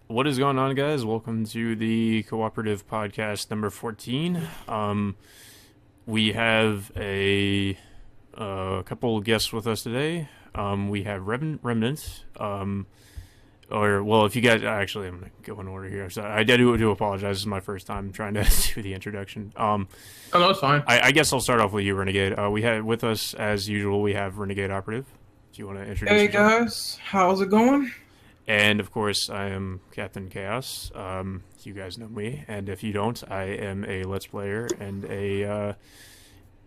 What is going on, guys? Welcome to the Co-Operative podcast number 14. We have a couple of guests with us today. We have Remnant. If you guys, actually, I'm going to go in order here. So I do apologize. This is my first time trying to do the introduction. Oh, no, it's fine. I guess I'll start off with you, Renegade. We have with us, as usual, we have Renegade Operative. Do you want to introduce Hey, yourself? guys. How's it going? And of course, I am Captain Chaos. You guys know me, and if you don't, I am a Let's Player and a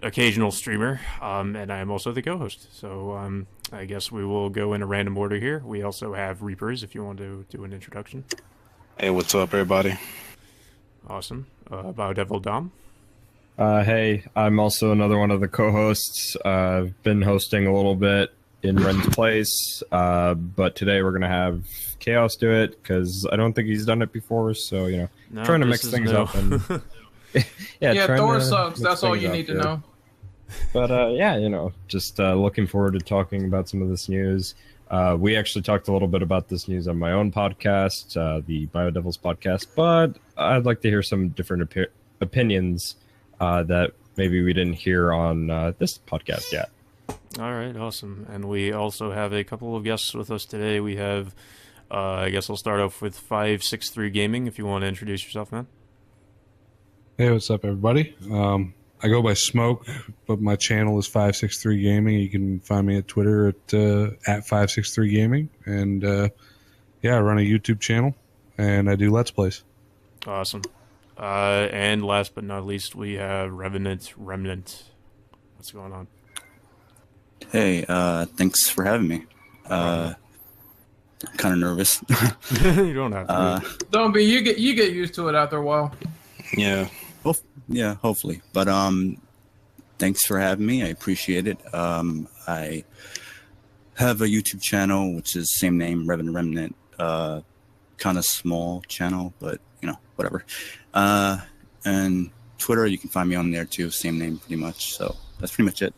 occasional streamer, and I am also the co-host. So I guess we will go in a random order here. We also have Reapers, if you want to do an introduction. Hey, what's up, everybody? Awesome. Biodevil Dom. Hey, I'm also another one of the co-hosts. I've been hosting a little bit in Ren's place, but today we're going to have Chaos do it because I don't think he's done it before, so, trying to mix things up. And, yeah, Thor sucks. That's all you need to know. But, just looking forward to talking about some of this news. We actually talked a little bit about this news on my own podcast, the Biodevils podcast, but I'd like to hear some different opinions that maybe we didn't hear on this podcast yet. All right, awesome. And we also have a couple of guests with us today. We have, I guess I'll start off with 563 Gaming, if you want to introduce yourself, man. Hey, what's up, everybody? I go by Smoke, but my channel is 563 Gaming. You can find me at Twitter at 563 Gaming. And, I run a YouTube channel, and I do Let's Plays. Awesome. And last but not least, we have Remnant. What's going on? Hey, thanks for having me. I'm kind of nervous. You don't have to. Don't be. You get used to it after a while. Yeah. Yeah, hopefully. But thanks for having me. I appreciate it. I have a YouTube channel, which is same name, Remnant. Kind of small channel, but whatever. And Twitter, you can find me on there too. Same name, pretty much. So that's pretty much it.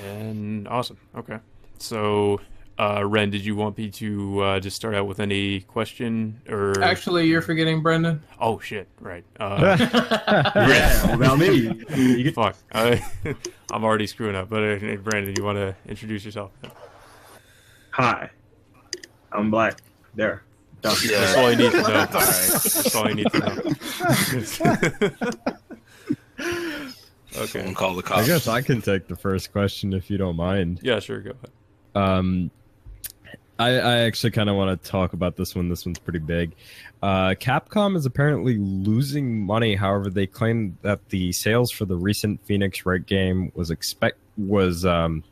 And awesome. Okay. So, Ren, did you want me to just start out with any question or? Actually, you're forgetting Brendan. Oh shit! Right. Yeah, about me. Fuck. I'm already screwing up. But Brandon, you want to introduce yourself? Hi, I'm Black. There. Yeah, that's all I need to know. All right. That's all I need to know. Okay. Someone call the cops. I guess I can take the first question if you don't mind. Yeah, sure. Go ahead. I actually kind of want to talk about this one. This one's pretty big. Capcom is apparently losing money. However, they claim that the sales for the recent Phoenix Wright game was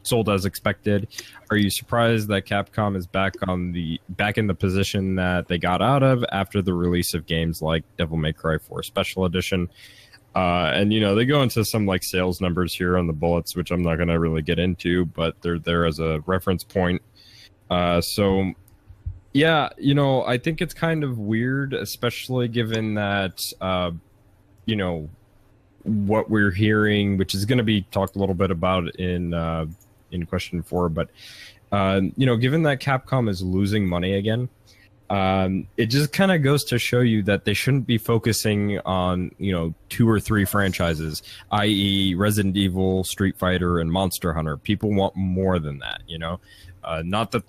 sold as expected. Are you surprised that Capcom is back in the position that they got out of after the release of games like Devil May Cry 4 Special Edition? And they go into some sales numbers here on the bullets, which I'm not going to really get into, but they're there as a reference point. I think it's kind of weird, especially given that, what we're hearing, which is going to be talked a little bit about in question 4, but, given that Capcom is losing money again, it just kind of goes to show you that they shouldn't be focusing on, 2 or 3 franchises, i.e. Resident Evil, Street Fighter, and Monster Hunter. People want more than that, not that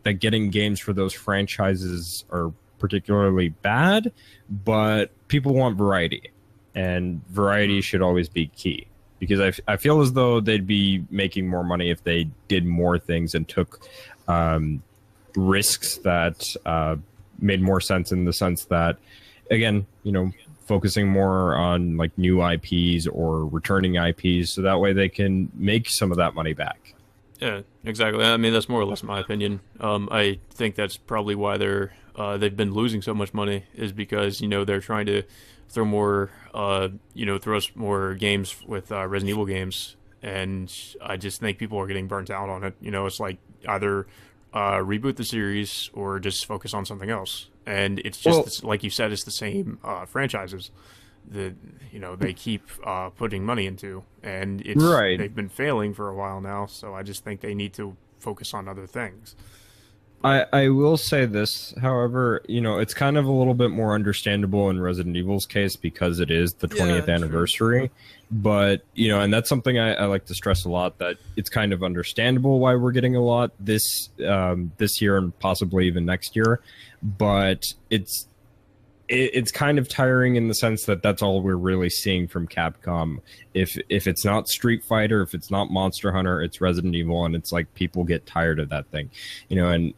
that getting games for those franchises are particularly bad, but people want variety, and variety should always be key. Because I feel as though they'd be making more money if they did more things and took risks that made more sense, in the sense that, again, focusing more on new IPs or returning IPs, so that way they can make some of that money back. Yeah, exactly. I mean, that's more or less my opinion. I think that's probably why they've been losing so much money, is because they're trying to throw more throw us more games with Resident Evil games, and I just think people are getting burnt out on it. It's like either reboot the series or just focus on something else. And it's just like you said, it's the same franchises that they keep putting money into, and it's right. They've been failing for a while now. So I just think they need to focus on other things. I will say this, however, it's kind of a little bit more understandable in Resident Evil's case because it is the 20th anniversary. But, and that's something I like to stress a lot, that it's kind of understandable why we're getting a lot this year and possibly even next year. But it's kind of tiring in the sense that that's all we're really seeing from Capcom. If it's not Street Fighter, if it's not Monster Hunter, it's Resident Evil, and it's like people get tired of that thing, and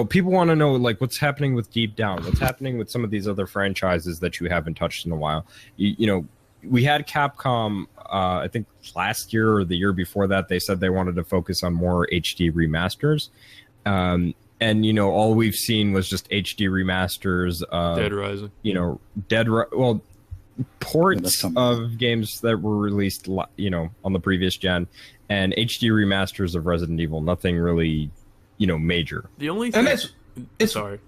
people want to know like what's happening with Deep Down, what's happening with some of these other franchises that you haven't touched in a while. We had Capcom, I think last year or the year before that, they said they wanted to focus on more HD remasters. And all we've seen was just HD remasters. Dead Rising. Ports of games that were released, on the previous gen, and HD remasters of Resident Evil. Nothing really, major. The only thing. Sorry.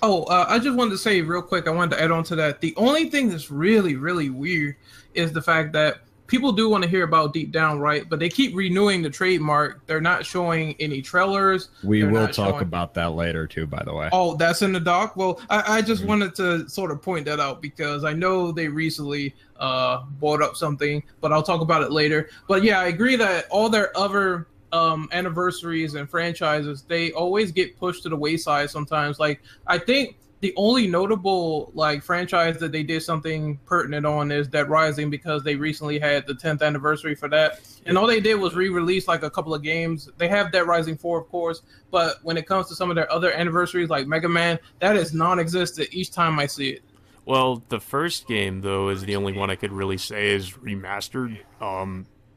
Oh, I just wanted to say real quick. I wanted to add on to that. The only thing that's really, really weird is the fact that people do want to hear about Deep Down, right? But they keep renewing the trademark. They're not showing any trailers. We will talk about that later, too, by the way. Oh, that's in the doc? Well, I just wanted to sort of point that out because I know they recently bought up something, but I'll talk about it later. But yeah, I agree that all their other anniversaries and franchises, they always get pushed to the wayside sometimes. Like, I think the only notable franchise that they did something pertinent on is Dead Rising, because they recently had the 10th anniversary for that, and all they did was re-release a couple of games. They have Dead Rising 4, of course, but when it comes to some of their other anniversaries like Mega Man, that is non-existent each time I see it. Well, the first game though is the only one I could really say is remastered.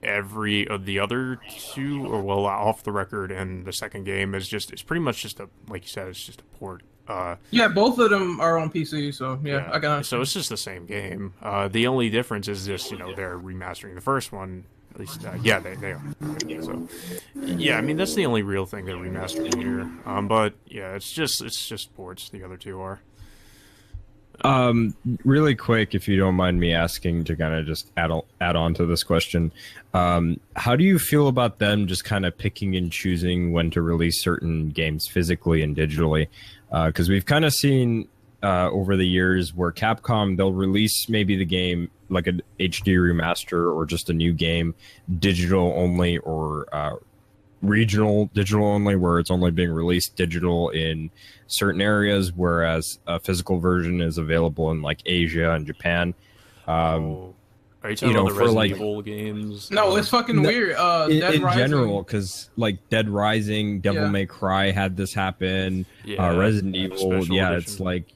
Every of the other two, or well, off the record, and the second game is it's pretty much just like you said, it's just a port. Yeah, both of them are on PC, so yeah. I got. So it's just the same game. The only difference is just they're remastering the first one. At least, they are. So yeah, I mean that's the only real thing they're remastering here. But yeah, it's just ports. The other two are. Really quick, if you don't mind me asking to kind of just add on to this question, how do you feel about them just kind of picking and choosing when to release certain games physically and digitally? Because we've kind of seen over the years where Capcom, they'll release maybe the game like an HD remaster or just a new game digital only, or regional digital only, where it's only being released digital in certain areas, whereas a physical version is available in like Asia and Japan. Are you talking about the Resident Evil games? No, it's fucking weird. In general, because like Dead Rising, Devil May Cry had this happen. Resident Evil, it's like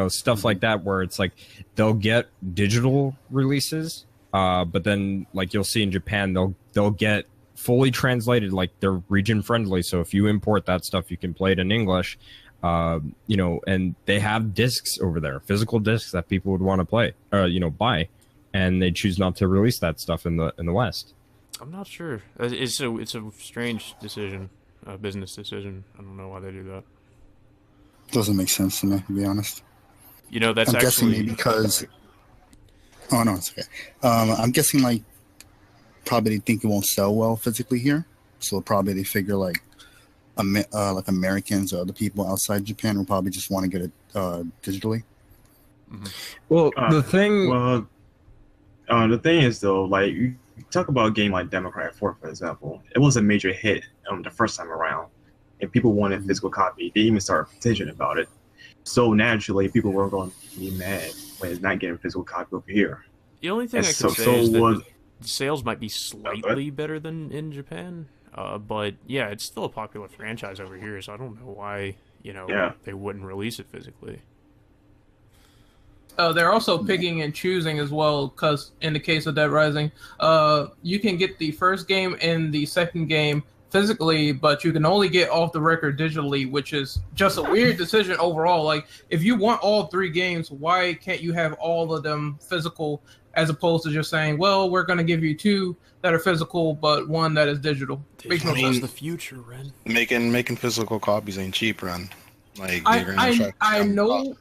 stuff like that, where it's like they'll get digital releases, but then like you'll see in Japan they'll get fully translated, like they're region friendly, so if you import that stuff you can play it in English, and they have discs over there, physical discs that people would want to play buy, and they choose not to release that stuff in the West. I'm not sure. It's a strange decision, a business decision. I don't know why they do that. Doesn't make sense to me, to be honest. That's I'm guessing maybe because oh no, it's okay. I'm guessing like probably they think it won't sell well physically here, so probably they figure like Americans or other people outside Japan will probably just want to get it digitally. Mm-hmm. Well, the thing is though, like you talk about a game like Democrat 4, for example, it was a major hit the first time around, and people wanted a physical copy. They even started a petition about it. So naturally, people were going to be mad when it's not getting a physical copy over here. The only thing I can say is that the sales might be slightly better than in Japan, but yeah, it's still a popular franchise over here, so I don't know why they wouldn't release it physically. They're also picking and choosing as well, because in the case of Dead Rising, you can get the first game and the second game physically, but you can only get off the record digitally, which is just a weird decision overall. Like, if you want all three games, why can't you have all of them physical, as opposed to just saying, well, we're going to give you two that are physical, but one that is digital? Makes no sense. The future, Ren. Making physical copies ain't cheap, Ren. Like, I know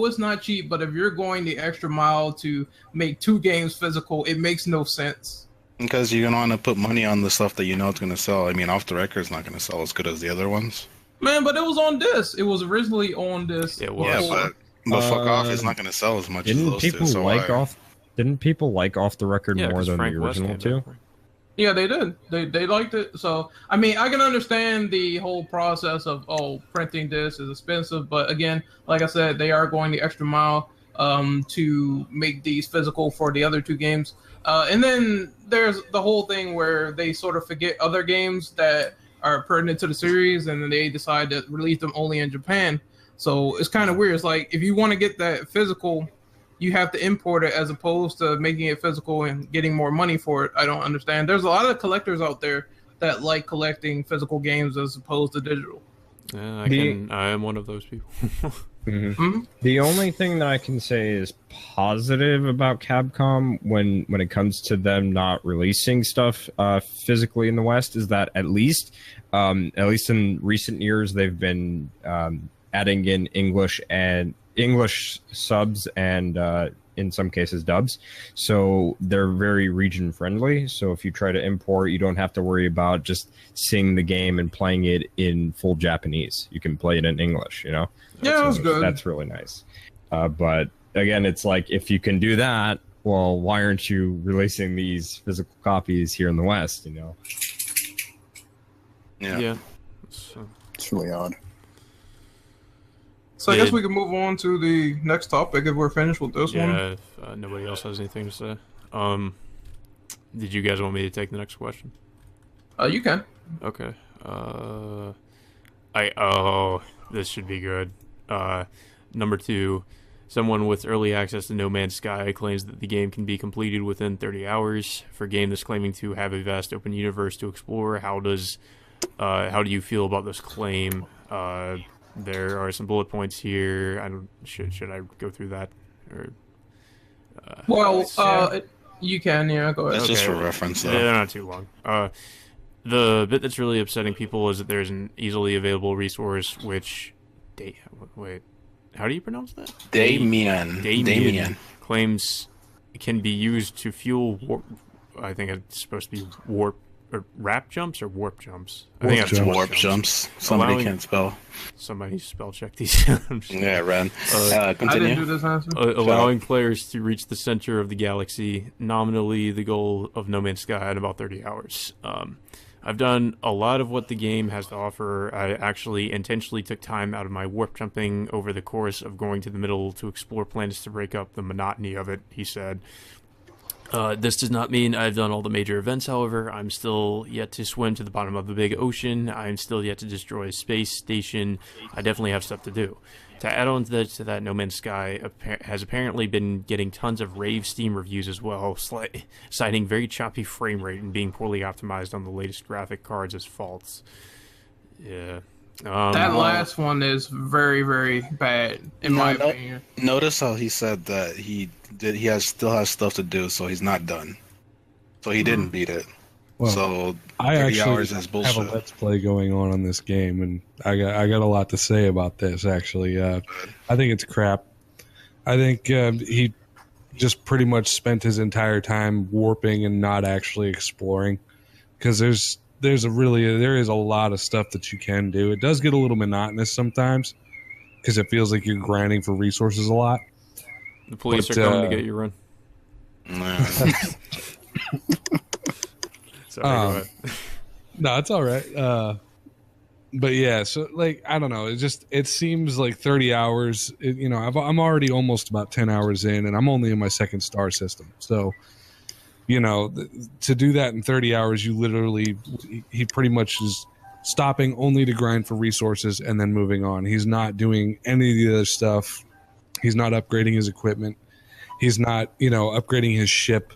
it's not cheap, but if you're going the extra mile to make two games physical, it makes no sense. Because you're going to want to put money on the stuff that it's going to sell. I mean, off the record, it's not going to sell as good as the other ones. Man, but it was on disc. It was originally on disc. It was. Yeah, but fuck off. It's not going to sell as much as Didn't those people two. So like why- off? Didn't people like off the record Yeah, more 'cause than Frank the West original came two? back. Yeah, they did. They liked it. So I mean, I can understand the whole process of printing this is expensive, but again, like I said, they are going the extra mile to make these physical for the other two games. And then there's the whole thing where they sort of forget other games that are pertinent to the series, and then they decide to release them only in Japan. So it's kind of weird. It's like if you want to get that physical, you have to import it as opposed to making it physical and getting more money for it. I don't understand. There's a lot of collectors out there that like collecting physical games as opposed to digital. Yeah, The- I am one of those people. The only thing that I can say is positive about Capcom when it comes to them not releasing stuff physically in the West is that at least in recent years they've been adding in English subs and in some cases dubs, so they're very region friendly. So if you try to import, you don't have to worry about just seeing the game and playing it in full Japanese. You can play it in English, you know. Yeah, that's good. That's really nice. But again, it's like if you can do that, well, why aren't you releasing these physical copies here in the West? You know. Yeah. It's really odd. So I guess we can move on to the next topic if we're finished with this one. Yeah, if nobody else has anything to say. Did you guys want me to take the next question? You can. Okay. This should be good. Number 2, someone with early access to No Man's Sky claims that the game can be completed within 30 hours. For a game that's claiming to have a vast open universe to explore, how do you feel about this claim? There are some bullet points here. Should I go through that? Or you can. Yeah, go ahead. That's just for reference, though. they're not too long. The bit that's really upsetting people is that there's an easily available resource which wait, how do you pronounce that? Damien. Claims can be used to fuel warp. I think it's supposed to be warp or wrap jumps or warp jumps. I think that's Warp jumps. Somebody can't spell. Somebody spell check these. Yeah, Ren. I didn't do Continue. this answer. Allowing players to reach the center of the galaxy, nominally the goal of No Man's Sky, in about 30 hours. I've done a lot of what the game has to offer. I actually intentionally took time out of my warp jumping over the course of going to the middle to explore planets to break up the monotony of it, he said. This does not mean I've done all the major events, however. I'm still yet to swim to the bottom of the big ocean. I'm still yet to destroy a space station. I definitely have stuff to do. To add on to that, No Man's Sky has apparently been getting tons of rave Steam reviews as well, citing very choppy frame rate and being poorly optimized on the latest graphic cards as faults. Yeah. That last one is very, very bad, in my opinion. Notice how he said that he still has stuff to do, so he's not done. So he didn't beat it. Well, So I 30 actually hours is have a bullshit. let's play going on this game, and I got a lot to say about this. Actually, I think it's crap. I think he just pretty much spent his entire time warping and not actually exploring, because there is a lot of stuff that you can do. It does get a little monotonous sometimes because it feels like you're grinding for resources a lot. The police But, are coming to get you, Run. Nah. Sorry, go ahead. No, it's all right. But yeah, so like I don't know. It seems like 30 hours. I'm already almost about 10 hours in, and I'm only in my second star system. So, to do that in 30 hours, he pretty much is stopping only to grind for resources and then moving on. He's not doing any of the other stuff. He's not upgrading his equipment. He's not, upgrading his ship.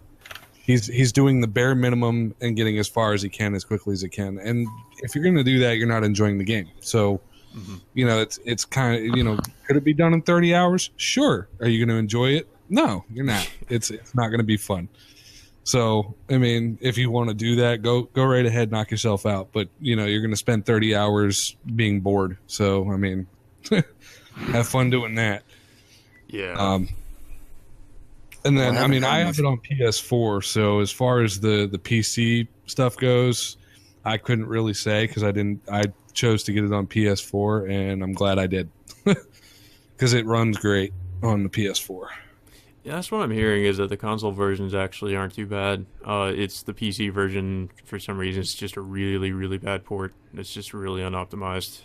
He's doing the bare minimum and getting as far as he can as quickly as he can. And if you're going to do that, you're not enjoying the game. So, it's kind of, could it be done in 30 hours? Sure. Are you going to enjoy it? No, you're not. It's not going to be fun. So, I mean, if you want to do that, go right ahead, knock yourself out. But, you're going to spend 30 hours being bored. So, I mean, have fun doing that. Yeah. And then, I have it on PS4. So as far as the PC stuff goes, I couldn't really say because I chose to get it on PS4, and I'm glad I did because it runs great on the PS4. Yeah, that's what I'm hearing is that the console versions actually aren't too bad. It's the PC version, for some reason, it's just a really, really bad port. It's just really unoptimized.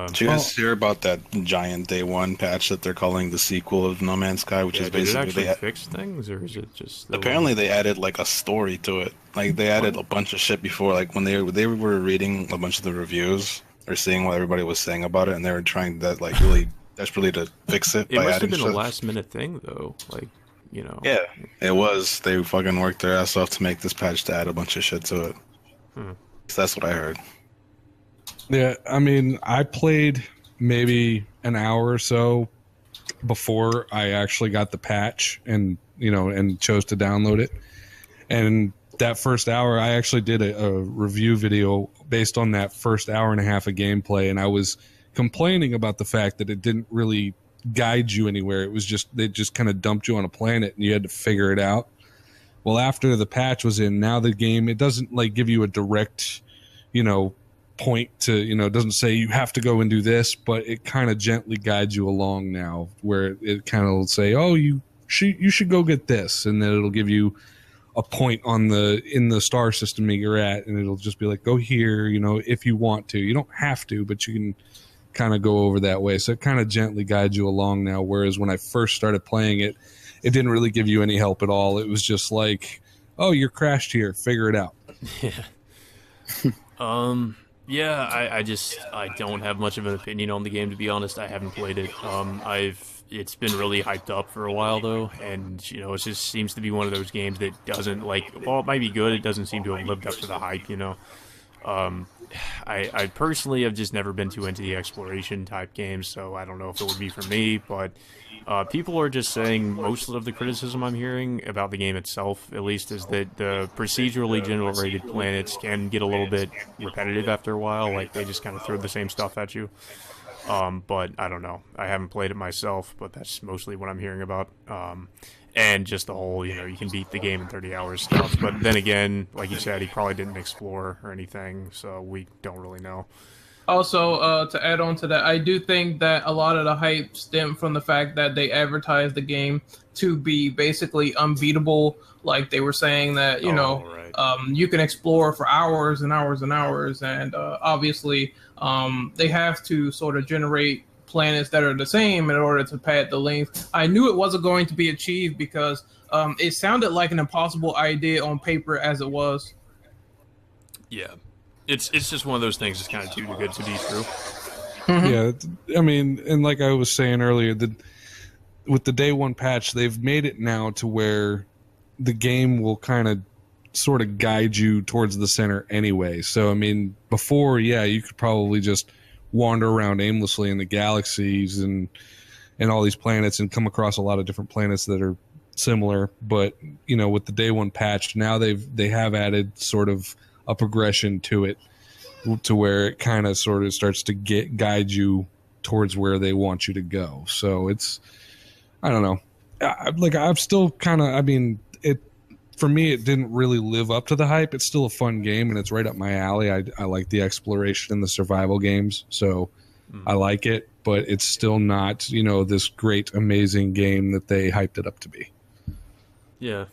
Did you guys hear about that giant day one patch that they're calling the sequel of No Man's Sky, which is did it basically actually fix things, or is it just apparently they added like a story to it. Like they added a bunch of shit before, like when they were reading a bunch of the reviews or seeing what everybody was saying about it, and they were trying that like really desperately to fix it. It by must adding have been stuff. a last minute thing though, like, you know. Yeah, it was. They fucking worked their ass off to make this patch to add a bunch of shit to it. So that's what I heard. Yeah, I mean, I played maybe an hour or so before I actually got the patch and chose to download it. And that first hour, I actually did a review video based on that first hour and a half of gameplay, and I was complaining about the fact that it didn't really guide you anywhere. It was just, they just kind of dumped you on a planet and you had to figure it out. Well, after the patch was in, now the game, it doesn't like give you a direct, point to, it doesn't say you have to go and do this, but it kind of gently guides you along now, where it kind of will say, oh, you should go get this, and then it'll give you a point in the star system that you're at, and it'll just be like, go here, if you want to. You don't have to, but you can kind of go over that way. So it kind of gently guides you along now, whereas when I first started playing it, it didn't really give you any help at all. It was just like, oh, you're crashed here, figure it out. Yeah. I don't have much of an opinion on the game, to be honest. I haven't played it. It's been really hyped up for a while though, and it just seems to be one of those games that doesn't, like, while it might be good, it doesn't seem to have lived up to the hype. I personally have just never been too into the exploration type games, so I don't know if it would be for me, but people are just saying most of the criticism I'm hearing about the game itself, at least, is that the procedurally generated planets can get a little bit repetitive after a while. Like, they just kind of throw the same stuff at you. But I don't know. I haven't played it myself, but that's mostly what I'm hearing about. And just the whole, you can beat the game in 30 hours stuff. But then again, like you said, he probably didn't explore or anything, so we don't really know. Also, to add on to that, I do think that a lot of the hype stemmed from the fact that they advertised the game to be basically unbeatable. Like, they were saying that, you can explore for hours and hours and hours. And obviously, they have to sort of generate planets that are the same in order to pad the length. I knew it wasn't going to be achieved because it sounded like an impossible idea on paper as it was. Yeah. It's just one of those things that's kind of too good to be true. Yeah, I mean, and like I was saying earlier, with the day one patch, they've made it now to where the game will kind of sort of guide you towards the center anyway. So, I mean, before, you could probably just wander around aimlessly in the galaxies and all these planets and come across a lot of different planets that are similar. But, with the day one patch, now they have added sort of a progression to it, to where it kind of sort of starts to guide you towards where they want you to go. So it's, I don't know. I'm still kind of, I mean, for me, it didn't really live up to the hype. It's still a fun game, and it's right up my alley. I like the exploration and the survival games, so I like it. But it's still not, this great, amazing game that they hyped it up to be. Yeah.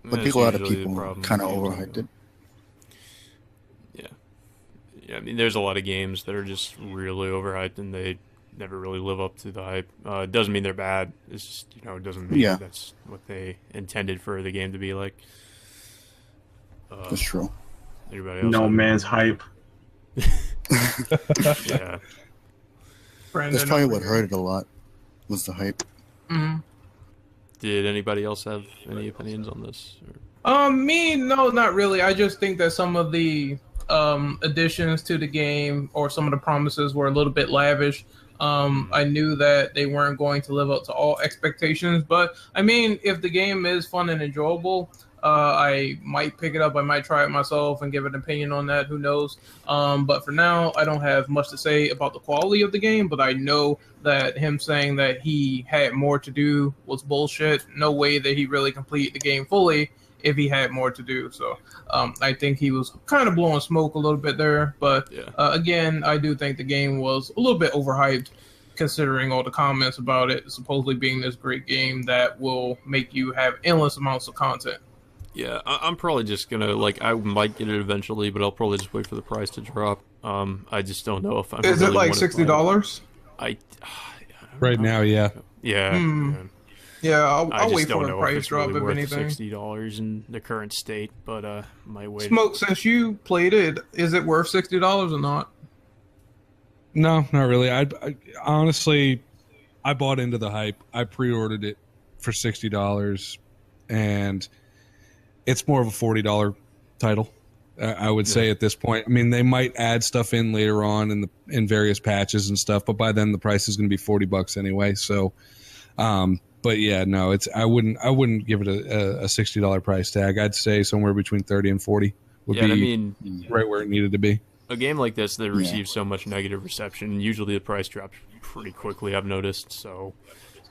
But a lot of people kind of overhyped it. Yeah, I mean, there's a lot of games that are just really overhyped, and they never really live up to the hype. It doesn't mean they're bad. It's just, it doesn't mean that's what they intended for the game to be like. That's true. Anybody else? No Man's hype. Yeah. That's probably what hurt it a lot, was the hype. Mm-hmm. Did anybody else have any opinions on this? Me, no, not really. I just think that some of the additions to the game or some of the promises were a little bit lavish. I knew that they weren't going to live up to all expectations, but I mean, if the game is fun and enjoyable, I might pick it up. I might try it myself and give an opinion on that. Who knows? But for now, I don't have much to say about the quality of the game, but I know that him saying that he had more to do was bullshit. No way that he really completed the game fully if he had more to do. So I think he was kind of blowing smoke a little bit there. But again, I do think the game was a little bit overhyped, considering all the comments about it supposedly being this great game that will make you have endless amounts of content. Yeah, I'm probably just gonna I might get it eventually, but I'll probably just wait for the price to drop. I just don't know if I'm. Is really it like $60? Right now, yeah. Yeah. Yeah, I'll I just wait don't for the know price if it's drop really if worth anything. $60 in the current state, but might wait. Smoke, since you played it, is it worth $60 or not? No, not really. I honestly, I bought into the hype. I pre-ordered it for $60, and it's more of a $40 title. I would say at this point. I mean, they might add stuff in later on in various patches and stuff, but by then the price is going to be $40 anyway. So, but yeah, no, I wouldn't give it a $60 price tag. I'd say somewhere between 30 and 40 would be right where it needed to be. A game like this that receives so much negative reception, usually the price drops pretty quickly, I've noticed. So,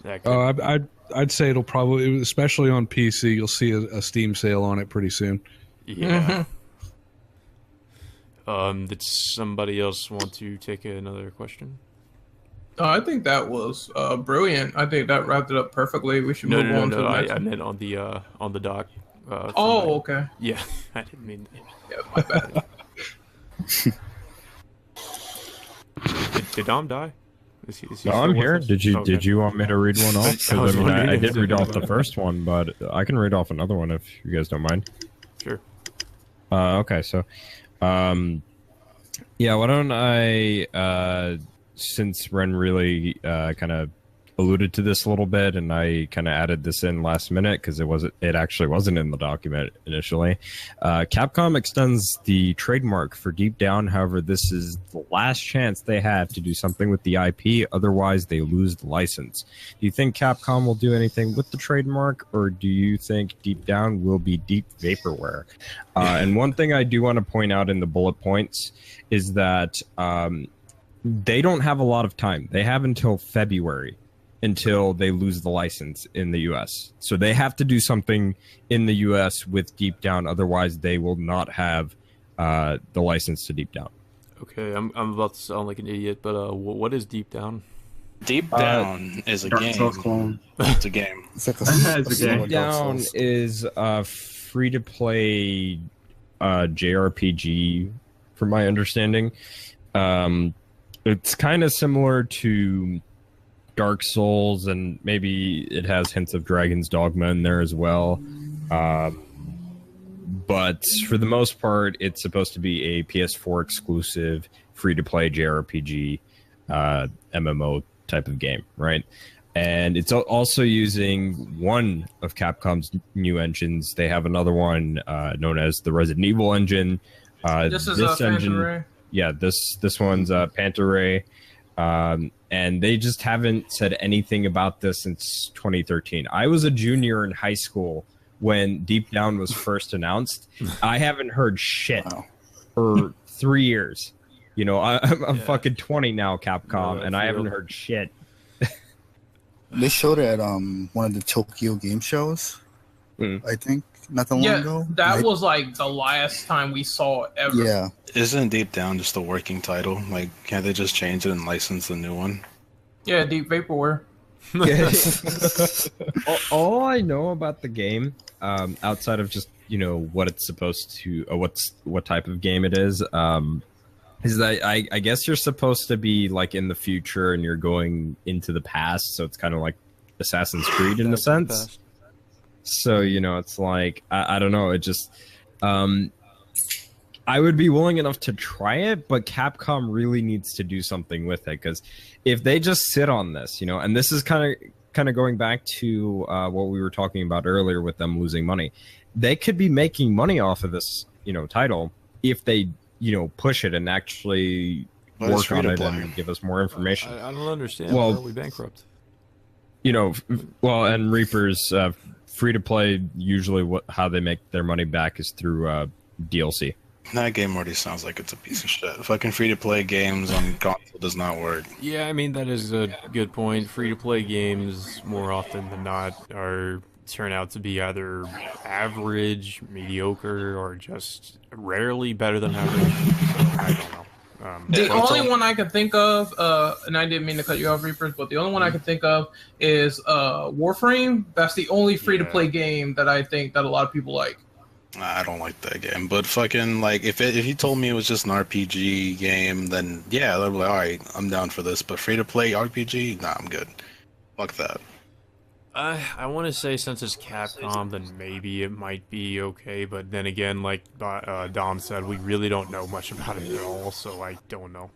I'd say it'll probably, especially on PC, you'll see a Steam sale on it pretty soon. Yeah. Did somebody else want to take another question? I think that was brilliant. I think that wrapped it up perfectly. We should move on to the next. I meant on the dock. Okay. Yeah, I didn't mean that. Yeah, my bad. Did Dom die? Is he No, I'm here. us? Did you Okay. want me to read one off? 'Cause, I was wondering I if did you read did. off the first one, but I can read off another one if you guys don't mind. Sure. Okay, so, yeah, why don't I, since Ren really kind of alluded to this a little bit, and I kind of added this in last minute because it actually wasn't in the document initially. Capcom extends the trademark for Deep Down. However, this is the last chance they have to do something with the IP. Otherwise, they lose the license. Do you think Capcom will do anything with the trademark, or do you think Deep Down will be deep vaporware? And one thing I do want to point out in the bullet points is that they don't have a lot of time. They have until February until they lose the license in the US. So they have to do something in the US with Deep Down, otherwise they will not have the license to Deep Down. Okay, I'm about to sound like an idiot, but what is Deep Down? Deep Down is a Dark game. Souls clone. It's a game. It's like It's a game. Dark Down Souls. is a free-to-play JRPG, from my understanding. It's kind of similar to Dark Souls, and maybe it has hints of Dragon's Dogma in there as well. But for the most part, it's supposed to be a PS4 exclusive, free-to-play JRPG, MMO type of game, right? And it's also using one of Capcom's new engines. They have another one known as the Resident Evil engine. This is a engine, Ray. yeah, this one's Panta Ray. And they just haven't said anything about this since 2013. I was a junior in high school when Deep Down was first announced. I haven't heard shit for 3 years. You know, I'm fucking 20 now, Capcom, and I haven't heard shit. They showed it at one of the Tokyo game shows, I think, not that long ago. That was like the last time we saw it ever. Yeah. Isn't Deep Down just a working title? Like, can't they just change it and license the new one? Yeah, deep vaporware. all I know about the game, outside of just what it's supposed to, what type of game it is that I guess you're supposed to be like in the future and you're going into the past, so it's kind of like Assassin's Creed in a sense. So it's like I don't know. It just I would be willing enough to try it, but Capcom really needs to do something with it, because if they just sit on this, and this is kind of going back to what we were talking about earlier with them losing money, they could be making money off of this, title if they, push it and actually work on it and give us more information. I don't understand. Well, Why are we bankrupt? And Reaper's free to play. Usually, how they make their money back is through DLC. That game already sounds like it's a piece of shit. Fucking free-to-play games on console does not work. Yeah, I mean, that is a good point. Free-to-play games, more often than not, are turn out to be either average, mediocre, or just rarely better than average. So I don't know. The only one I could think of, and I didn't mean to cut you off, Reapers, but the only one I could think of is Warframe. That's the only free-to-play game that I think that a lot of people like. I don't like that game, but fucking like if you told me it was just an RPG game, then yeah, I'd be like, all right, I'm down for this. But free to play RPG, nah, I'm good. Fuck that. I want to say since it's Capcom, then maybe it might be okay. But then again, like Dom said, we really don't know much about it at all, so I don't know.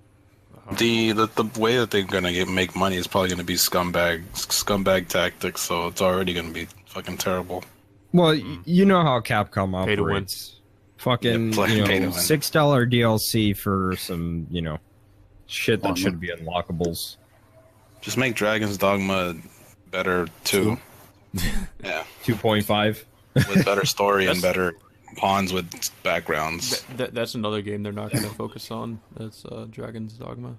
The way that they're gonna make money is probably gonna be scumbag tactics, so it's already gonna be fucking terrible. Well, you know how Capcom Pay to win. operates. Fucking, Yeah, pay to win. $6 DLC for some, shit that should be unlockables. Just make Dragon's Dogma better too. Yeah, 2.5 with better story and better pawns with backgrounds. That's another game they're not going to focus on. That's Dragon's Dogma.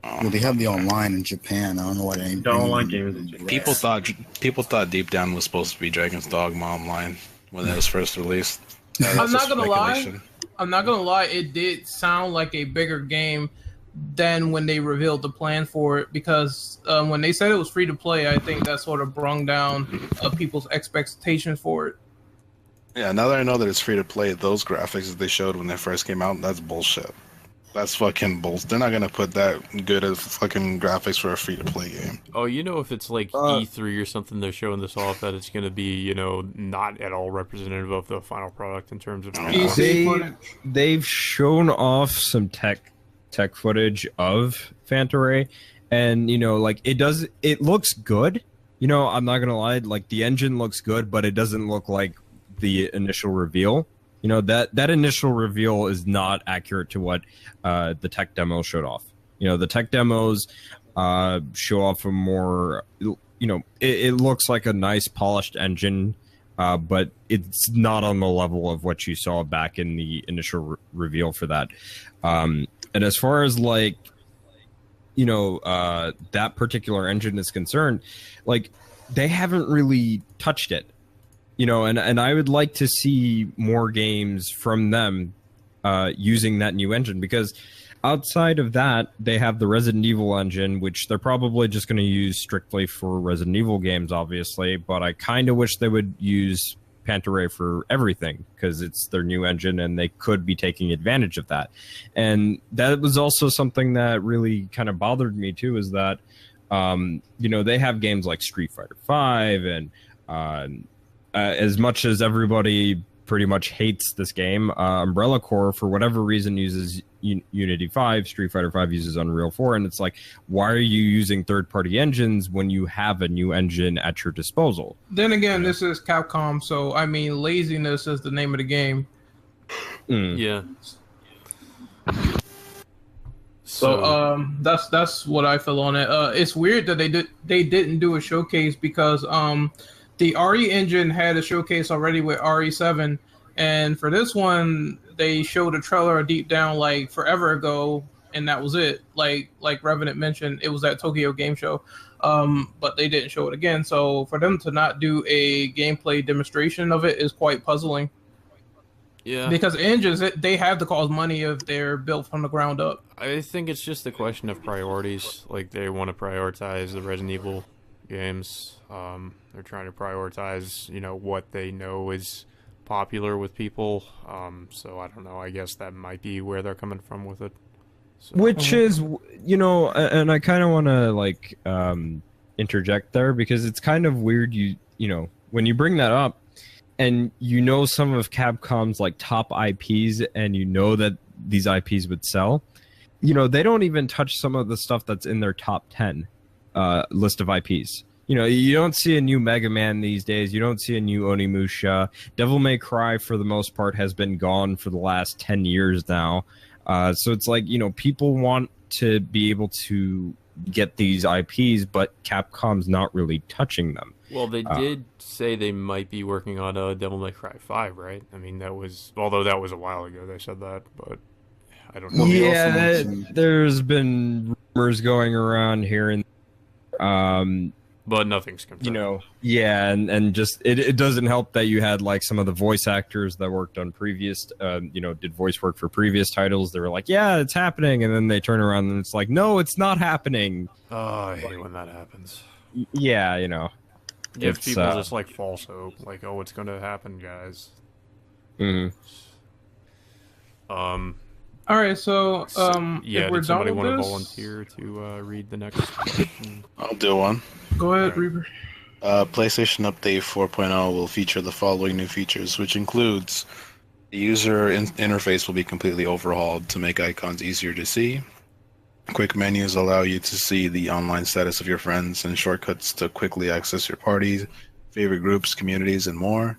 Well, they have the online in Japan. I don't know why they ain't. The online game is in Japan. People thought Deep Down was supposed to be Dragon's Dogma Online when it was first released. I'm not gonna lie. It did sound like a bigger game than when they revealed the plan for it, because when they said it was free to play, I think that sort of brung down people's expectations for it. Yeah, now that I know that it's free to play, those graphics that they showed when they first came out, that's bullshit. That's fucking bullshit. They're not gonna put that good as fucking graphics for a free to play game. Oh, if it's like E3 or something, they're showing this off, that it's going to be, not at all representative of the final product in terms of. They've shown off some tech footage of Phanta Ray, and it looks good. I'm not gonna lie, like the engine looks good, but it doesn't look like the initial reveal. That initial reveal is not accurate to what the tech demo showed off. The tech demos show off a more, it looks like a nice polished engine, but it's not on the level of what you saw back in the initial reveal for that. And as far as that particular engine is concerned, like they haven't really touched it. And I would like to see more games from them using that new engine, because outside of that, they have the Resident Evil engine, which they're probably just going to use strictly for Resident Evil games, obviously. But I kind of wish they would use Phanta Ray for everything, because it's their new engine and they could be taking advantage of that. And that was also something that really kind of bothered me too, is that, they have games like Street Fighter V and as much as everybody pretty much hates this game, Umbrella Corps, for whatever reason, uses Unity 5, Street Fighter 5 uses Unreal 4, and it's like, why are you using third-party engines when you have a new engine at your disposal? Then again, this is Capcom, so, laziness is the name of the game. Yeah. So that's what I feel on it. It's weird that they didn't do a showcase, because the RE engine had a showcase already with RE7, and for this one, they showed a trailer deep down like forever ago, and that was it. Like Revenant mentioned, it was at Tokyo Game Show, but they didn't show it again. So for them to not do a gameplay demonstration of it is quite puzzling. Yeah. Because engines, they have to cost money if they're built from the ground up. I think it's just a question of priorities. Like, they want to prioritize the Resident Evil games. They're trying to prioritize, what they know is popular with people. So I don't know. I guess that might be where they're coming from with it. So. Which is, and I kind of want to interject there, because it's kind of weird. When you bring that up, and some of Capcom's top IPs, and that these IPs would sell, they don't even touch some of the stuff that's in their top 10 list of IPs. You don't see a new Mega Man these days. You don't see a new Onimusha. Devil May Cry, for the most part, has been gone for the last 10 years now. So it's like, people want to be able to get these IPs, but Capcom's not really touching them. Well, they did say they might be working on Devil May Cry 5, right? Although that was a while ago they said that, but I don't know. Yeah, there's been rumors going around here and but nothing's confirmed. You know, yeah, and just it doesn't help that you had like some of the voice actors that worked on previous, did voice work for previous titles. They were like, yeah, it's happening, and then they turn around and it's like, no, it's not happening. Oh, I hate when that happens. Yeah, you know, Give people just like false hope, like, oh, it's gonna happen, guys. Mm-hmm. All right, so yeah, if we're did somebody done with want to this, volunteer to read the next question? I'll do one. go ahead, Reaper. PlayStation Update 4.0 will feature the following new features, which includes the user interface will be completely overhauled to make icons easier to see. Quick menus allow you to see the online status of your friends, and shortcuts to quickly access your parties, favorite groups, communities, and more.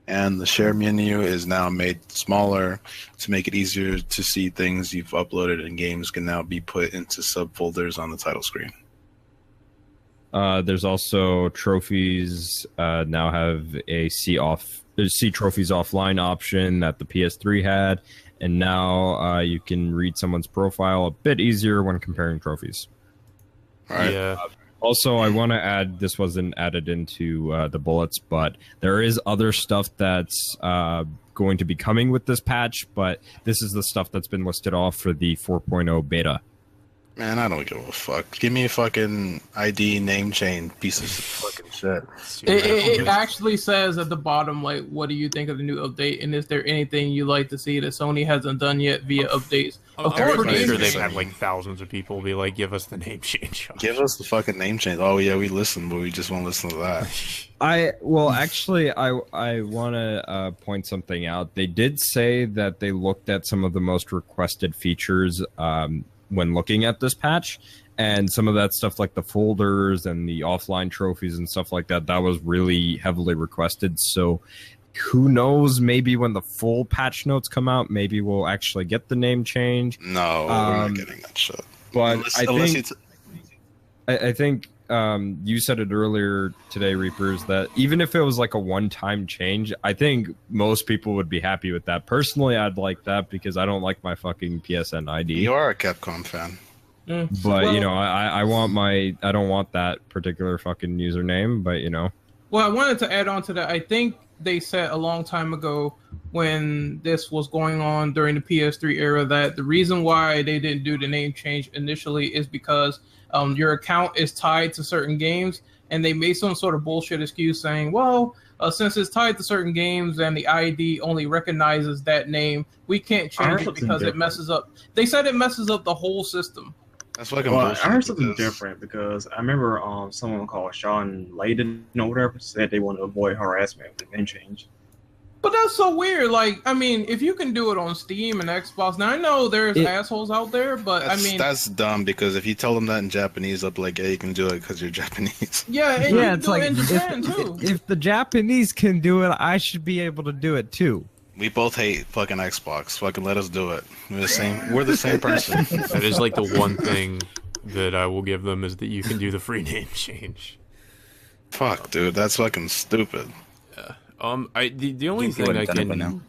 And the share menu is now made smaller to make it easier to see things you've uploaded, and games can now be put into subfolders on the title screen. There's also trophies now have a see trophies offline option that the PS3 had, and now you can read someone's profile a bit easier when comparing trophies. All right. Yeah. Also, I want to add, this wasn't added into the bullets, but there is other stuff that's going to be coming with this patch, but this is the stuff that's been listed off for the 4.0 beta. Man, I don't give a fuck. Give me a fucking ID name chain piece of fucking shit. It actually says at the bottom, like, what do you think of the new update, and is there anything you like to see that Sony hasn't done yet via updates? Of I'm course, pretty sure name they've change. had like thousands of people be like, "Give us the name change." Give us the fucking name change. Oh yeah, we listen, but we just won't listen to that. I want to point something out. They did say that they looked at some of the most requested features when looking at this patch, and some of that stuff like the folders and the offline trophies and stuff like that was really heavily requested. So who knows, maybe when the full patch notes come out, maybe we'll actually get the name change. No, we're not getting that shit. But I think you said it earlier today, Reapers, that even if it was like a one-time change, I think most people would be happy with that. Personally, I'd like that because I don't like my fucking PSN ID. You are a Capcom fan. But you know, I don't want that particular fucking username. But you know, well, I wanted to add on to that. I think they said a long time ago when this was going on during the PS3 era that the reason why they didn't do the name change initially is because your account is tied to certain games, and they made some sort of bullshit excuse saying, well, since it's tied to certain games and the ID only recognizes that name, we can't change it because it messes up. They said it messes up the whole system. That's fucking Well, bullshit. I heard something different because I remember someone called Sean Layden or whatever said they want to avoid harassment with name change. But that's so weird. Like, I mean, if you can do it on Steam and Xbox, now I know there's assholes out there, but that's dumb because if you tell them that in Japanese, they'll be like, "Yeah, you can do it because you're Japanese." Yeah, and yeah, you it's do like it in Japan too. if the Japanese can do it, I should be able to do it too. We both hate fucking Xbox. Fucking let us do it. We're the same person. That is like the one thing that I will give them is that you can do the free name change. Fuck, dude, that's fucking stupid. The only You thing I would've done it by can, now.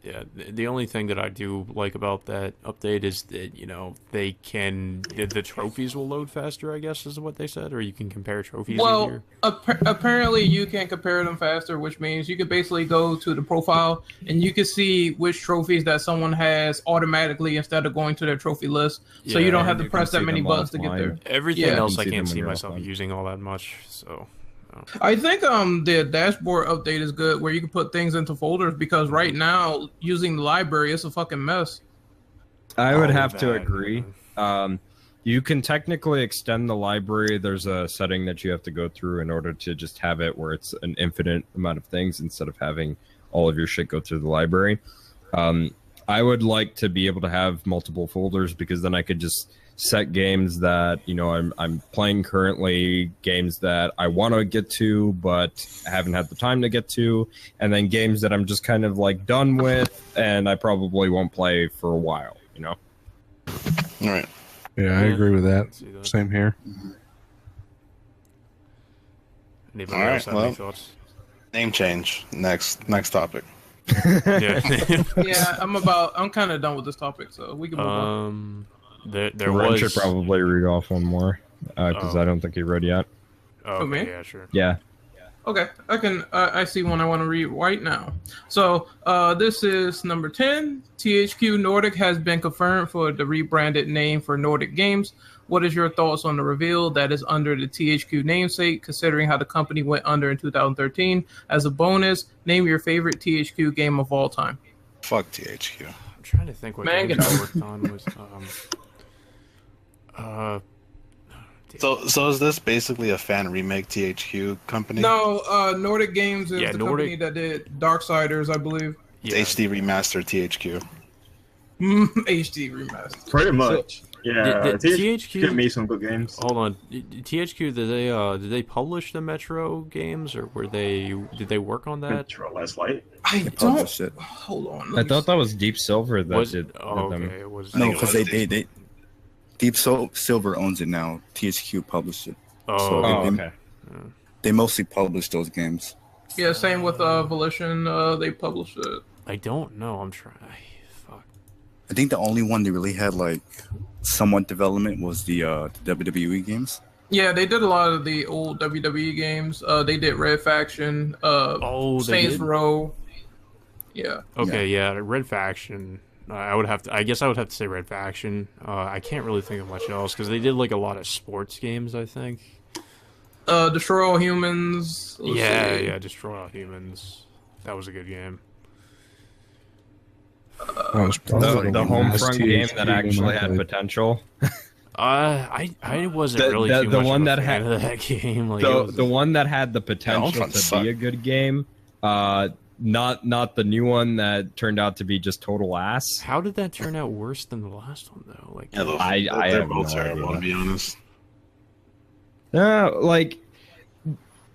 yeah, the only thing that I do like about that update is that, you know, they can, the trophies will load faster, I guess is what they said, or you can compare trophies Well, easier. apparently you can compare them faster, which means you could basically go to the profile and you can see which trophies that someone has automatically instead of going to their trophy list. So Yeah, you don't have to you press can that see many them buttons to get offline. there. Everything Yeah. else I You can can't see see them when you're myself offline. using all that much, so... I think the dashboard update is good where you can put things into folders because right now using the library is a fucking mess. I would Oh, have to that, agree. You can technically extend the library. There's a setting that you have to go through in order to just have it where it's an infinite amount of things instead of having all of your shit go through the library. I would like to be able to have multiple folders because then I could just set games that, you know, I'm playing currently, games that I want to get to but haven't had the time to get to, and then games that I'm just kind of like done with and I probably won't play for a while, you know? All right. Yeah, I agree with that. See that. Same here. Anybody All right, else have any thoughts? Name change. Next topic. Yeah. Yeah, I'm kind of done with this topic, so we can move on. There Ren was... should probably read off one more because I don't think he read yet. Oh, For okay, me? yeah, sure. Yeah. Okay, I can. I see one I want to read right now. So this is number 10. THQ Nordic has been confirmed for the rebranded name for Nordic Games. What is your thoughts on the reveal that is under the THQ namesake, considering how the company went under in 2013? As a bonus, name your favorite THQ game of all time. Fuck THQ. I'm trying to think what Man, games get I out. worked on was. So is this basically a fan remake THQ company? No, Nordic Games is Yeah, the Nordic- company that did Darksiders, I believe. It's Yeah. HD remaster THQ. HD remastered. Pretty much. Yeah, Did THQ made some good games. Hold on, THQ did they publish the Metro games, or did they work on that? Metro Last Light. I They don't. published it. Hold on. I let me thought see. that was Deep Silver that Was did it? Oh, them. okay, it was. No, think it because was they Deep Silver owns it now. THQ published it. Oh, So Oh, they, okay. they mostly publish those games. Yeah, same with Volition. They published it. I don't know. I'm trying. Fuck. I think the only one they really had like somewhat development was the WWE games. Yeah, they did a lot of the old WWE games. They did Red Faction, Oh, they Saints did? Row. Yeah. Okay, yeah, Red Faction. I would have to. I guess I would have to say Red Faction. I can't really think of much else because they did like a lot of sports games. I think. Destroy All Humans. Let's Yeah, see. yeah, Destroy All Humans. That was a good game. That was probably The one home last front THQ game that I actually had played. potential. I wasn't The- really the- too the much one of a that fan had- of that game. Like, it was- The one that had the potential Homefront to sucked. be a good game. Not the new one that turned out to be just total ass. how did that turn out worse than the last one though? Like, Yeah, I they're have both no terrible, idea. to be honest. Like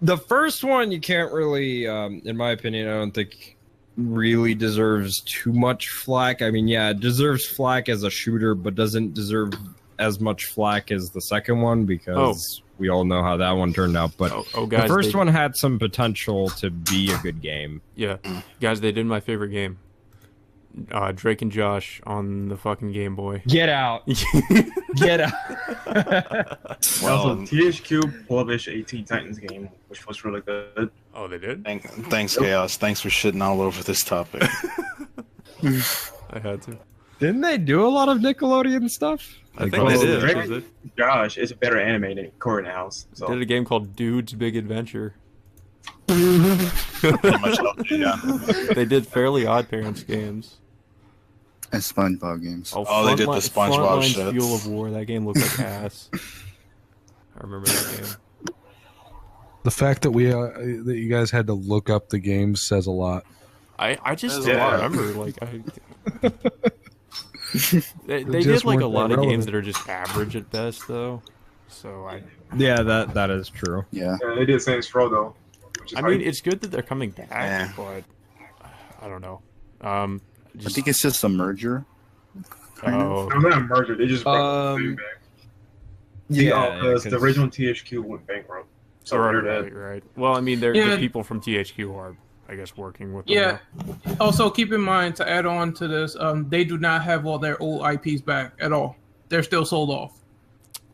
the first one, you can't really, in my opinion, I don't think really deserves too much flack. I mean, yeah, it deserves flack as a shooter, but doesn't deserve as much flack as the second one because we all know how that one turned out. But guys, the first they- one had some potential to be a good game. Yeah, guys, they did my favorite game. Drake and Josh on the fucking Game Boy. Get out! Get out! Also, Well, THQ published a Teen Titans game, which was really good. Oh, they did? thanks, Chaos. Thanks for shitting all over this topic. I had to. Didn't they do a lot of Nickelodeon stuff? I think Well, they did. Drake- That was it. Josh is a better animated Corey House. So Did a game called Dude's Big Adventure. Pretty much loved it, yeah. They did Fairly Odd Parents games. And SpongeBob games. Oh, they did the SpongeBob Frontline's shits. Fuel of War. That game looked like ass. I remember that game. The fact that that you guys had to look up the games says a lot. I just There's a don't lot. remember. Like they did just like a weren't lot that of relevant. games that are just average at best, though. So Yeah, that is true. Yeah. yeah, they did Saints Row though. Which is I mean, it's good that they're coming back, Yeah. but I don't know. I Just, think it's just a merger. oh, I'm not a merger. They just brought Um, the back. Yeah, because the original THQ went bankrupt. So right, they're right, right. Well, I mean, the Yeah. people from THQ are, I guess, working with them. Yeah. now. Also, keep in mind to add on to this, they do not have all their old IPs back at all. They're still sold off.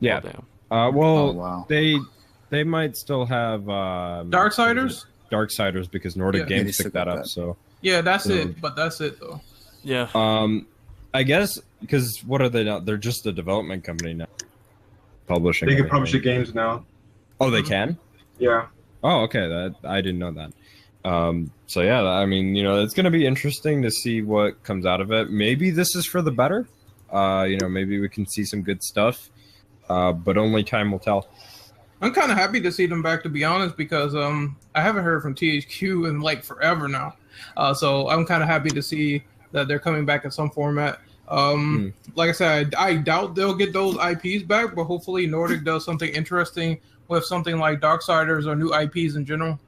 Yeah. Oh, damn. Well, Oh, wow. they might still have Darksiders? Darksiders because Nordic Yeah. Yeah, they Games still picked that got up. that. So Yeah, that's it. But that's it though. Yeah. I guess because what are they now? They're just a development company now. Publishing. They can publish the everything. games now. Oh, they can. Yeah. Oh, okay. That I didn't know that. So yeah, I mean, it's going to be interesting to see what comes out of it. Maybe this is for the better. Maybe we can see some good stuff. But only time will tell. I'm kind of happy to see them back, to be honest, because I haven't heard from THQ in like forever now. So I'm kind of happy to see that they're coming back in some format. Like I said, I doubt they'll get those IPs back, but hopefully Nordic does something interesting with something like Darksiders or new IPs in general.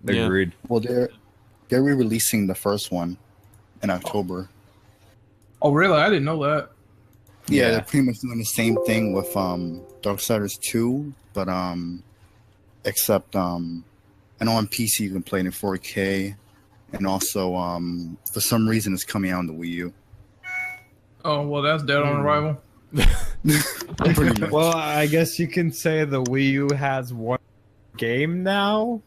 Yeah. Agreed. Well, they're re-releasing the first one in October. Oh, really? I didn't know that. Yeah, they're pretty much doing the same thing with Darksiders 2, but except I know on PC you can play it in 4K, and also for some reason it's coming out on the Wii U. Oh, well, that's dead on arrival. Pretty much. Well, I guess you can say the Wii U has one game now.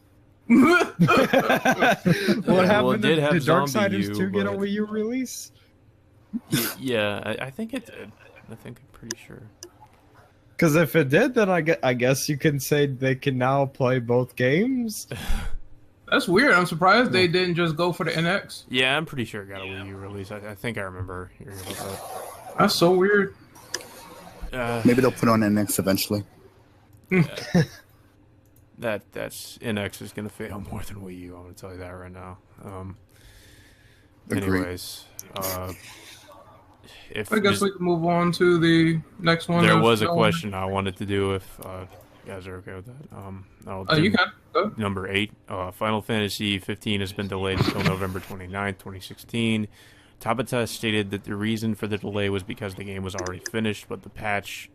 What Well, happened? it did have Did Darksiders Zombie 2 get a but- Wii U release? Yeah, I think it did. I think I'm pretty sure. Because if it did, then I guess you can say they can now play both games. That's weird. I'm surprised they didn't just go for the NX. Yeah, I'm pretty sure it got a Wii U release. I think I remember hearing about that. That's so weird. Maybe they'll put on NX eventually. That's NX is gonna fail more than Wii U. I'm gonna tell you that right now. Agreed. Anyways, if I guess we can move on to the next one. there was a question I wanted to do, if you guys are okay with that. I'll do You can go. number 8. Final Fantasy 15 has been delayed until November 29th, 2016. Tabata stated that the reason for the delay was because the game was already finished, but the patch,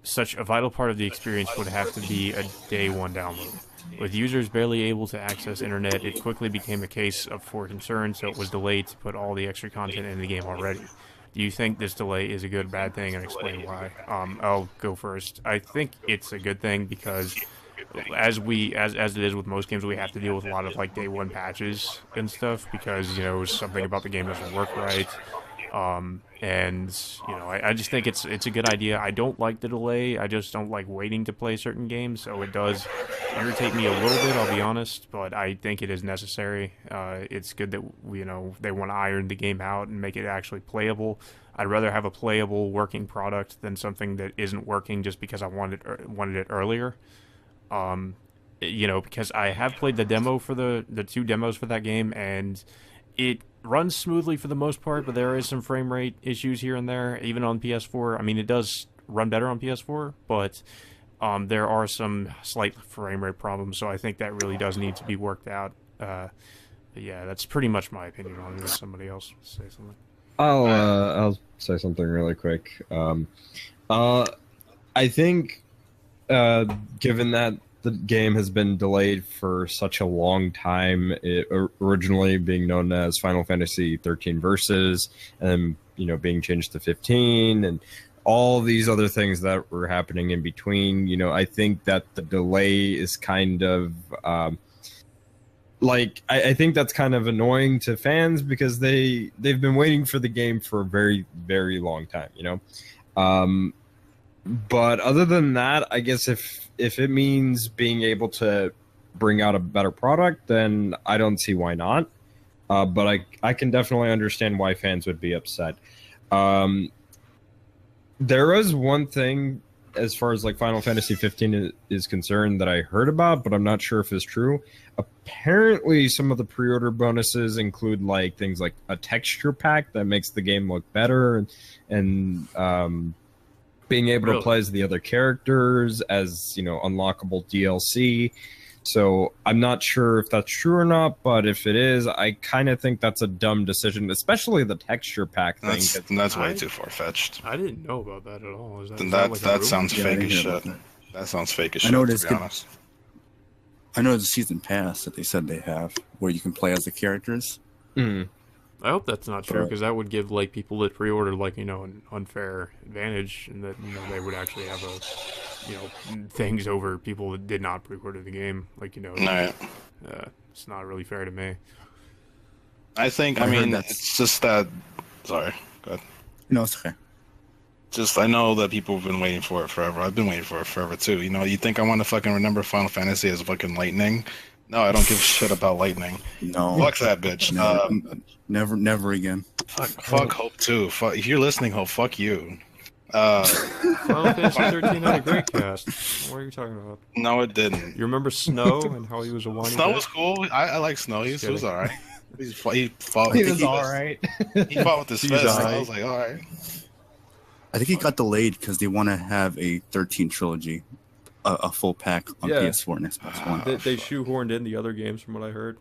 such a vital part of the experience, would have to be a day one download. With users barely able to access internet, it quickly became a case for concern, so it was delayed to put all the extra content in the game already. Do you think this delay is a good, bad thing, and explain why? I'll go first. I think it's a good thing because, as it is with most games, we have to deal with a lot of like day one patches and stuff because something about the game doesn't work right. And I just think it's a good idea. I don't like the delay. I just don't like waiting to play certain games, so it does irritate me a little bit, I'll be honest, but I think it is necessary. It's good that they want to iron the game out and make it actually playable. I'd rather have a playable working product than something that isn't working just because I wanted it earlier. Because I have played the demo for the 2 demos for that game, and it runs smoothly for the most part, but there is some frame rate issues here and there, even on PS4. I mean, it does run better on PS4, but there are some slight frame rate problems, so I think that really does need to be worked out. But yeah, that's pretty much my opinion on it. Unless somebody else say something. I'll say something really quick. I think, given that the game has been delayed for such a long time, it originally being known as Final Fantasy 13 Versus, and being changed to 15, and all these other things that were happening in between. I think that the delay is kind of I think that's kind of annoying to fans because they've been waiting for the game for a very, very long time. But other than that, I guess if it means being able to bring out a better product, then I don't see why not. But I can definitely understand why fans would be upset. There is one thing as far as like Final Fantasy 15 is concerned that I heard about, but I'm not sure if it's true. Apparently, some of the pre-order bonuses include like things like a texture pack that makes the game look better, and being able to play as the other characters as unlockable DLC. So I'm not sure if that's true or not, but if it is, I kind of think that's a dumb decision, especially the texture pack thing. That's way too far-fetched. I didn't know about that at all. That sounds fake as shit. That sounds fake as shit, to be honest. I know there's a season pass that they said they have where you can play as the characters. Mm. I hope that's not true, because that would give people that pre-ordered an unfair advantage, and that they would actually have things over people that did not pre-order the game. It's not really fair to me. I think. It's just that. Sorry. Go ahead. No, it's okay. I know that people have been waiting for it forever. I've been waiting for it forever too. You think I want to fucking remember Final Fantasy as fucking lightning? No, I don't give a shit about lightning. No. Fuck that bitch. Never again. Fuck Hope too. If you're listening, Hope, fuck you. Final Fantasy 13 had a great cast. What are you talking about? No, it didn't. You remember Snow and how he was a whiny Snow bitch? was cool. I like Snow. He was alright. He fought. He was alright. He fought with his fist. I was like, alright. I think it got delayed because they want to have a 13 trilogy, a full pack on PS4 and Xbox One. They shoehorned in the other games, from what I heard.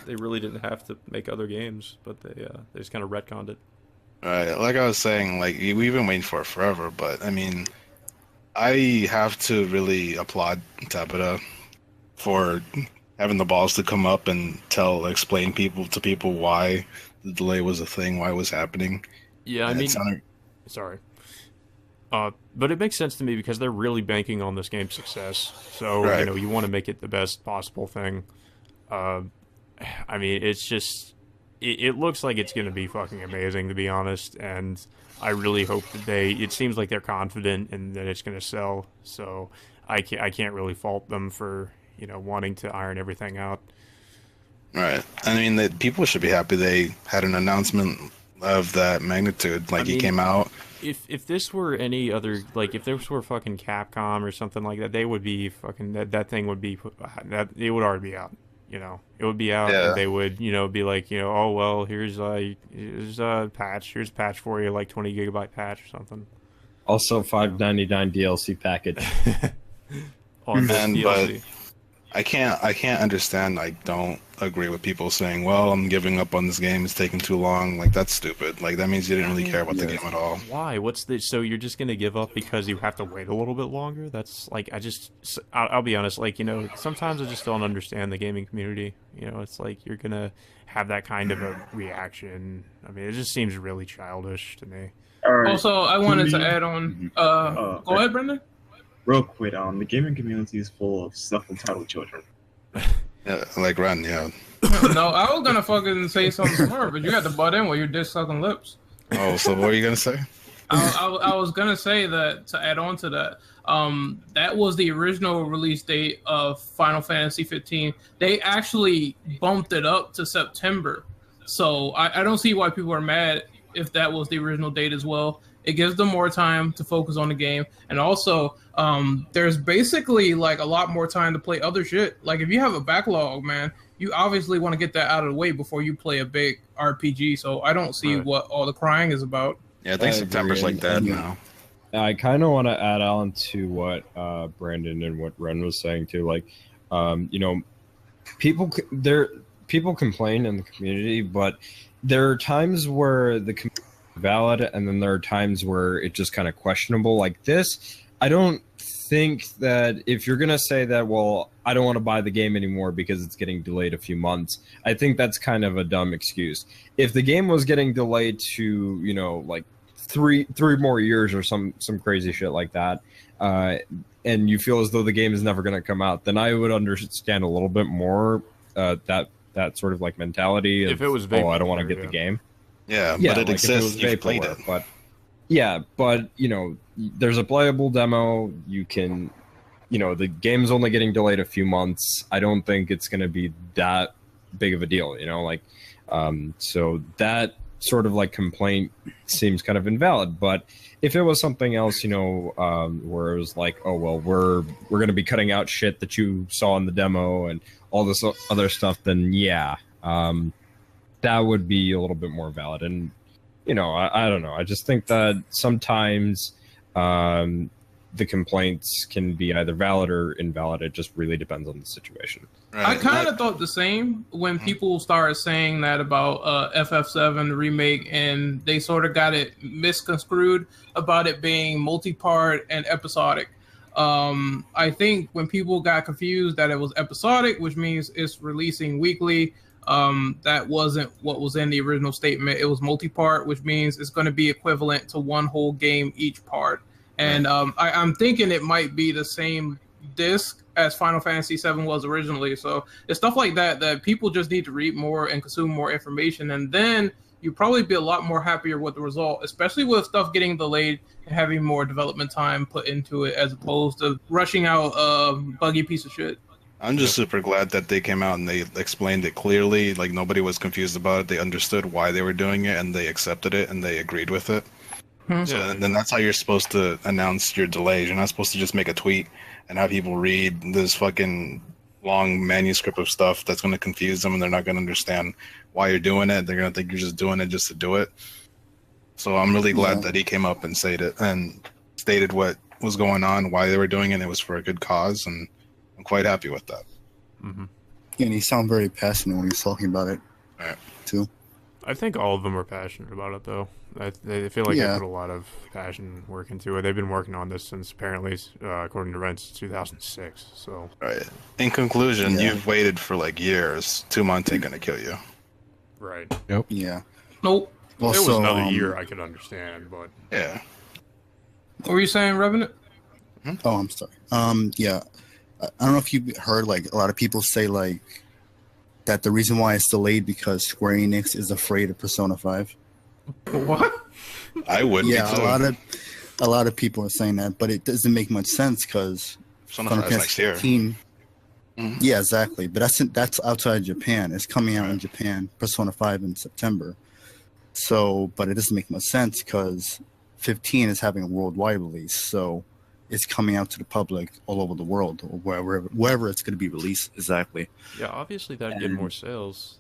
They really didn't have to make other games, but they just kind of retconned it. Right, like I was saying, we've been waiting for it forever, but I have to really applaud Tabata for having the balls to come up and explain to people why the delay was a thing, why it was happening. Yeah, sorry. But it makes sense to me because they're really banking on this game's success. So, Right. you know, you want to make it the best possible thing. I mean, it's just, it looks like it's going to be fucking amazing, to be honest. And I really hope that it seems like they're confident and that it's going to sell. So I can't really fault them for, you know, wanting to iron everything out. Right. I mean, people should be happy they had an announcement of that magnitude. Like, I mean, he came out. If this were any other, like, if this were fucking Capcom or something like that, they would be fucking, that thing would be, that it would already be out. You know, it would be out, Yeah. and they would, you know, be like, you know, oh well, here's a patch, here's a patch for you, like 20 gigabyte patch or something. Also, $5.99 DLC package. On this Man, DLC. I can't understand. I don't agree with people saying, well, I'm giving up on this game, it's taking too long. Like, that's stupid. Like, that means you didn't really care about the game at all. Why? What's the? So you're just gonna give up because you have to wait a little bit longer? That's like, I'll be honest. Like, you know, sometimes I just don't understand the gaming community. You know, it's like you're gonna have that kind of a reaction. I mean, it just seems really childish to me. All right. Also, I wanted to add on. Go ahead, Brendan. Real quick, the gaming community is full of self-entitled children. Yeah, like Ren, yeah. No, I was gonna fucking say something smart, but you had to butt in with your dick sucking lips. Oh, so what are you gonna say? I was gonna say that to add on to that. That was the original release date of Final Fantasy 15. They actually bumped it up to September, so I don't see why people are mad if that was the original date as well. It gives them more time to focus on the game, and also there's basically like a lot more time to play other shit. Like if you have a backlog, man, you obviously want to get that out of the way before you play a big RPG. So I don't see what all the crying is about. Yeah, I think I September's agree. like that Yeah. now. I kind of want to add on to what Brandon and what Ren was saying too. Like, you know, people complain in the community, but there are times where the community is valid, and then there are times where it's just kind of questionable. Like this, I don't think that if you're gonna say that, well, I don't want to buy the game anymore because it's getting delayed a few months, I think that's kind of a dumb excuse. If the game was getting delayed to, you know, like three more years or some crazy shit like that, and you feel as though the game is never going to come out, then I would understand a little bit more that sort of like mentality of, If it was oh, I don't want to vaporware, get yeah. the game. Yeah, Yeah, but it like exists. if it was You've played vaporware, it. but yeah, but you know, there's a playable demo. You can, you know, the game's only getting delayed a few months. I don't think it's going to be that big of a deal, you know, like, so that sort of like complaint seems kind of invalid. But if it was something else, you know, where it was like, oh well, we're going to be cutting out shit that you saw in the demo and all this other stuff, then yeah, that would be a little bit more valid. And you know, I don't know. I just think that sometimes the complaints can be either valid or invalid. It just really depends on the situation. I kind of thought the same when people started saying that about FF7 remake, and they sort of got it misconstrued about it being multi-part and episodic. I think when people got confused that it was episodic, which means it's releasing weekly, that wasn't what was in the original statement. It was multi-part, which means it's going to be equivalent to one whole game each part. And I'm thinking it might be the same disc as Final Fantasy VII was originally. So it's stuff like that that people just need to read more and consume more information, and then you'd probably be a lot more happier with the result, especially with stuff getting delayed and having more development time put into it as opposed to rushing out a buggy piece of shit. I'm just super glad that they came out and they explained it clearly. Like, nobody was confused about it. They understood why they were doing it, and they accepted it, and they agreed with it. So, and then that's how you're supposed to announce your delays. You're not supposed to just make a tweet and have people read this fucking long manuscript of stuff that's going to confuse them, and they're not going to understand why you're doing it. They're going to think you're just doing it just to do it. So I'm really glad that he came up and stated what was going on, why they were doing it, and it was for a good cause, and I'm quite happy with that. Mm-hmm. Yeah, and he sounded very passionate when he was talking about it, too. I think all of them are passionate about it, though. I feel like they put a lot of passion and work into it. They've been working on this since, apparently, according to Rents, 2006. So, right. In conclusion, you've waited for like years. 2 months ain't gonna kill you. Right. Yep. Yeah. Nope. If it was Also, another year, I could understand, but Yeah. What were you saying, Revenant? Oh, I'm sorry. Yeah, I don't know if you heard like a lot of people say like that the reason why it's delayed because Square Enix is afraid of Persona 5. What? I would. Yeah, be too. a lot of people are saying that, but it doesn't make much sense because Persona 5 is next year. 15. Yeah, exactly. But that's outside Japan. It's coming out in Japan. Persona 5 in September. So, but it doesn't make much sense because 15 is having a worldwide release. So, it's coming out to the public all over the world or wherever it's going to be released. Exactly. Yeah, obviously that'd get more sales.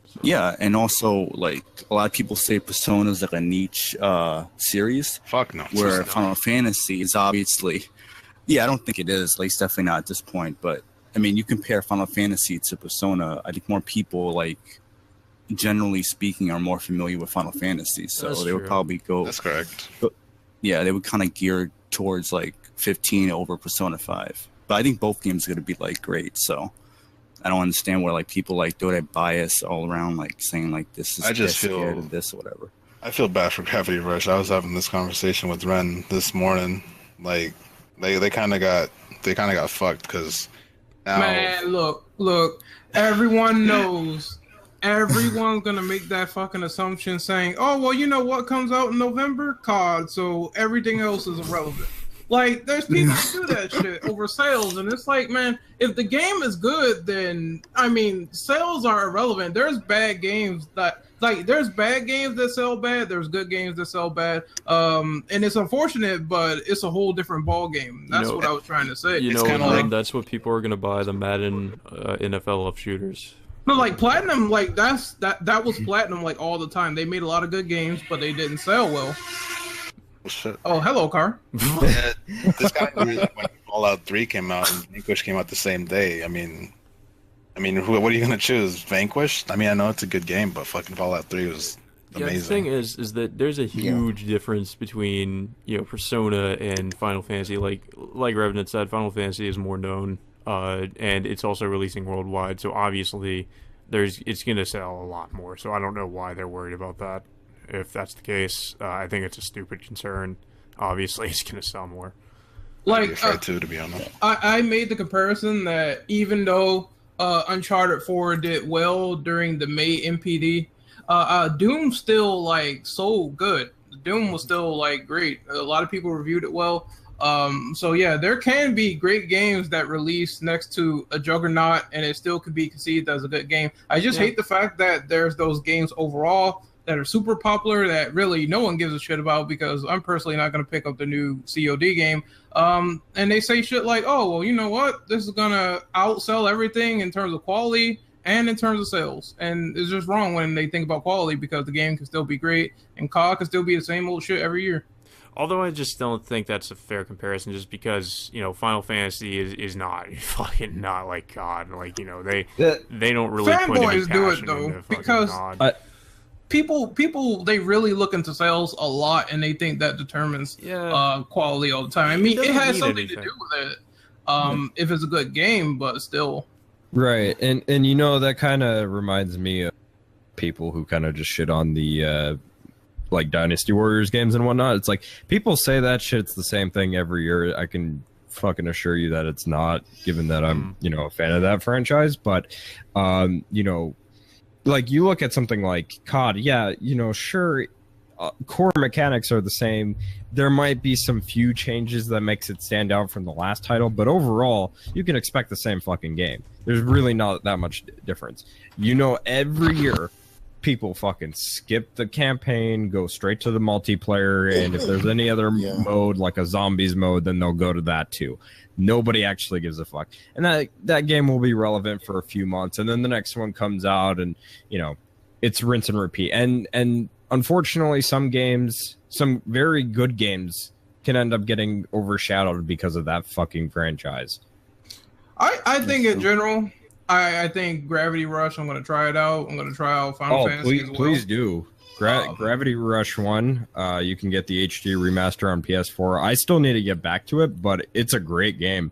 So. Yeah, and also like a lot of people say Persona is like a niche series. Fuck no. Where Final Fantasy is obviously, I don't think it is. Like, it's definitely not at this point. But I mean, you compare Final Fantasy to Persona, I think more people, like, generally speaking, are more familiar with Final Fantasy. So That's they would true. probably go. That's correct. Yeah, they would kind of gear towards like 15 over Persona 5. But I think both games are going to be like great. So I don't understand where like people like do that bias all around, like saying like this is I just feel scared of this or whatever. I feel bad for Gravity Rush. I was having this conversation with Ren this morning. Like they kind of got fucked because now. Man, look. Everyone knows. Everyone's gonna make that fucking assumption, saying, "Oh, well, you know what comes out in November? COD, so everything else is irrelevant." Like, there's people who do that shit over sales, and it's like, man, if the game is good, then I mean, sales are irrelevant. There's bad games that, like, there's bad games that sell bad. There's good games that sell bad. And it's unfortunate, but it's a whole different ball game. That's what I was trying to say. You It's know, kinda like- that's what people are gonna buy the Madden NFL of shooters. No, like Platinum, like that was Platinum like all the time. They made a lot of good games, but they didn't sell well. Shit. Oh, hello, Car. Yeah, this guy knew that when Fallout 3 came out and Vanquish came out the what are you gonna choose? Vanquish? I mean, I know it's a good game, but fucking Fallout 3 was Yeah, amazing. the thing is that there's a huge difference between Persona and Final Fantasy. Like Revenant said, Final Fantasy is more known, and it's also releasing worldwide. So obviously, it's gonna sell a lot more. So I don't know why they're worried about that. If that's the case, I think it's a stupid concern. Obviously, it's gonna sell more. I'd be afraid to be honest. I made the comparison that even though Uncharted 4 did well during the May MPD, Doom still like sold good. Doom was still like great. A lot of people reviewed it well. So yeah, there can be great games that release next to a juggernaut, and it still could be conceived as a good game. I just hate the fact that there's those games overall that are super popular that really no one gives a shit about, because I'm personally not going to pick up the new COD game. And they say shit like, oh, well, you know what? This is going to outsell everything in terms of quality and in terms of sales. And it's just wrong when they think about quality, because the game can still be great and COD can still be the same old shit every year. Although I just don't think that's a fair comparison, just because Final Fantasy is not fucking not like God. Like they don't really put any fanboys do it passion though, into fucking because God. People they really look into sales a lot, and they think that determines quality all the time. I mean, it has something to do with it if it's a good game, but still. Right, and that kind of reminds me of people who kind of just shit on the like Dynasty Warriors games and whatnot. It's like people say that shit's the same thing every year. I can fucking assure you that it's not, given that I'm a fan of that franchise. But like you look at something like COD, sure, core mechanics are the same. There might be some few changes that makes it stand out from the last title, but overall, you can expect the same fucking game. There's really not that much difference. Every year, people fucking skip the campaign, go straight to the multiplayer, and if there's any other mode, like a zombies mode, then they'll go to that too. Nobody actually gives a fuck. And that game will be relevant for a few months, and then the next one comes out, and it's rinse and repeat. And unfortunately, some very good games can end up getting overshadowed because of that fucking franchise. I think in general, I think Gravity Rush, I'm going to try it out. I'm going to try out Final Fantasy as well. Please do. Gravity Rush 1, you can get the HD remaster on PS4. I still need to get back to it, but it's a great game.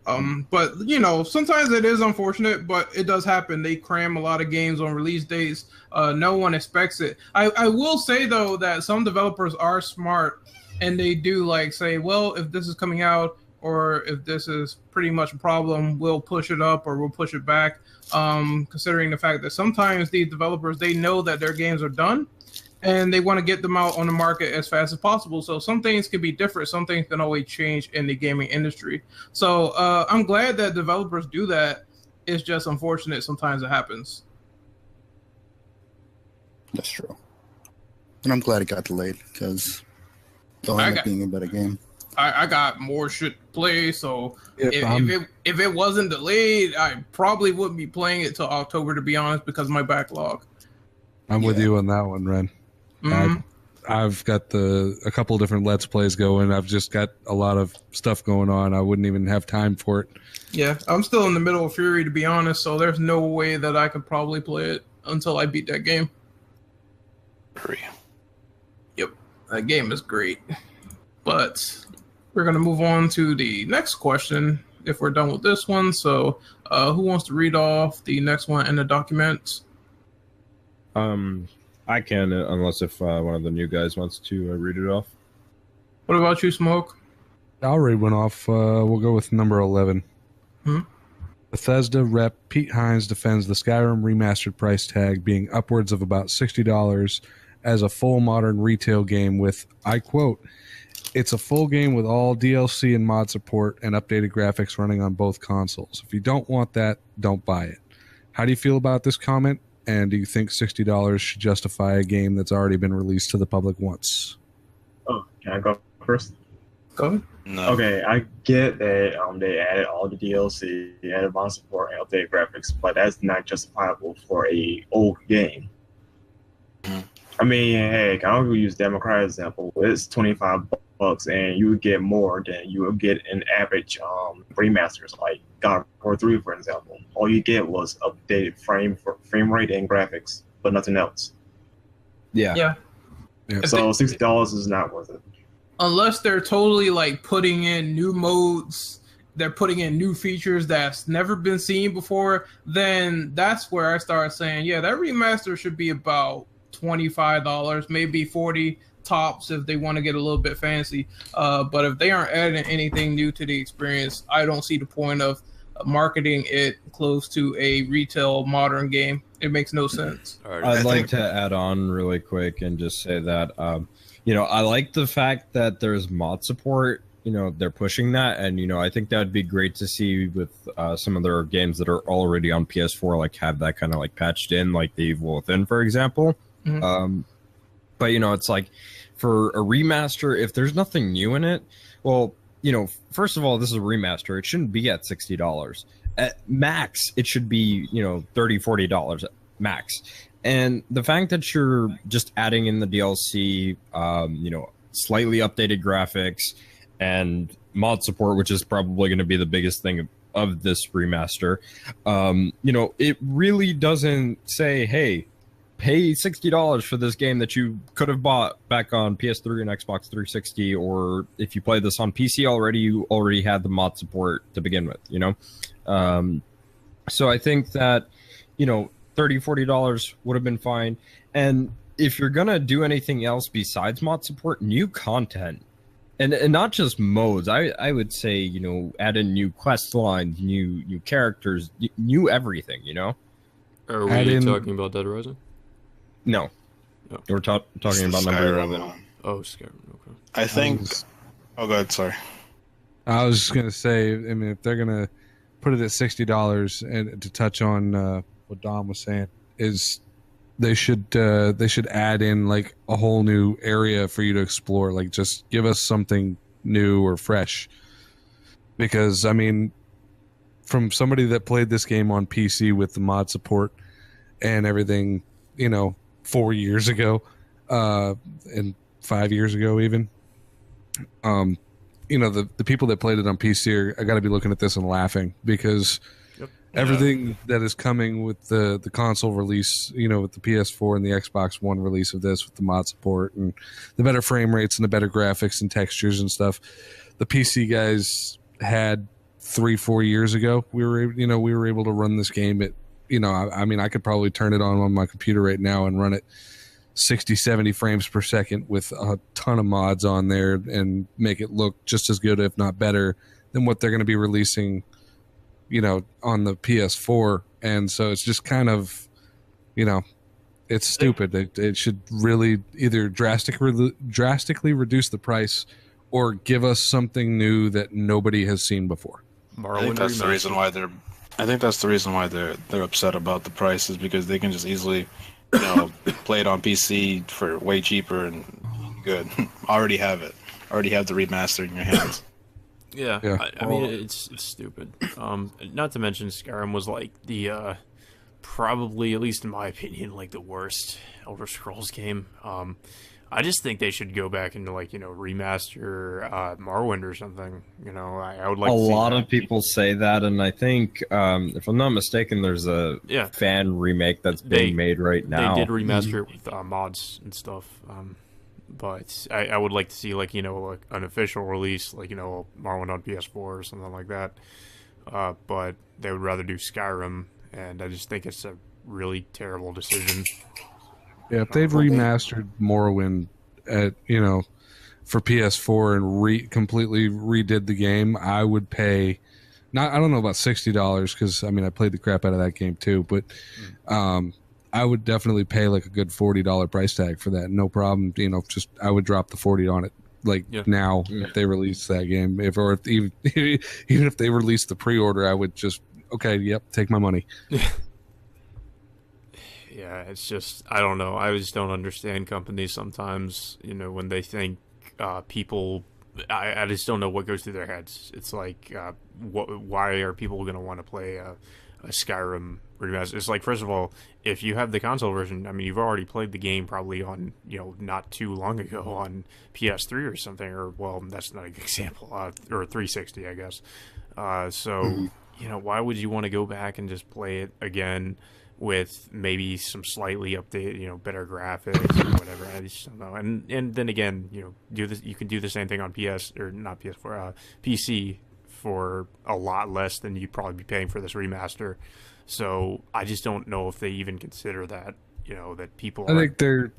But sometimes it is unfortunate, but it does happen. They cram a lot of games on release dates. No one expects it. I will say though that some developers are smart and they do like say, well, if this is coming out or if this is pretty much a problem, we'll push it up or we'll push it back. Considering the fact that sometimes these developers, they know that their games are done and they want to get them out on the market as fast as possible. So some things can be different. Some things can always change in the gaming industry. So I'm glad that developers do that. It's just unfortunate sometimes it happens. That's true. And I'm glad it got delayed because it'll end up being a better game. I got more shit to play, so if it wasn't delayed, I probably wouldn't be playing it till October, to be honest, because of my backlog. I'm with you on that one, Ren. Mm-hmm. I've got a couple of different Let's Plays going. I've just got a lot of stuff going on. I wouldn't even have time for it. Yeah, I'm still in the middle of Fury, to be honest, so there's no way that I could probably play it until I beat that game. Yep, that game is great. But we're going to move on to the next question if we're done with this one. So who wants to read off the next one in the document? I can, unless if one of the new guys wants to read it off. What about you, Smoke? I'll read one off. We'll go with number 11. Bethesda rep Pete Hines defends the Skyrim remastered price tag being upwards of about $60 as a full modern retail game with, I quote, "It's a full game with all DLC and mod support and updated graphics running on both consoles. If you don't want that, don't buy it." How do you feel about this comment? And do you think $60 should justify a game that's already been released to the public once? Oh, can I go first? Go ahead. No. Okay, I get that they added all the DLC, they added mod support and updated graphics, but that's not justifiable for a old game. I mean, hey, I'll use Democrat example. It's $25, and you would get more than you would get in average remasters like God of War 3, for example. All you get was updated frame rate and graphics, but nothing else. Yeah. So $60 is not worth it. Unless they're totally like putting in new modes, they're putting in new features that's never been seen before, then that's where I start saying, yeah, that remaster should be about $25, maybe $40 tops if they want to get a little bit fancy. But if they aren't adding anything new to the experience, I don't see the point of marketing it close to a retail modern game. It makes no sense. I'd like to add on really quick and just say that, I like the fact that there's mod support. They're pushing that, and I think that'd be great to see with some of their games that are already on PS4, like have that kind of like patched in, like the Evil Within, for example. Mm-hmm. But it's like for a remaster, if there's nothing new in it, well, first of all, this is a remaster. It shouldn't be at $60. At max, it should be, $30-$40 max. And the fact that you're just adding in the DLC, slightly updated graphics and mod support, which is probably going to be the biggest thing of this remaster, it really doesn't say, hey, pay $60 for this game that you could have bought back on PS3 and Xbox 360, or if you play this on PC already, you already had the mod support to begin with, So I think that, $30-$40 would have been fine. And if you're going to do anything else besides mod support, new content, and not just modes, I would say, add in new quest lines, new characters, new everything, Are we talking about Dead Rising? No. We're talking about number 11. Oh, Skyrim. Okay. I think... Oh, go ahead. Sorry. I was just going to say, if they're going to put it at $60, and to touch on what Dom was saying, is they should add in like a whole new area for you to explore. Like, just give us something new or fresh. Because, from somebody that played this game on PC with the mod support and everything, 4 years ago, and 5 years ago even, the people that played it on PC are got to be looking at this and laughing, because everything that is coming with the console release, with the PS4 and the Xbox One release of this, with the mod support and the better frame rates and the better graphics and textures and stuff, the PC guys had 3-4 years ago. We were able to run this game at, I could probably turn it on my computer right now and run it 60, 70 frames per second with a ton of mods on there and make it look just as good, if not better, than what they're going to be releasing, on the PS4. And so it's just kind of, it's stupid. It should really either drastically reduce the price or give us something new that nobody has seen before. I think that's the reason why they're. I think that's the reason why they're upset about the price, is because they can just easily, play it on PC for way cheaper and good. Already have it. Already have the remaster in your hands. Yeah. I mean, it's stupid. Not to mention Skyrim was like the probably, at least in my opinion, like the worst Elder Scrolls game. I just think they should go back into remaster Morrowind or something. I would like. A lot that. of people say that, and I think, if I'm not mistaken, there's a fan remake that's being made right now. They did remaster it with mods and stuff. But I would like to see an official release, Morrowind on PS4 or something like that. But they would rather do Skyrim, and I just think it's a really terrible decision. Yeah, if they've remastered Morrowind for PS4 and completely redid the game, I would pay. I don't know about $60 because I played the crap out of that game too, but I would definitely pay a good $40 price tag for that. No problem. I would drop the 40 on it now if they release that game. Even if they release the pre-order, I would just take my money. Yeah, it's just, I don't know. I just don't understand companies sometimes, when they think people, I just don't know what goes through their heads. It's like, why are people going to want to play a Skyrim remaster? It's like, first of all, if you have the console version, you've already played the game probably on, not too long ago on PS3 or something, or, well, that's not a good example, or 360, I guess. Why would you want to go back and just play it again with maybe some slightly updated, better graphics or whatever? I just don't know. And then again, do this. You can do the same thing on PC for a lot less than you'd probably be paying for this remaster. So I just don't know if they even consider that. That people. I think they're.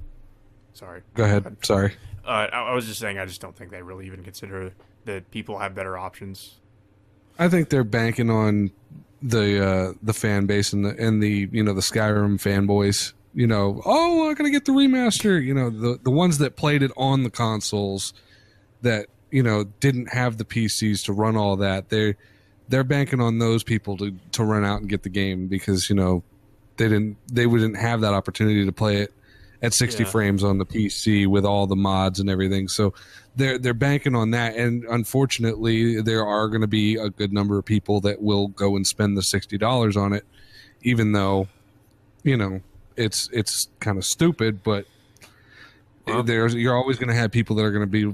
Sorry. Go ahead. Sorry. I was just saying. I just don't think they really even consider that people have better options. I think they're banking on the fan base and the the Skyrim fanboys. I'm gonna get the remaster. The ones that played it on the consoles that didn't have the PCs to run all that. They're banking on those people to run out and get the game because they wouldn't have that opportunity to play it at 60 frames on the PC with all the mods and everything. So they're banking on that, and unfortunately, there are going to be a good number of people that will go and spend the $60 on it, even though, it's kind of stupid. But you're always going to have people that are going to be,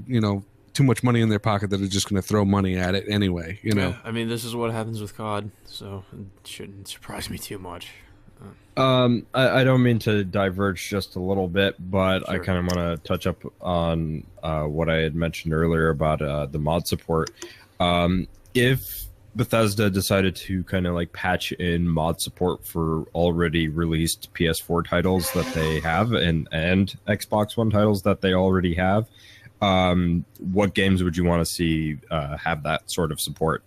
too much money in their pocket that are just going to throw money at it anyway. Yeah, this is what happens with COD, so it shouldn't surprise me too much. I don't mean to diverge just a little bit, but sure. I kind of want to touch up on what I had mentioned earlier about the mod support. If Bethesda decided to kind of patch in mod support for already released PS4 titles that they have and Xbox One titles that they already have, what games would you want to see have that sort of support?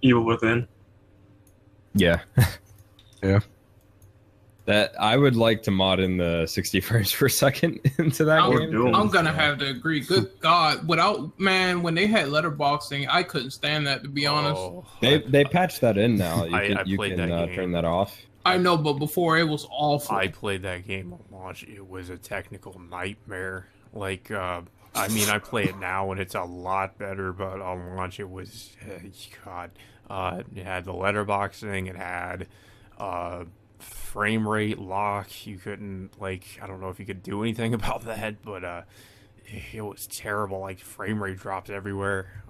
Evil Within. Yeah. Yeah. that I would like to mod in the 60 frames per second into that game. I'm gonna have to agree. Good God, when they had letterboxing, I couldn't stand that, to be honest. They patched that in now. You played can that game. turn that off. I know, but before it was awful. I played that game on launch. It was a technical nightmare. I play it now and it's a lot better, but on launch it was, God. It had the letterboxing. It had frame rate lock. You couldn't, I don't know if you could do anything about that, but it was terrible. Frame rate dropped everywhere.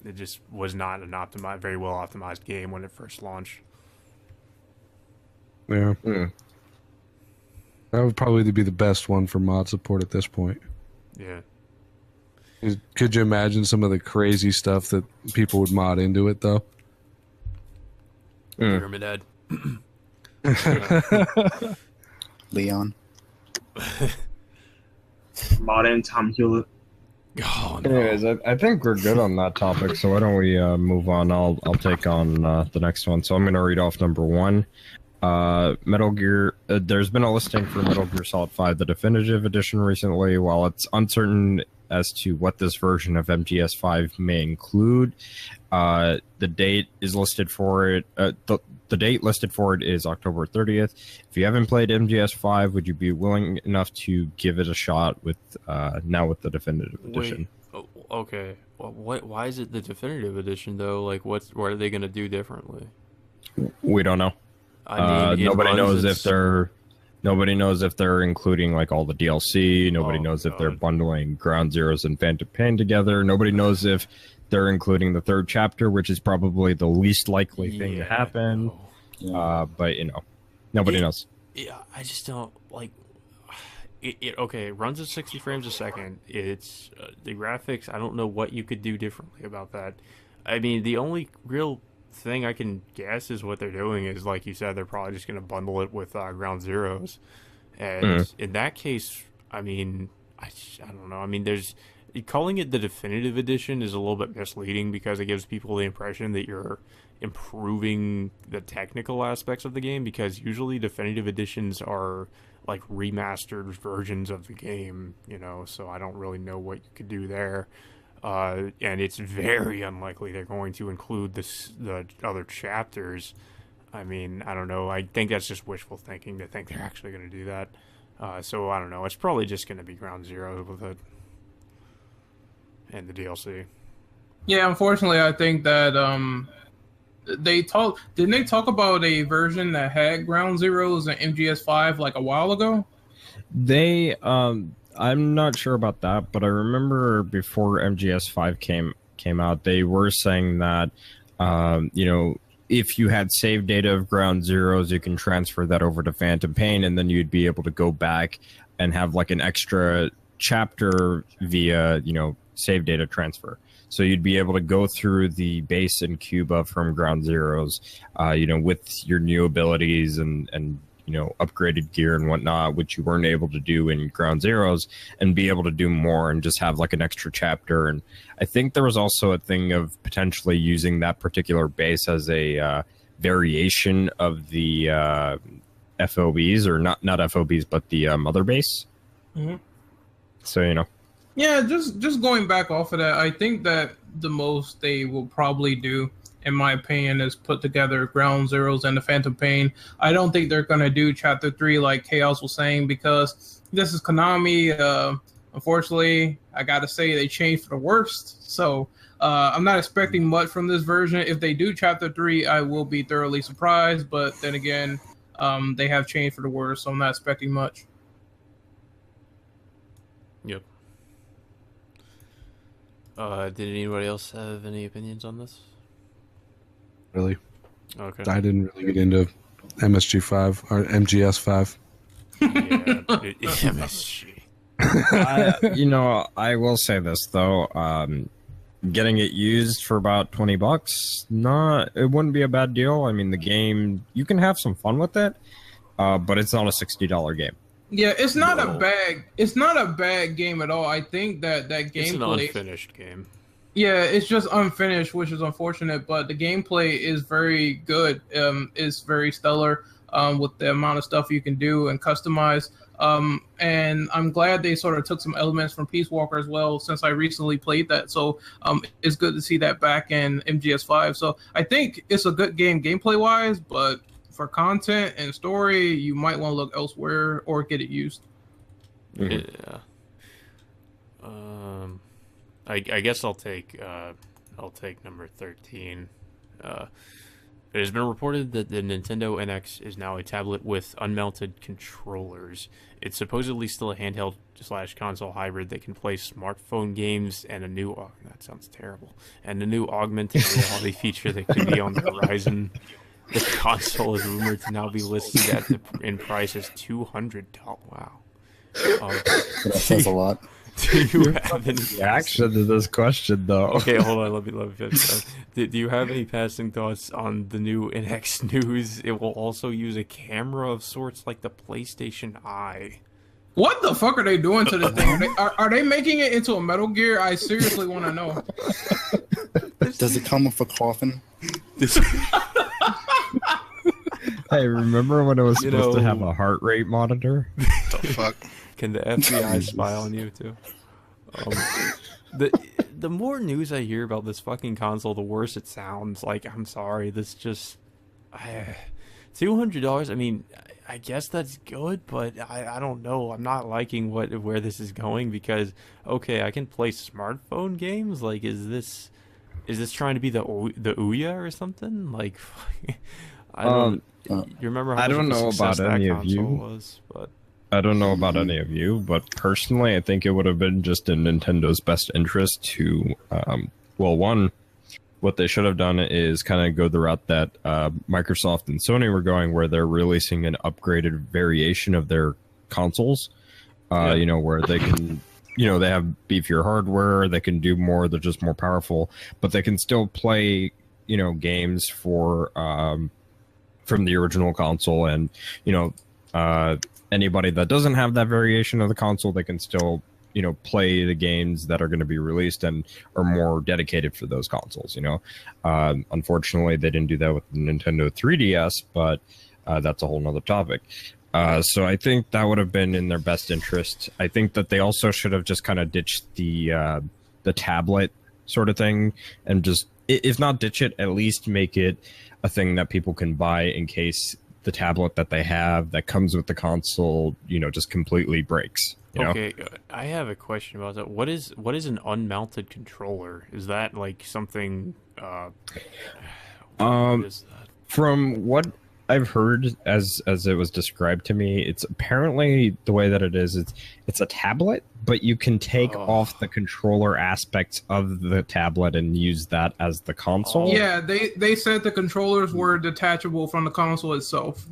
It just was not an very well optimized game when it first launched. Yeah. That would probably be the best one for mod support at this point. Yeah. Could you imagine some of the crazy stuff that people would mod into it, though? Pyramid Head. Leon. Modern Tom Hewlett. Oh, no. Anyways, I think we're good on that topic, so why don't we move on? I'll take on the next one. So I'm going to read off number one. Metal Gear. There's been a listing for Metal Gear Solid 5, the definitive edition, recently. While it's uncertain as to what this version of MGS5 may include, the date is listed for it. The date listed for it is October 30th. If you haven't played MGS5, would you be willing enough to give it a shot with now with the definitive edition? Wait, okay. Well, why is it the definitive edition though? Like, what are they going to do differently? We don't know. I mean, nobody knows if they're including like all the DLC. Nobody knows if they're bundling Ground Zeroes and Phantom Pain together. Nobody knows if they're including the third chapter, which is probably the least likely thing to happen. But nobody knows. Yeah, I just don't like. Okay, it runs at 60 frames a second. It's the graphics. I don't know what you could do differently about that. I mean, the only real thing I can guess is what they're doing is, like you said, they're probably just going to bundle it with Ground Zeroes, and in that case, I mean, I don't know. I mean, calling it the definitive edition is a little bit misleading because it gives people the impression that you're improving the technical aspects of the game, because usually definitive editions are like remastered versions of the game, so I don't really know what you could do there. And it's very unlikely they're going to include the other chapters. I mean, I don't know. I think that's just wishful thinking to think they're actually going to do that. So I don't know. It's probably just going to be Ground Zero with it and the DLC. Yeah, unfortunately, I think that didn't they talk about a version that had Ground Zeroes and MGS5 like a while ago? They I'm not sure about that, but I remember before MGS5 came out, they were saying that if you had save data of Ground Zeroes, you can transfer that over to Phantom Pain, and then you'd be able to go back and have like an extra chapter via save data transfer. So you'd be able to go through the base in Cuba from Ground Zeroes, with your new abilities and upgraded gear and whatnot, which you weren't able to do in Ground Zeroes, and be able to do more and just have like an extra chapter. And I think there was also a thing of potentially using that particular base as a variation of the FOBs, or not FOBs, but the mother base. Mm-hmm. So, Yeah, just going back off of that, I think that the most they will probably do, in my opinion, is put together Ground Zeroes and the Phantom Pain. I don't think they're going to do Chapter 3 like Chaos was saying, because this is Konami. Unfortunately, I got to say they changed for the worst. So I'm not expecting much from this version. If they do Chapter 3, I will be thoroughly surprised. But then again, they have changed for the worst, so I'm not expecting much. Yep. Did anybody else have any opinions on this? Really? Okay. I didn't really get into MSG5 or MGS5. Yeah, MSG. I will say this though. Getting it used for about $20, it wouldn't be a bad deal. I mean, the game, you can have some fun with it, but it's not a $60 game. Yeah, it's not a bad game at all. I think that gameplay, it's an unfinished game. Yeah, it's just unfinished, which is unfortunate, but the gameplay is very good. It's very stellar with the amount of stuff you can do and customize. And I'm glad they sort of took some elements from Peace Walker as well, since I recently played that. So it's good to see that back in MGS5. So I think it's a good game gameplay-wise, but for content and story, you might want to look elsewhere or get it used. Yeah. I guess I'll take number 13. It has been reported that the Nintendo NX is now a tablet with unmounted controllers. It's supposedly still a handheld/console hybrid that can play smartphone games, and a new that sounds terrible. And a new augmented reality feature that could be on the horizon. The console is rumored to now be listed in price as $200. Wow. That says a lot. Do you have any reaction to this question, though? Okay, hold on. Let me finish. Do you have any passing thoughts on the new NX news? It will also use a camera of sorts like the PlayStation Eye. What the fuck are they doing to this thing? Are they making it into a Metal Gear? I seriously want to know. Does it come with a coffin? Hey, remember when it was supposed to have a heart rate monitor? The fuck? Can the FBI spy on you too? The more news I hear about this fucking console, the worse it sounds. Like, I'm sorry, this just $200. I mean, I guess that's good, but I don't know. I'm not liking where this is going because okay, I can play smartphone games. Like, is this trying to be the Ouya or something? Like, I don't. You remember how I don't much of a know success about that any of console you. was, but. I don't know about any of you, but personally, I think it would have been just in Nintendo's best interest to, well, one, what they should have done is kind of go the route that Microsoft and Sony were going, where they're releasing an upgraded variation of their consoles, you know, where they can, you know, they have beefier hardware, they can do more, they're just more powerful, but they can still play, you know, games for from the original console, and, you know, anybody that doesn't have that variation of the console, they can still, you know, play the games that are going to be released and are more dedicated for those consoles, you know. Unfortunately, they didn't do that with the Nintendo 3DS, but that's a whole nother topic. So I think that would have been in their best interest. I think that they also should have just kind of ditched the tablet sort of thing, and just, if not ditch it, at least make it a thing that people can buy in case the tablet that they have that comes with the console, you know, just completely breaks. You know? Okay, I have a question about that. What is an unmounted controller? Is that like something? What is that? From what I've heard, as it was described to me, it's apparently the way that it is. It's a tablet, but you can take off the controller aspects of the tablet and use that as the console. Yeah, they said the controllers were detachable from the console itself.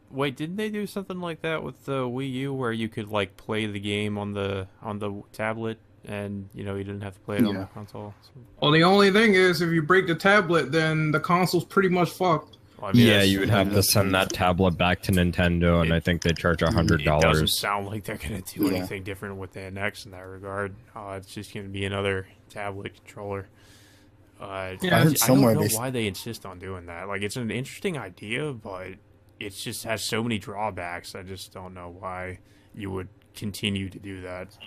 Wait, didn't they do something like that with the Wii U, where you could like play the game on the tablet, and you know you didn't have to play it on the console? Well, the only thing is, if you break the tablet, then the console's pretty much fucked. Well, I mean, yeah, you would have to send that tablet back to Nintendo, and I think they charge $100. It doesn't sound like they're going to do anything different with the NX in that regard. It's just going to be another tablet controller. I don't know why they insist on doing that. Like, it's an interesting idea, but it just has so many drawbacks. I just don't know why you would continue to do that.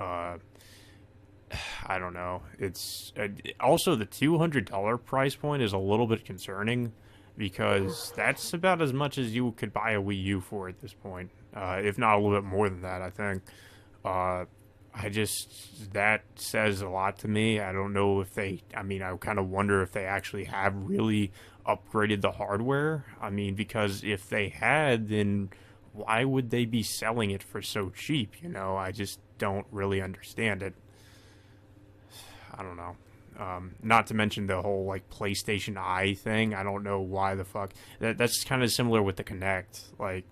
I don't know. It's also the $200 price point is a little bit concerning, because that's about as much as you could buy a Wii U for at this point, if not a little bit more than that, I think. That says a lot to me. I don't know if I kind of wonder if they actually have really upgraded the hardware. I mean, because if they had, then why would they be selling it for so cheap? You know, I just don't really understand it. I don't know. Not to mention the whole like PlayStation Eye thing. I don't know why the fuck that's kind of similar with the Kinect. Like,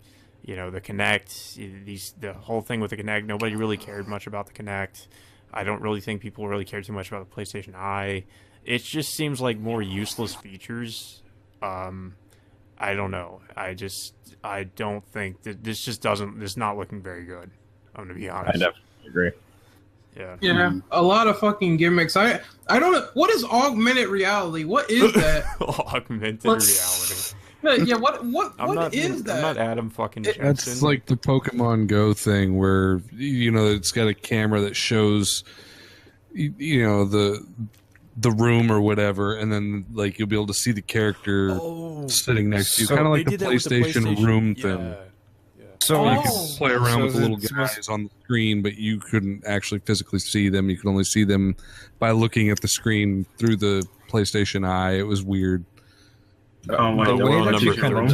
you know, the Kinect, the whole thing with the Kinect, nobody really cared much about the Kinect. I don't really think people really cared too much about the PlayStation Eye. It just seems like more useless features. I don't know. I don't think that this is not looking very good. I'm gonna be honest. I definitely agree. Yeah, a lot of fucking gimmicks. I don't know, what is augmented reality? What is that? Augmented reality. Yeah, what is that? I'm not Adam fucking Jensen. That's like the Pokemon Go thing, where, you know, it's got a camera that shows, you know, the room or whatever, and then like you'll be able to see the character sitting next to you, kind of like the PlayStation Room thing. So you can play around with the little guys on the screen, but you couldn't actually physically see them. You could only see them by looking at the screen through the PlayStation Eye. It was weird. The way that you kind of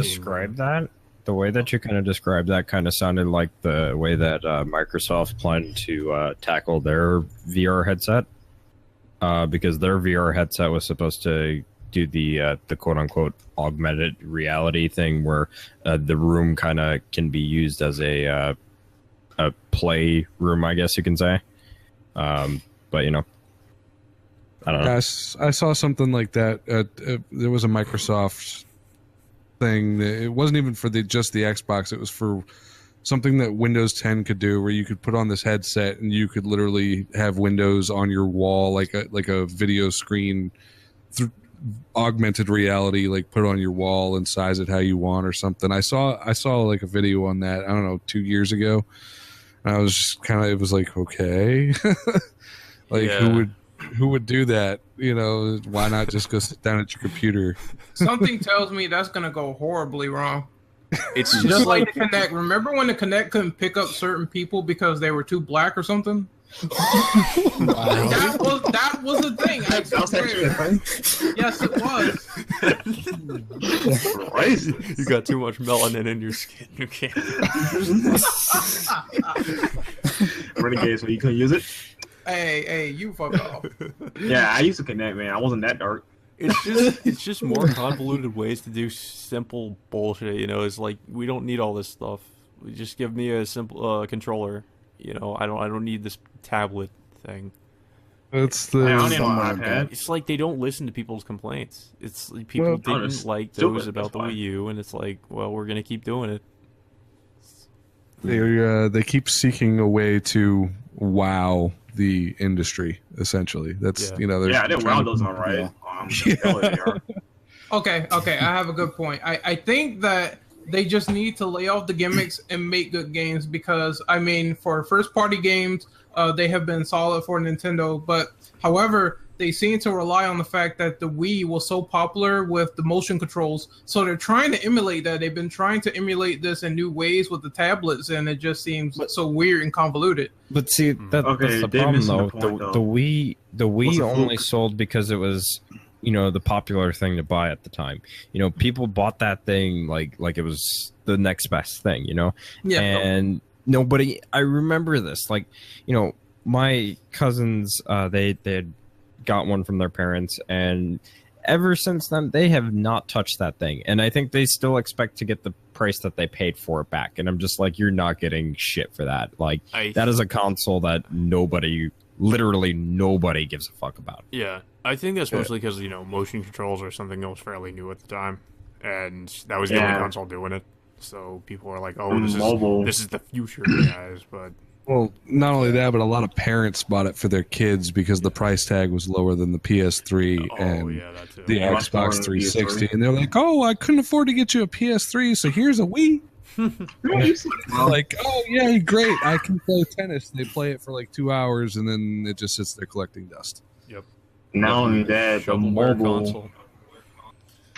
described that kind of sounded like the way that Microsoft planned to tackle their VR headset, because their VR headset was supposed to do the quote-unquote augmented reality thing, where the room kind of can be used as a play room, I guess you can say. But, you know, I don't know. I saw something like that. There was a Microsoft thing. It wasn't even for just the Xbox. It was for something that Windows 10 could do, where you could put on this headset and you could literally have Windows on your wall, like a video screen, augmented reality, like put it on your wall and size it how you want or something. I saw like a video on that, I don't know, 2 years ago. And I was just kind of, it was like, okay, like who would do that? You know, why not just go sit down at your computer? Something tells me that's gonna go horribly wrong. It's Just like the Kinect. Remember when the Kinect couldn't pick up certain people because they were too black or something? That was a thing. I swear. Yes, it was. You got too much melanin in your skin. You can't. Renegade, so you couldn't use it. Hey, you fuck off. Yeah, I used to Connect, man. I wasn't that dark. It's just more convoluted ways to do simple bullshit. You know, it's like we don't need all this stuff. Just give me a simple controller. You know, I don't need this tablet thing. It's the. I don't need an iPad. It's like they don't listen to people's complaints. It's like people didn't like those about the Wii U, and it's like, well, we're gonna keep doing it. They keep seeking a way to wow the industry. Essentially, that's you know. Yeah, I did wow those all right. Okay, I have a good point. I think that they just need to lay off the gimmicks and make good games because, I mean, for first-party games, they have been solid for Nintendo. But, however, they seem to rely on the fact that the Wii was so popular with the motion controls. So they're trying to emulate that. They've been trying to emulate this in new ways with the tablets, and it just seems so weird and convoluted. But see, that's the problem, though. The Wii only sold because it was, you know, the popular thing to buy at the time. You know, people bought that thing like it was the next best thing, you know? Yeah. And nobody, I remember this, like, you know, my cousins, they had got one from their parents, and ever since then, they have not touched that thing. And I think they still expect to get the price that they paid for it back. And I'm just like, you're not getting shit for that. Like, that is a console that literally nobody gives a fuck about. Yeah, I think that's mostly because, you know, motion controls are something that was fairly new at the time, and that was the only console doing it. So people are like, "Oh, this is the future, guys." But well, not only that, but a lot of parents bought it for their kids because the price tag was lower than the PS3 and the Xbox 360, and they're like, "Oh, I couldn't afford to get you a PS3, so here's a Wii." Like, oh yeah, great! I can play tennis. They play it for like 2 hours, and then it just sits there collecting dust. Yep. Not only that, the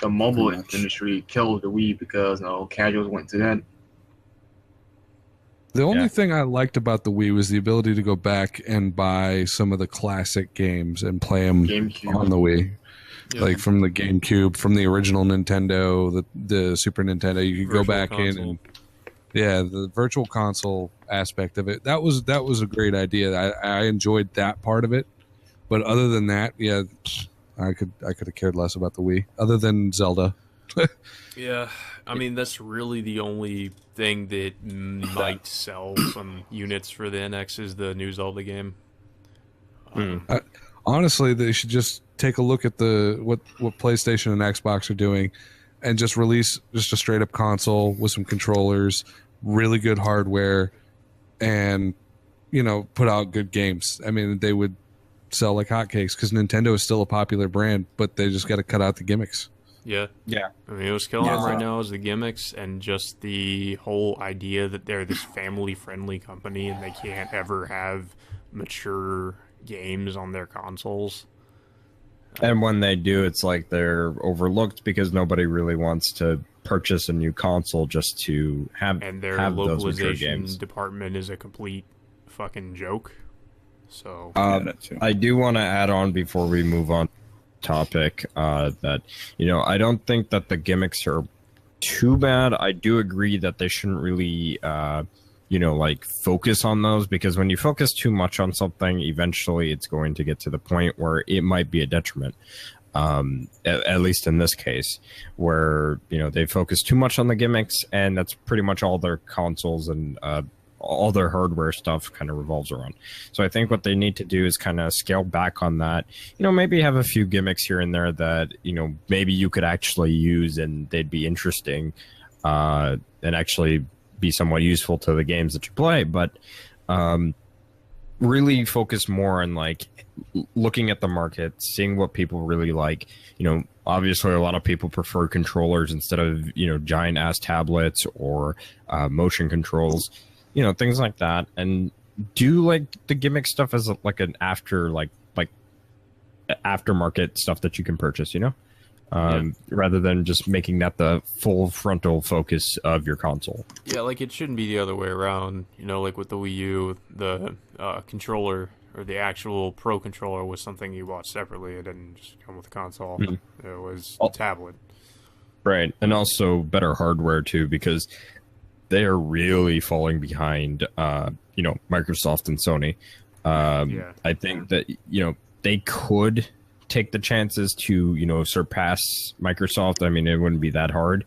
mobile industry killed the Wii because casuals went to that. The only thing I liked about the Wii was the ability to go back and buy some of the classic games and play them on the Wii. Yep. Like from the GameCube, from the original Nintendo, the Super Nintendo, you could go back in and the virtual console aspect of it. That was a great idea. I enjoyed that part of it, but other than that, I could have cared less about the Wii, other than Zelda. Yeah, I mean that's really the only thing that might sell some units for the NX is the new Zelda game. Honestly, they should just take a look at what PlayStation and Xbox are doing, and just release just a straight up console with some controllers, really good hardware, and put out good games. I mean, they would sell like hotcakes because Nintendo is still a popular brand, but they just got to cut out the gimmicks. Yeah. I mean, what's killing them right now is the gimmicks and just the whole idea that they're this family-friendly company and they can't ever have mature games on their consoles. And when they do, it's like they're overlooked because nobody really wants to purchase a new console just to have and their have localization department is a complete fucking joke. So I do want to add on before we move on topic that I don't think that the gimmicks are too bad. I do agree that they shouldn't really focus on those, because when you focus too much on something, eventually it's going to get to the point where it might be a detriment. At least in this case, where they focus too much on the gimmicks, and that's pretty much all their consoles and all their hardware stuff kind of revolves around. So I think what they need to do is kind of scale back on that. Maybe have a few gimmicks here and there that maybe you could actually use and they'd be interesting, and actually be somewhat useful to the games that you play, but really focus more on like looking at the market, seeing what people really like. You know, obviously a lot of people prefer controllers instead of, you know, giant ass tablets or motion controls, you know, things like that. And do like the gimmick stuff as like an aftermarket stuff that you can purchase, you know, rather than just making that the full frontal focus of your console. Yeah, like it shouldn't be the other way around. You know, like with the Wii U, the controller or the actual Pro controller was something you bought separately. It didn't just come with the console. Mm-hmm. It was a tablet. Right, and also better hardware too, because they are really falling behind, you know, Microsoft and Sony. I think that, you know, they could take the chances to, you know, surpass Microsoft. I mean, it wouldn't be that hard.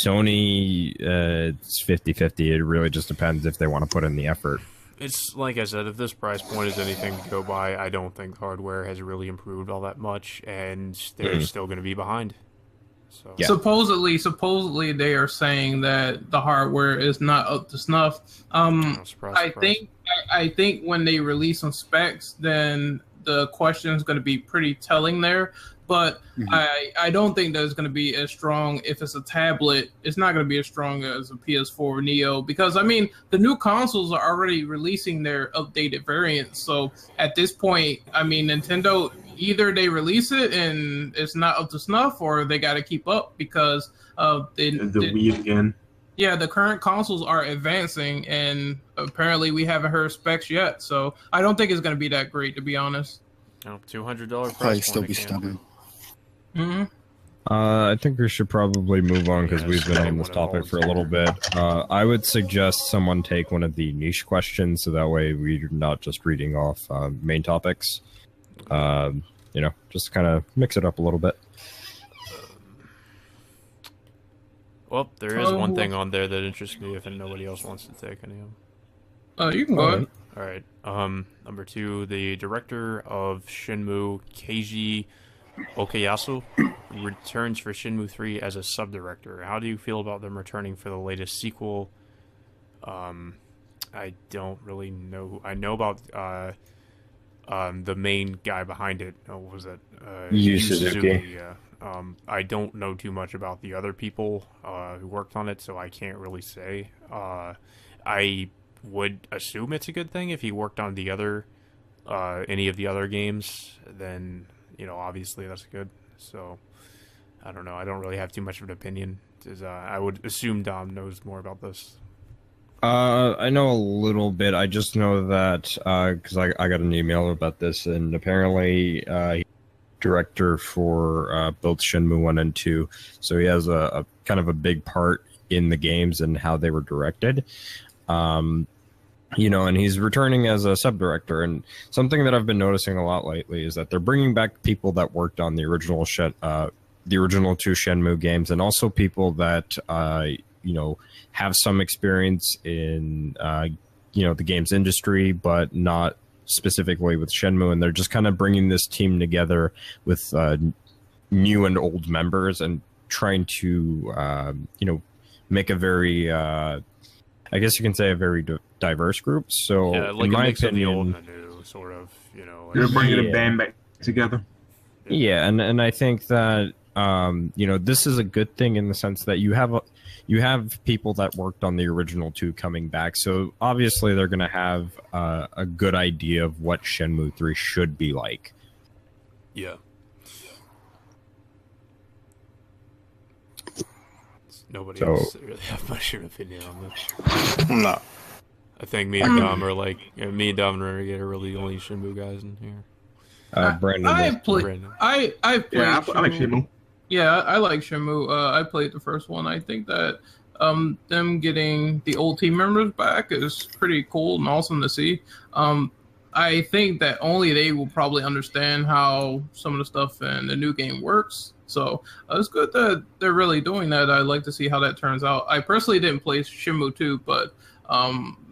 Sony, it's 50-50. It really just depends if they want to put in the effort. It's like I said, if this price point is anything to go by, I don't think hardware has really improved all that much, and they're still going to be behind. So. Yeah. Supposedly they are saying that the hardware is not up to snuff. I think when they release some specs, then the question is going to be pretty telling there. But I don't think that it's going to be as strong if it's a tablet. It's not going to be as strong as a PS4 Neo, because I mean the new consoles are already releasing their updated variants. So at this point, I mean Nintendo, either they release it and it's not up to snuff, or they got to keep up because of the Wii again. Yeah, the current consoles are advancing, and apparently we haven't heard specs yet. So I don't think it's going to be that great, to be honest. No, $200 probably still be stunning. I think we should probably move on because we've been on this topic for a little bit. I would suggest someone take one of the niche questions, so that way we're not just reading off main topics. You know, just kind of mix it up a little bit. Well, there is one thing on there that interests me if nobody else wants to take any of them. You can go ahead. All right. Number 2, the director of Shenmue, Keiji Okayasu, returns for Shenmue 3 as a sub-director. How do you feel about them returning for the latest sequel? I don't really know. I know about the main guy behind it. What was it? Yu Suzuki. Yeah. I don't know too much about the other people who worked on it, so I can't really say. I would assume it's a good thing if he worked on the other any of the other games. Then, you know, obviously that's good. So I don't know. I don't really have too much of an opinion. I would assume Dom knows more about this. I know a little bit. I just know that because I got an email about this, and apparently director for both Shenmue 1 and 2, so he has a kind of a big part in the games and how they were directed. You know, and he's returning as a sub-director, and something that I've been noticing a lot lately is that they're bringing back people that worked on the original 2 Shenmue games, and also people that you know, have some experience in you know, the games industry, but not specifically with Shenmue, and they're just kind of bringing this team together with new and old members and trying to you know, make a very I guess you can say a very diverse group. So yeah, like in my mix opinion, of the old and the new, sort of, you know. Like, You're bringing a band back together. Yeah, and I think that you know, this is a good thing in the sense that you have people that worked on the original 2 coming back. So obviously they're going to have a good idea of what Shenmue 3 should be like. Yeah. Nobody else really have much of an opinion on this. No. I think me and Dom are like, me and Dom and Renegade are really the only Shenmue guys in here. Brandon, I've played Yeah, I like Shenmue. Yeah, I like Shenmue. I played the first one. I think that them getting the old team members back is pretty cool and awesome to see. I think that only they will probably understand how some of the stuff in the new game works. So it's good that they're really doing that. I'd like to see how that turns out. I personally didn't play Shenmue 2, but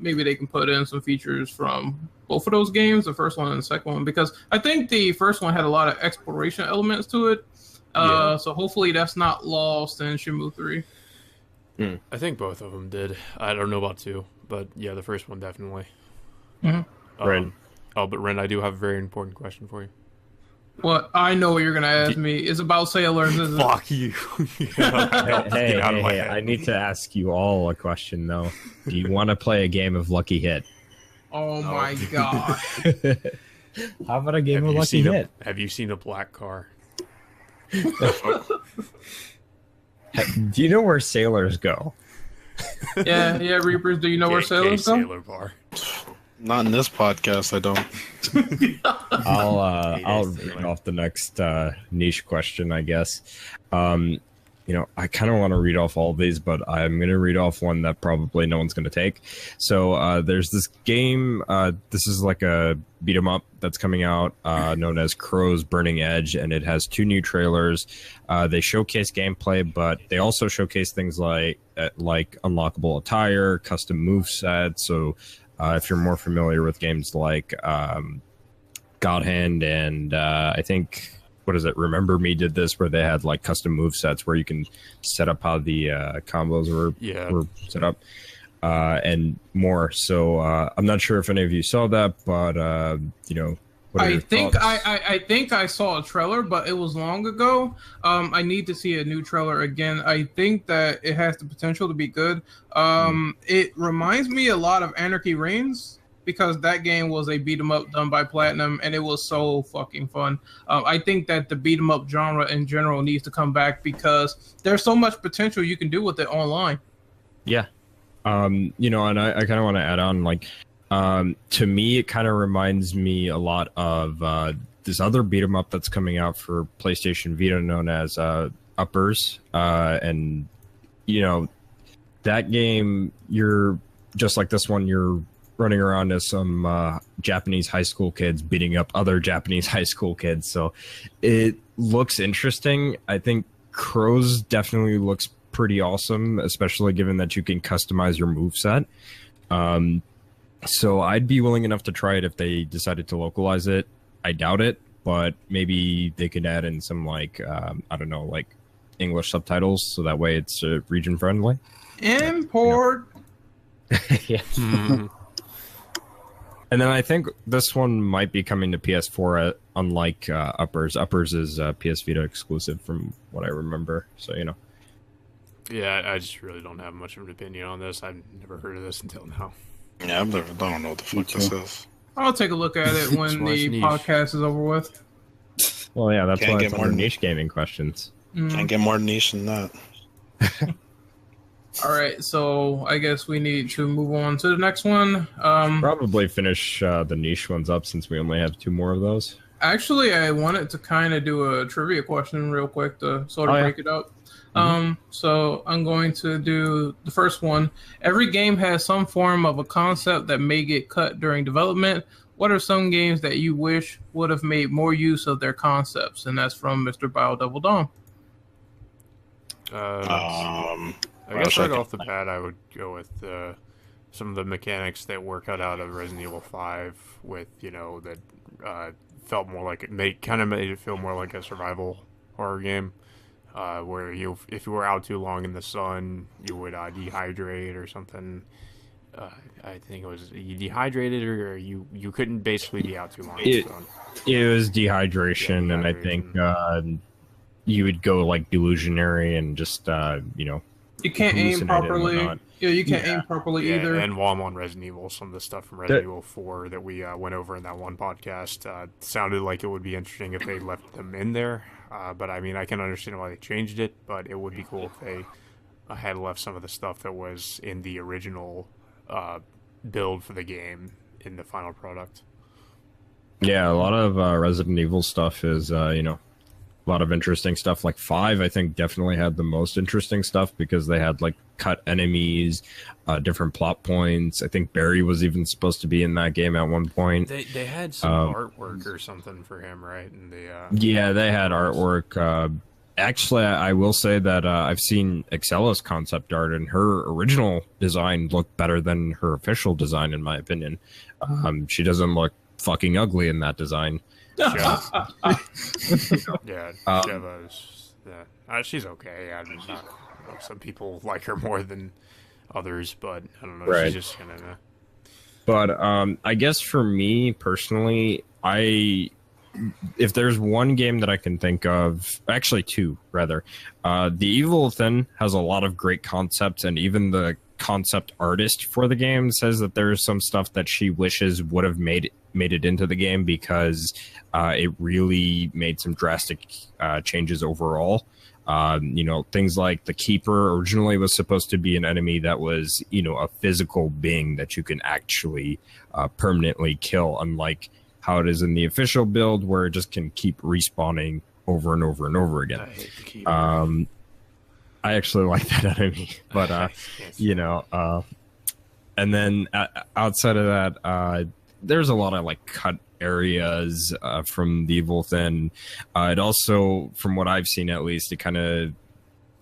maybe they can put in some features from both of those games, the first one and the second one, because I think the first one had a lot of exploration elements to it. So hopefully that's not lost in Shenmue 3. I think both of them did. I don't know about 2, but yeah, the first one definitely. Mhm. Ren. But Ren, I do have a very important question for you. What? I know what you're gonna ask me. It's about sailors, isn't it? Fuck you. Hey, I need to ask you all a question though. Do you want to play a game of Lucky Hit? Oh my god. How about a game of Lucky Hit? Have you seen a black car? Do you know where sailors go? Yeah, Reapers. Do you know where sailors go? Sailor bar. Not in this podcast, I don't. I'll read off the next niche question, I guess. I kind of want to read off all of these, but I'm going to read off one that probably no one's going to take. So there's this game. This is like a beat 'em up that's coming out, known as Crow's Burning Edge, and it has 2 new trailers. They showcase gameplay, but they also showcase things like unlockable attire, custom movesets. So if you're more familiar with games like God Hand and I think, what is it? Remember Me did this, where they had like custom move sets where you can set up how the combos were set up and more. So I'm not sure if any of you saw that, but what are your thoughts? I think I saw a trailer, but it was long ago. I need to see a new trailer again. I think that it has the potential to be good. It reminds me a lot of Anarchy Reigns, because that game was a beat 'em up done by Platinum, and it was so fucking fun. I think that the beat 'em up genre in general needs to come back because there's so much potential you can do with it online. Yeah. And I kind of want to add on, like, to me, it kind of reminds me a lot of this other beat 'em up that's coming out for PlayStation Vita known as Uppers. And, that game, you're just like this one, you're running around as some Japanese high school kids beating up other Japanese high school kids. So it looks interesting. I think Crows definitely looks pretty awesome, especially given that you can customize your moveset. So I'd be willing enough to try it if they decided to localize it. I doubt it, but maybe they could add in some like English subtitles so that way it's region friendly. Import. Yeah. Mm-hmm. And then I think this one might be coming to PS4, unlike Uppers. Uppers is PS Vita exclusive from what I remember. So, Yeah, I just really don't have much of an opinion on this. I've never heard of this until now. Yeah, I don't know what the fuck this is. I'll take a look at it when the podcast is over with. Well, yeah, that's why it's more niche gaming questions. Can't get more niche than that. All right, so I guess we need to move on to the next one. Probably finish the niche ones up since we only have 2 more of those. Actually, I wanted to kind of do a trivia question real quick to sort of break it up. So I'm going to do the first one. Every game has some form of a concept that may get cut during development. What are some games that you wish would have made more use of their concepts? And that's from Mr. Bio Double Dawn. I guess right off the bat, I would go with some of the mechanics that were cut out of Resident Evil 5 with, that felt more like made it feel more like a survival horror game, where if you were out too long in the sun, you would dehydrate or something. I think it was you dehydrated or you couldn't basically be out too long in the sun. It was dehydration, and I think you would go like delusionary and just you can't aim properly. Yeah, you can't aim properly either. And while I'm on Resident Evil, some of the stuff from Resident Evil 4 that we went over in that one podcast sounded like it would be interesting if they left them in there. But I mean, I can understand why they changed it, but it would be cool if they had left some of the stuff that was in the original build for the game in the final product. Yeah, a lot of Resident Evil stuff is, a lot of interesting stuff. Like 5, I think, definitely had the most interesting stuff because they had like cut enemies, different plot points. I think Barry was even supposed to be in that game at one point. They had some artwork or something for him, right? And yeah, they had artwork. Actually, I will say that I've seen Excella's concept art, and her original design looked better than her official design, in my opinion. She doesn't look fucking ugly in that design. She's okay. some people like her more than others, but I don't know. Right. She's just kind of. But I guess for me personally, if there's one game that I can think of, actually two rather, The Evil Within has a lot of great concepts, and even the concept artist for the game says that there's some stuff that she wishes would have made it into the game because it really made some drastic changes overall. Things like the Keeper originally was supposed to be an enemy that was, a physical being that you can actually permanently kill, unlike how it is in the official build where it just can keep respawning over and over and over again. I hate the Keeper. I actually like that enemy, but and then outside of that, there's a lot of like cut areas from the Evil Within. It also, from what I've seen at least, it kind of,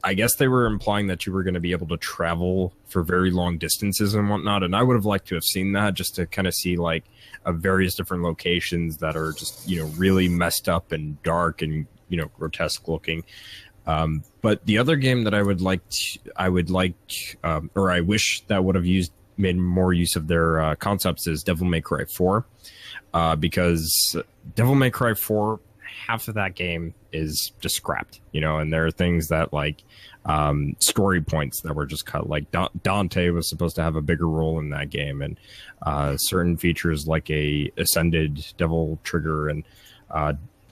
I guess they were implying that you were going to be able to travel for very long distances and whatnot, and I would have liked to have seen that just to kind of see like various different locations that are just really messed up and dark and grotesque looking. But the other game that I wish that would have made more use of their concepts is Devil May Cry 4, because Devil May Cry 4, half of that game is just scrapped, and there are things that like story points that were just cut. Like Dante was supposed to have a bigger role in that game, and certain features like a ascended devil trigger and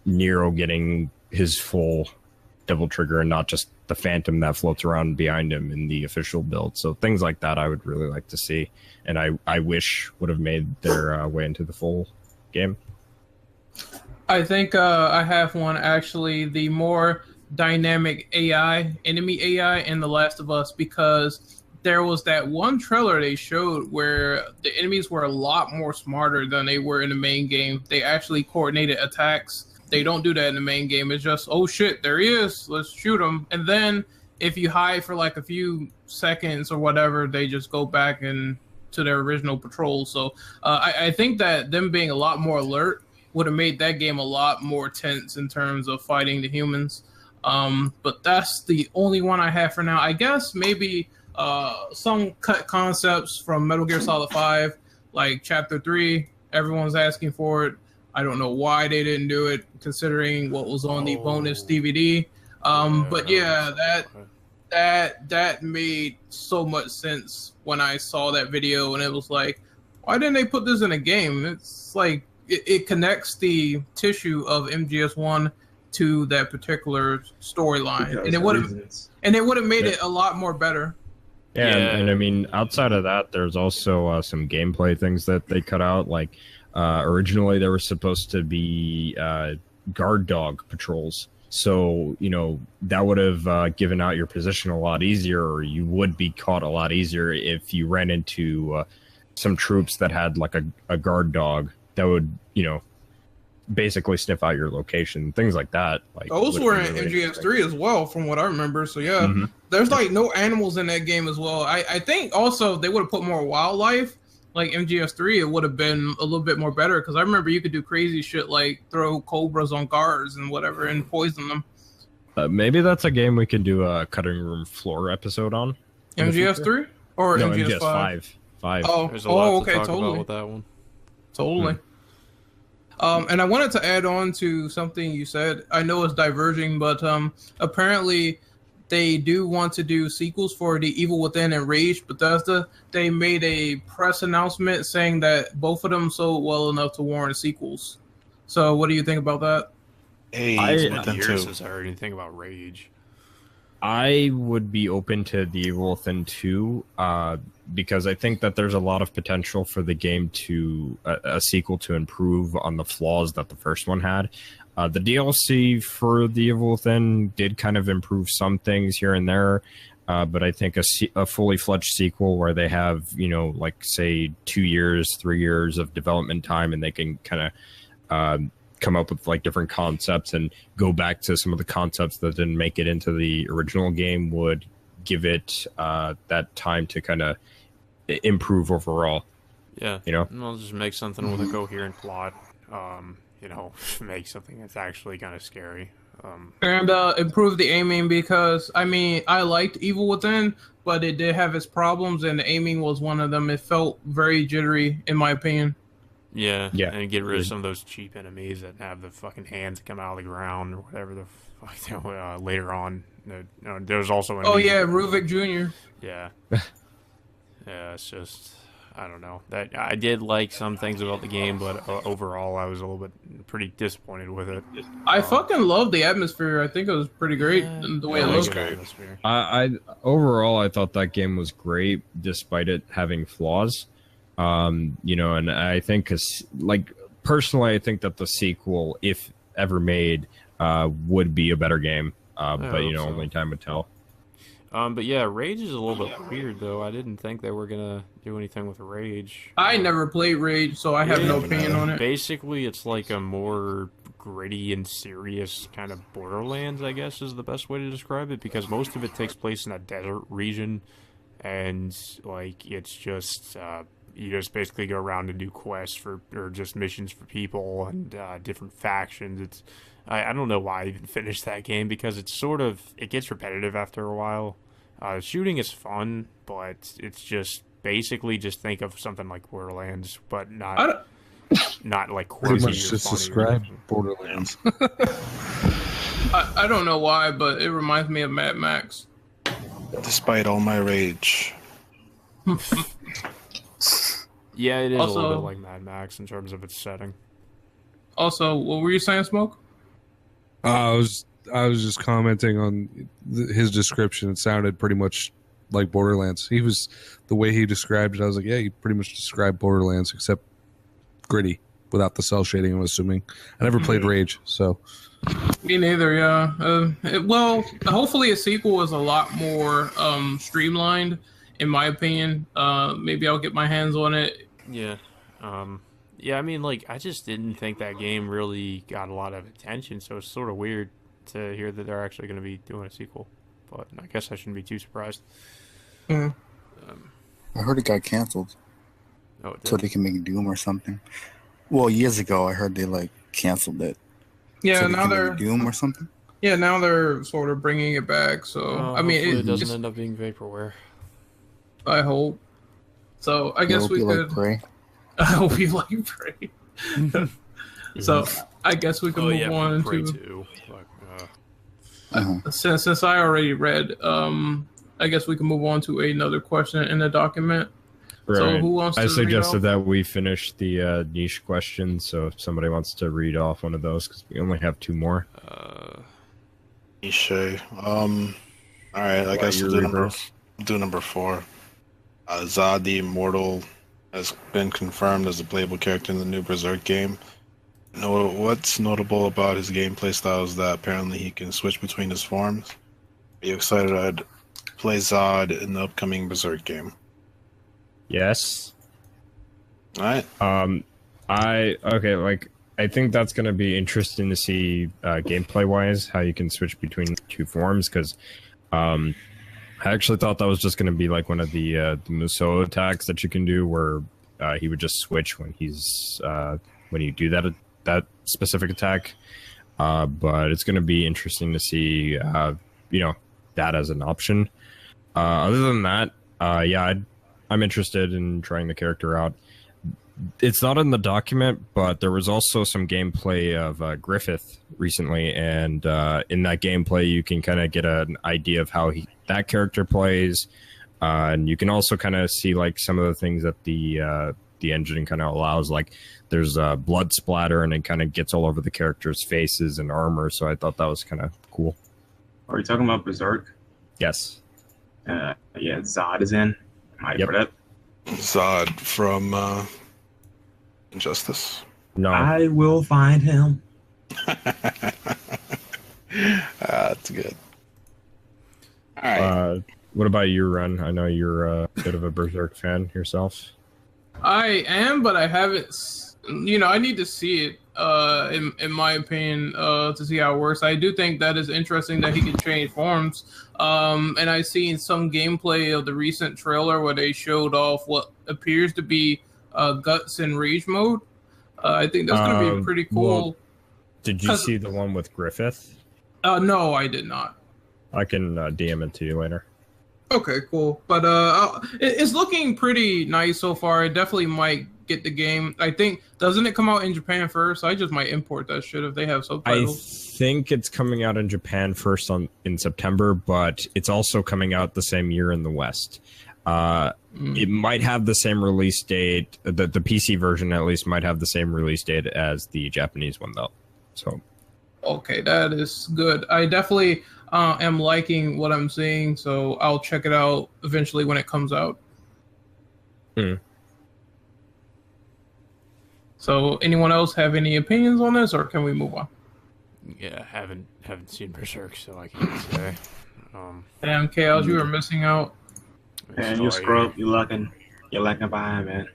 Nero getting his full devil trigger and not just the phantom that floats around behind him in the official build. So things like that I would really like to see, and I wish would have made their way into the full game. I think I have one actually, the more dynamic enemy AI in The Last of Us, because there was that one trailer they showed where the enemies were a lot more smarter than they were in the main game. They actually coordinated attacks. They don't do that in the main game. It's just, oh shit, there he is, let's shoot him. And then if you hide for like a few seconds or whatever, they just go back to their original patrol. So I think that them being a lot more alert would have made that game a lot more tense in terms of fighting the humans. But that's the only one I have for now. I guess maybe some cut concepts from Metal Gear Solid 5, like Chapter 3. Everyone's asking for it. I don't know why they didn't do it, considering what was on the bonus DVD. But yeah, that made so much sense when I saw that video, and it was like, why didn't they put this in a game? It's like it connects the tissue of MGS1 to that particular storyline, and it would have made it a lot more better. Yeah, and I mean, outside of that, there's also some gameplay things that they cut out. Like originally, there were supposed to be guard dog patrols, so that would have given out your position a lot easier, or you would be caught a lot easier if you ran into some troops that had like a guard dog that would basically sniff out your location, things like that. Like those were in MGS3 as well, from what I remember. So yeah, there's like no animals in that game as well. I think also they would have put more wildlife, like MGS3. It would have been a little bit more better, because I remember you could do crazy shit like throw cobras on guards and whatever and poison them. Maybe that's a game we can do a cutting room floor episode on. MGS3 or no, MGS5? Five. There's a lot okay, to talk totally. about with that one. Totally. And I wanted to add on to something you said. I know it's diverging, but apparently they do want to do sequels for The Evil Within and Rage Bethesda. They made a press announcement saying that both of them sold well enough to warrant sequels. So what do you think about that? It's been years since I heard anything about Rage. I would be open to The Evil Within 2 because I think that there's a lot of potential for the game to a sequel to improve on the flaws that the first one had. The DLC for The Evil Within did kind of improve some things here and there, but I think a fully fledged sequel where they have, like say 2 years, 3 years of development time, and they can kind of come up with like different concepts and go back to some of the concepts that didn't make it into the original game would give it that time to kind of improve overall. Yeah, I'll just make something with a coherent plot. Make something that's actually kind of scary. And improve the aiming because I mean I liked Evil Within, but it did have its problems, and the aiming was one of them. It felt very jittery, in my opinion. Yeah, Yeah. and get rid of some of those cheap enemies that have the fucking hands come out of the ground or whatever the fuck. Later on, there's also Oh enemies yeah, that- Ruvik Jr. Yeah. Yeah, it's just I don't know. That I did like some things about the game, but overall I was a little bit pretty disappointed with it. I fucking love the atmosphere. I think it was pretty great the way it it was looked. great. Atmosphere. I overall I thought that game was great despite it having flaws. And I think personally I think that the sequel, if ever made, would be a better game. But hope so. only time would tell. But yeah, Rage is a little bit weird though. I didn't think they were gonna do anything with Rage. I never played Rage, so I have no opinion on it. Basically, it's like a more gritty and serious kind of Borderlands, I guess, is the best way to describe it, because most of it takes place in a desert region, and like it's just you just basically go around and do quests or just missions for people and different factions. It's I don't know why I even finished that game, because it gets repetitive after a while. Shooting is fun, but it's just basically just think of something like Borderlands, but not like Pretty quirky much or just funny or describe anything. Borderlands. I don't know why, but it reminds me of Mad Max. Despite all my rage. Yeah, it is a little Also- bit like Mad Max in terms of its setting. Also, what were you saying, Smoke? I was just commenting on his description. It sounded pretty much like Borderlands. The way he described it, I was like, yeah, he pretty much described Borderlands except gritty without the cell shading, I'm assuming. I never played Rage, so Me neither, yeah. Well, hopefully a sequel is a lot more streamlined, in my opinion. Maybe I'll get my hands on it. Yeah. Yeah, I mean, like, I just didn't think that game really got a lot of attention, so it's sort of weird to hear that they're actually going to be doing a sequel. But I guess I shouldn't be too surprised. Mm. I heard it got canceled Oh, it so did. they can make Doom or something. Well, years ago, I heard they canceled it. Yeah, so they now can they're make Doom or something. now they're sort of bringing it back. So I mean, Hopefully it doesn't just, end up being vaporware. I hope. So I guess It'll we be could. like Prey. I hope you like Prey. So I guess we can Oh, move yeah, on Prey to 2. Like, since I already read. I guess we can move on to another question in the document. So Right. who wants to I read suggested off? that we finish the niche questions, so if somebody wants to read off one of those, because we only have two more. Niche. All right, I guess we'll do number 4. Zod the Immortal has been confirmed as a playable character in the new Berserk game. What's notable about his gameplay style is that apparently he can switch between his forms. Are you excited to play Zod in the upcoming Berserk game? Yes. All right. I think that's going to be interesting to see gameplay wise how you can switch between two forms, because I actually thought that was just going to be like one of the Musou attacks that you can do, where he would just switch when he's when you do that specific attack. But it's going to be interesting to see that as an option. Other than that, I'm interested in trying the character out. It's not in the document, but there was also some gameplay of Griffith recently, and in that gameplay, you can kind of get an idea of how that character plays, and you can also kind of see like some of the things that the engine kind of allows. Like there's blood splatter, and it kind of gets all over the characters' faces and armor. So I thought that was kind of cool. Are you talking about Berserk? Yes. Zod is in. Am I Yep. for that? Zod from Injustice. No. I will find him. That's good. All right. What about you, Ren? I know you're a bit of a Berserk fan yourself. I am, but I haven't. I need to see it. In my opinion, to see how it works. I do think that is interesting that he can change forms. And I've seen some gameplay of the recent trailer where they showed off what appears to be Guts and Rage mode. I think that's going to be pretty cool. Well, did you see the one with Griffith? No, I did not. I can DM it to you later. Okay, cool. But it's looking pretty nice so far. I definitely might get the game. I think doesn't it come out in Japan first? I just might import that shit if they have I subtitles. think it's coming out in Japan first in September, but it's also coming out the same year in the West. It might have the same release date. The PC version at least might have the same release date as the Japanese one, though. So Okay, that is good. I definitely am liking what I'm seeing, so I'll check it out eventually when it comes out. So, anyone else have any opinions on this, or can we move on? Yeah, haven't seen Berserk, so I can't say. Damn, Chaos, you are missing out. Man, you scrub. You're lacking behind, man.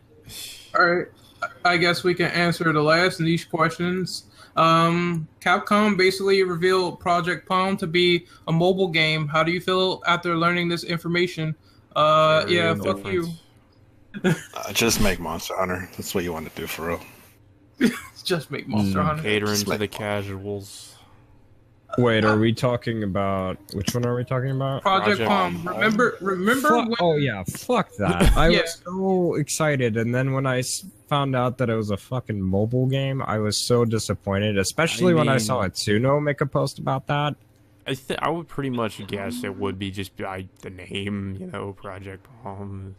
All right, I guess we can answer the last niche questions. Capcom basically revealed Project Palm to be a mobile game. How do you feel after learning this information? Yeah, fuck you. Just make Monster Hunter. That's what you want to do for real. Just make Monster Hunter. Catering to the casuals. wait, are we talking about which one are we talking about? Project Palm. Remember when... Oh yeah, fuck that. I Yeah. was so excited, and then when I found out that it was a fucking mobile game, I was so disappointed. Especially when I saw Atsuno make a post about that. I would pretty much guess it would be just by the name, Project Palm.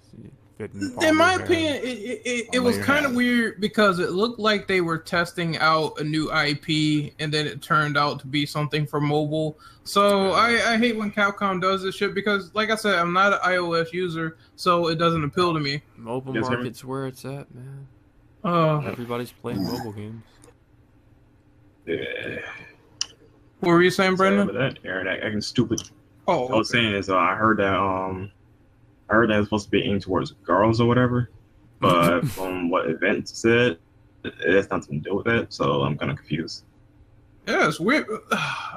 In my opinion, it was kind of weird because it looked like they were testing out a new IP, and then it turned out to be something for mobile. So I hate when Capcom does this shit because, like I said, I'm not an iOS user, so it doesn't appeal to me. Mobile market's where it's at, man. Everybody's playing mobile games. Yeah. What were you saying, Brendan? That Aaron acting stupid. Oh, I was saying is I heard that it's supposed to be aimed towards girls or whatever, but from what Event said, it has nothing to do with it. So I'm kind of confused. Yeah, it's weird.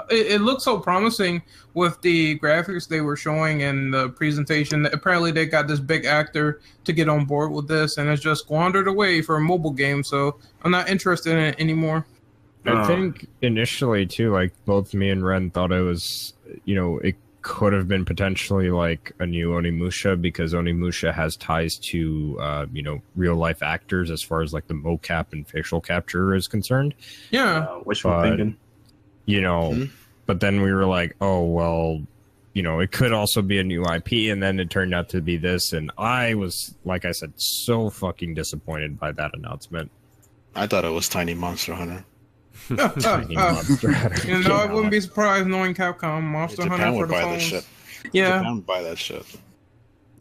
It looks so promising with the graphics they were showing and the presentation. Apparently, they got this big actor to get on board with this, and it's just squandered away for a mobile game. So I'm not interested in it anymore. I think initially too, like both me and Ren thought it was, it could have been potentially like a new Onimusha because Onimusha has ties to, real life actors as far as like the mocap and facial capture is concerned. Yeah. Which one thinking? But then we were like, oh, well, it could also be a new IP. And then it turned out to be this. And I was, like I said, so fucking disappointed by that announcement. I thought it was Tiny Monster Hunter. Tiny Monster Hunter. I wouldn't be surprised knowing Capcom Monster Japan Hunter for would the buy phones. that shit. Yeah. Japan would buy that shit.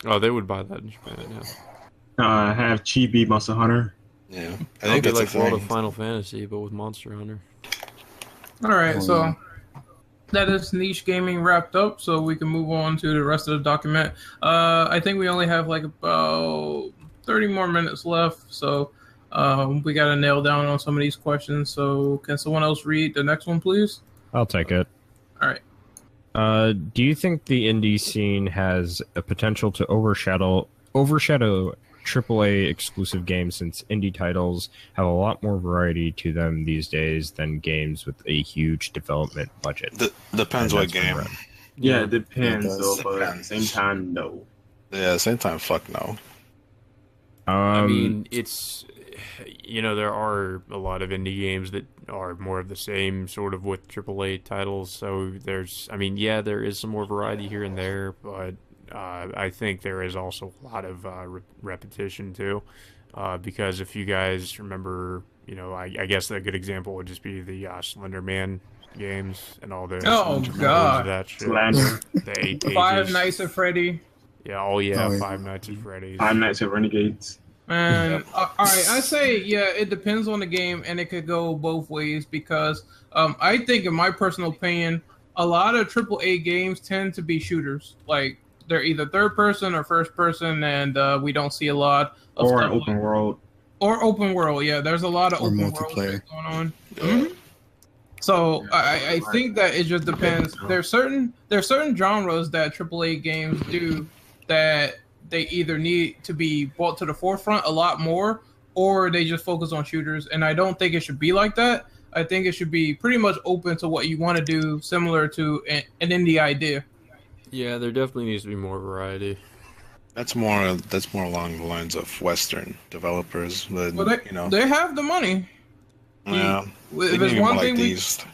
Oh, they would buy that in Japan, yeah. I have Chibi Monster Hunter. Yeah, I think it's like World of Final Fantasy, but with Monster Hunter. All right, so that is niche gaming wrapped up, so we can move on to the rest of the document. I think we only have like about 30 more minutes left, so we got to nail down on some of these questions. So can someone else read the next one, please? I'll take it. All right. Do you think the indie scene has a potential to overshadow AAA exclusive games since indie titles have a lot more variety to them these days than games with a huge development budget? Depends what game. Yeah, it depends, but at the same time, no. Yeah, at the same time, fuck no. I mean, it's... there are a lot of indie games that are more of the same sort of with AAA titles. So there is some more variety here and there, but I think there is also a lot of repetition too. Because if you guys remember, I guess a good example would just be the Slender Man games and all the God, that shit. Slender. The 8 pages. Five Nights at Freddy. Yeah, Five Nights at Freddy's. Five Nights at Renegades. And all right, I say it depends on the game, and it could go both ways because I think, in my personal opinion, a lot of AAA games tend to be shooters. Like they're either third person or first person, and we don't see a lot of Or stuff open world. Or open world, yeah. There's a lot of Or open world multiplayer. shit going on. Mm-hmm. So I think that it just depends. There's certain genres that AAA games do that they either need to be brought to the forefront a lot more, or they just focus on shooters. And I don't think it should be like that. I think it should be pretty much open to what you want to do, similar to an indie idea. Yeah, there definitely needs to be more variety. That's more along the lines of Western developers. But, Well, they have the money. yeah, If they there's need one more thing like we, these.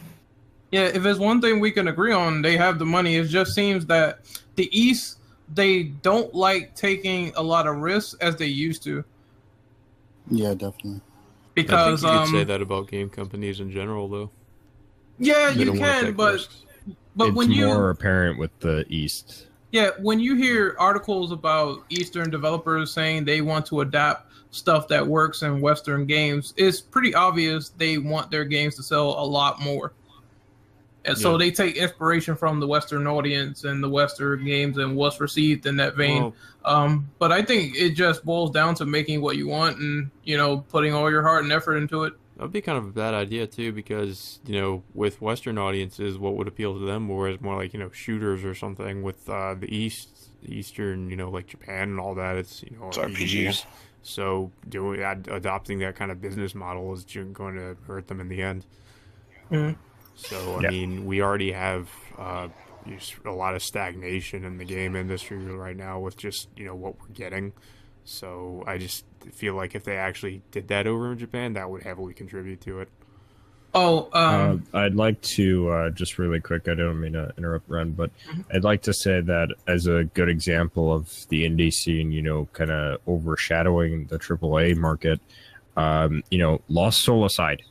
yeah, if there's one thing we can agree on, they have the money. It just seems that the East, they don't like taking a lot of risks as they used to. Yeah, definitely. Because I think you could say that about game companies in general, though. yeah, They you don't wanna can, take but risks. It's when you more apparent with the East. yeah, when you hear articles about Eastern developers saying they want to adapt stuff that works in Western games, it's pretty obvious they want their games to sell a lot more. And so Yeah. they take inspiration from the Western audience and the Western games and what's received in that vein. But I think it just boils down to making what you want and, putting all your heart and effort into it. That would be kind of a bad idea too, because with Western audiences, what would appeal to them more is more like shooters or something. With the Eastern, like Japan and all that, it's It's RPGs. So adopting that kind of business model is going to hurt them in the end. Mhm. So I mean, we already have just a lot of stagnation in the game industry right now with just what we're getting. So I just feel like if they actually did that over in Japan, that would heavily contribute to it. Oh, I'd like to just really quick. I don't mean to interrupt, Ren, but I'd like to say that as a good example of the indie scene, kind of overshadowing the AAA market. Lost Soul aside,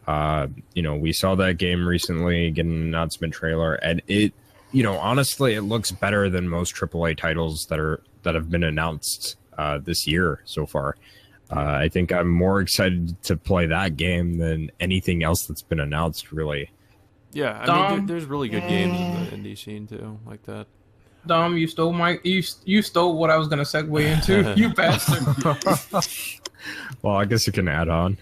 we saw that game recently get an announcement trailer, and it, honestly, it looks better than most AAA titles that have been announced this year so far. I think I'm more excited to play that game than anything else that's been announced, really. Yeah, I mean, there's really good games in the indie scene too, like that. Dom, you stole you stole what I was gonna segue into. You bastard. Well, I guess you can add on.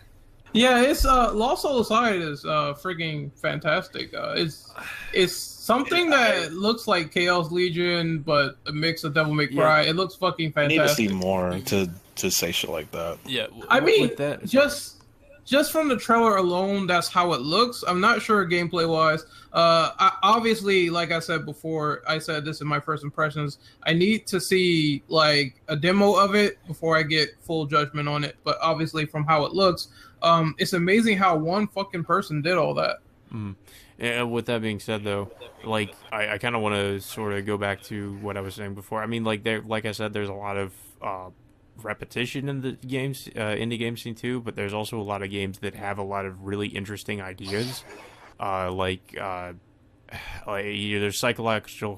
Yeah, it's Lost Soul Aside is freaking fantastic. It's something that looks like Chaos Legion, but a mix of Devil May Cry. Yeah. It looks fucking I need to fantastic. see more to say shit like that. Yeah, I mean, with that, just from the trailer alone, that's how it looks. I'm not sure gameplay wise. Obviously, like I said before, I said this in my first impressions. I need to see like a demo of it before I get full judgment on it. But obviously, from how it looks, it's amazing how one fucking person did all that. And with that being said, though, like I kind of want to sort of go back to what I was saying before. I mean, like I said, there's a lot of repetition in the games, indie game scene too, but there's also a lot of games that have a lot of really interesting ideas, there's psychological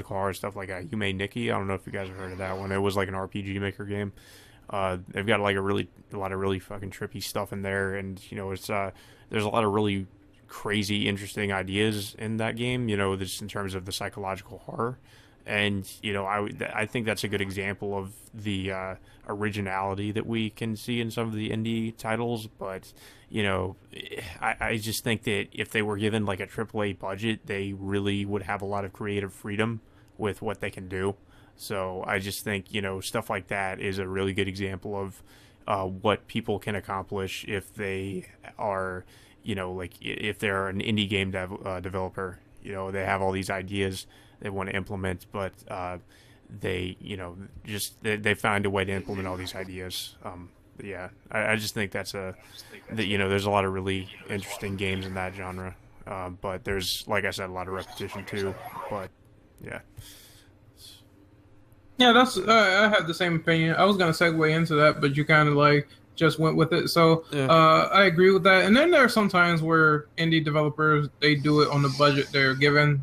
horror stuff like Yume Nikki. I don't know if you guys have heard of that one. It was like an RPG Maker game. They've got like a lot of really fucking trippy stuff in there, and it's there's a lot of really crazy, interesting ideas in that game. Just in terms of the psychological horror. And I think that's a good example of the originality that we can see in some of the indie titles. But I just think that if they were given like a AAA budget, they really would have a lot of creative freedom with what they can do. So I just think stuff like that is a really good example of what people can accomplish if they are if they're an indie game developer. They have all these ideas they want to implement, but they find a way to implement all these ideas. Yeah, I just think there's a lot of really interesting games in that genre, but there's, like I said, a lot of repetition too. But yeah, that's I had the same opinion. I was gonna segue into that, but you kind of like just went with it. So yeah. I agree with that. And then there are some times where indie developers, they do it on the budget they're given.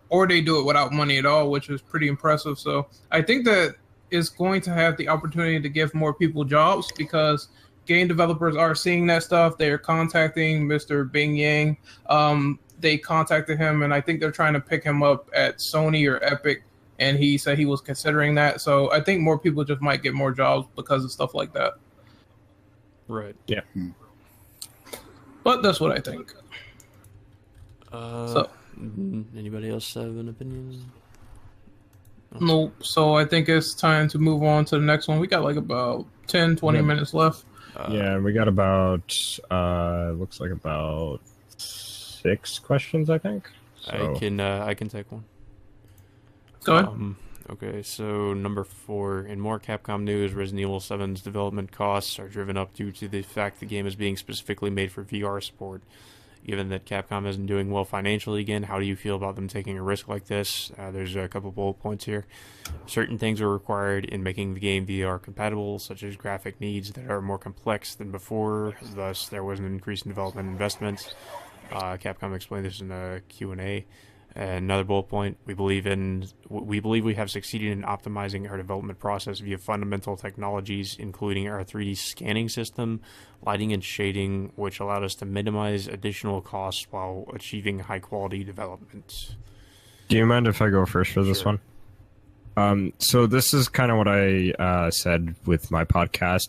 Or they do it without money at all, which is pretty impressive. So I think that is going to have the opportunity to give more people jobs because game developers are seeing that stuff. They're contacting Mr. Bing Yang. They contacted him, and I think they're trying to pick him up at Sony or Epic, and he said he was considering that. So I think more people just might get more jobs because of stuff like that. Right. Yeah. But that's what I think. Anybody else have an opinion? Nope. So I think it's time to move on to the next one. We got like about 10, 20 minutes left. Yeah, we got about looks like about 6 questions, I think. So. I can take one. Go ahead. Okay, so number 4. In more Capcom news, Resident Evil 7's development costs are driven up due to the fact the game is being specifically made for VR support. Given that Capcom isn't doing well financially again, how do you feel about them taking a risk like this? There's a couple bullet points here. Certain things are required in making the game VR compatible, such as graphic needs that are more complex than before. Thus, there was an increase in development investments. Capcom explained this in a Q&A. Another bullet point, we believe we have succeeded in optimizing our development process via fundamental technologies, including our 3D scanning system, lighting and shading, which allowed us to minimize additional costs while achieving high quality development. Do you mind if I go first for this one? So this is kind of what I said with my podcast.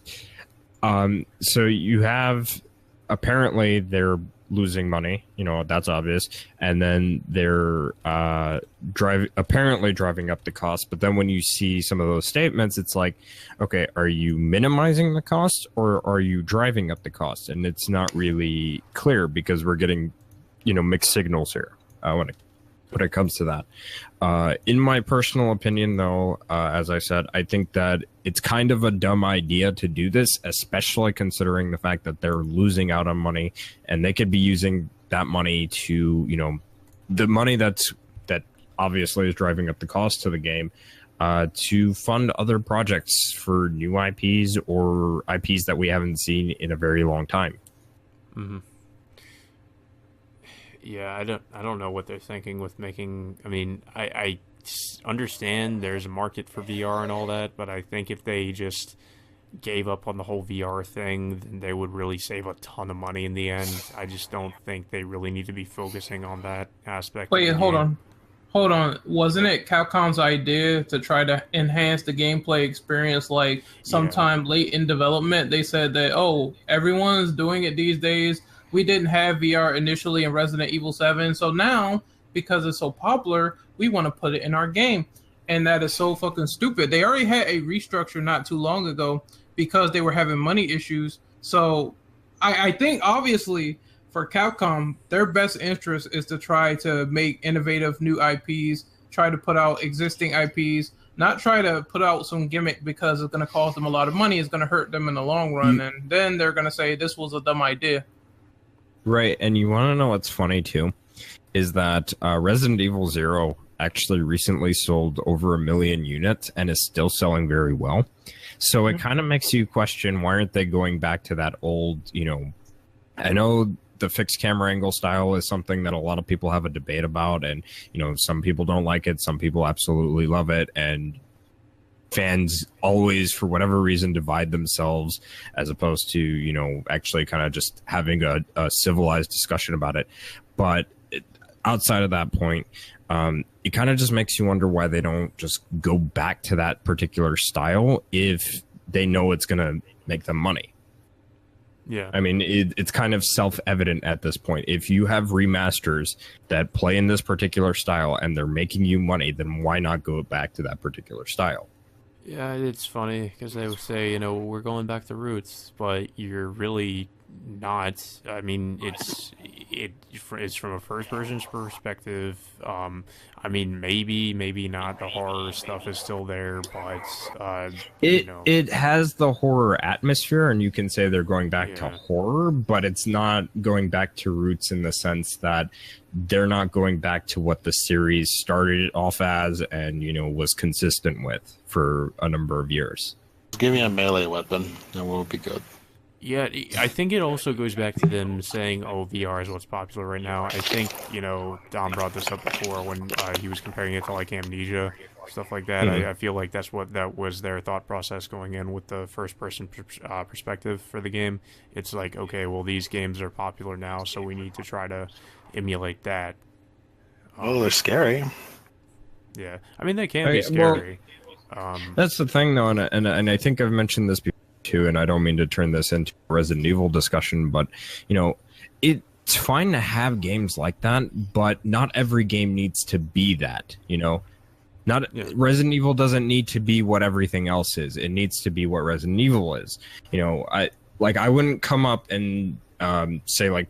So you have, apparently they're losing money, that's obvious, and then they're apparently driving up the cost. But then when you see some of those statements, it's like, okay, are you minimizing the cost or are you driving up the cost? And it's not really clear because we're getting mixed signals here when it comes to that. In my personal opinion, though, as I said, I think that it's kind of a dumb idea to do this, especially considering the fact that they're losing out on money, and they could be using that money to, the money that obviously is driving up the cost to the game, to fund other projects for new IPs or IPs that we haven't seen in a very long time. Mm-hmm. Yeah, I don't know what they're thinking with making. I mean, I understand there's a market for VR and all that, but I think if they just gave up on the whole VR thing, then they would really save a ton of money in the end. I just don't think they really need to be focusing on that aspect. Wait, hold on. Wasn't it Capcom's idea to try to enhance the gameplay experience? Like sometime late in development, they said that, everyone's doing it these days. We didn't have VR initially in Resident Evil 7, so now, because it's so popular, we want to put it in our game. And that is so fucking stupid. They already had a restructure not too long ago because they were having money issues. So I think, obviously, for Capcom, their best interest is to try to make innovative new IPs, try to put out existing IPs, not try to put out some gimmick because it's going to cost them a lot of money. It's going to hurt them in the long run. And then they're going to say, this was a dumb idea. Right, and you want to know what's funny, too, is that Resident Evil 0 actually recently sold over 1 million units and is still selling very well. So it kind of makes you question, why aren't they going back to that old, I know the fixed camera angle style is something that a lot of people have a debate about, and, some people don't like it, some people absolutely love it, and fans always, for whatever reason, divide themselves as opposed to, actually kind of just having a civilized discussion about it. But outside of that point, it kind of just makes you wonder why they don't just go back to that particular style if they know it's going to make them money. Yeah. I mean, it's kind of self-evident at this point. If you have remasters that play in this particular style and they're making you money, then why not go back to that particular style? Yeah, it's funny because they would say, we're going back to roots, but you're really not. I mean, it's from a first person's perspective. I mean, maybe not. The horror stuff is still there, but it has the horror atmosphere, and you can say they're going back to horror, but it's not going back to roots in the sense that they're not going back to what the series started off as and was consistent with for a number of years. Give me a melee weapon, and we'll be good. Yeah, I think it also goes back to them saying, VR is what's popular right now. I think, Dom brought this up before when he was comparing it to, like, Amnesia, stuff like that. Mm-hmm. I feel like that was their thought process going in with the first-person perspective for the game. It's like, okay, well, these games are popular now, so we need to try to emulate that. Well, they're scary. Yeah. I mean, they can be scary. That's the thing, though, and I think I've mentioned this before, too, and I don't mean to turn this into a Resident Evil discussion, but it's fine to have games like that, but not every game needs to be that. Resident Evil doesn't need to be what everything else is. It needs to be what Resident Evil is. like I wouldn't come up and say like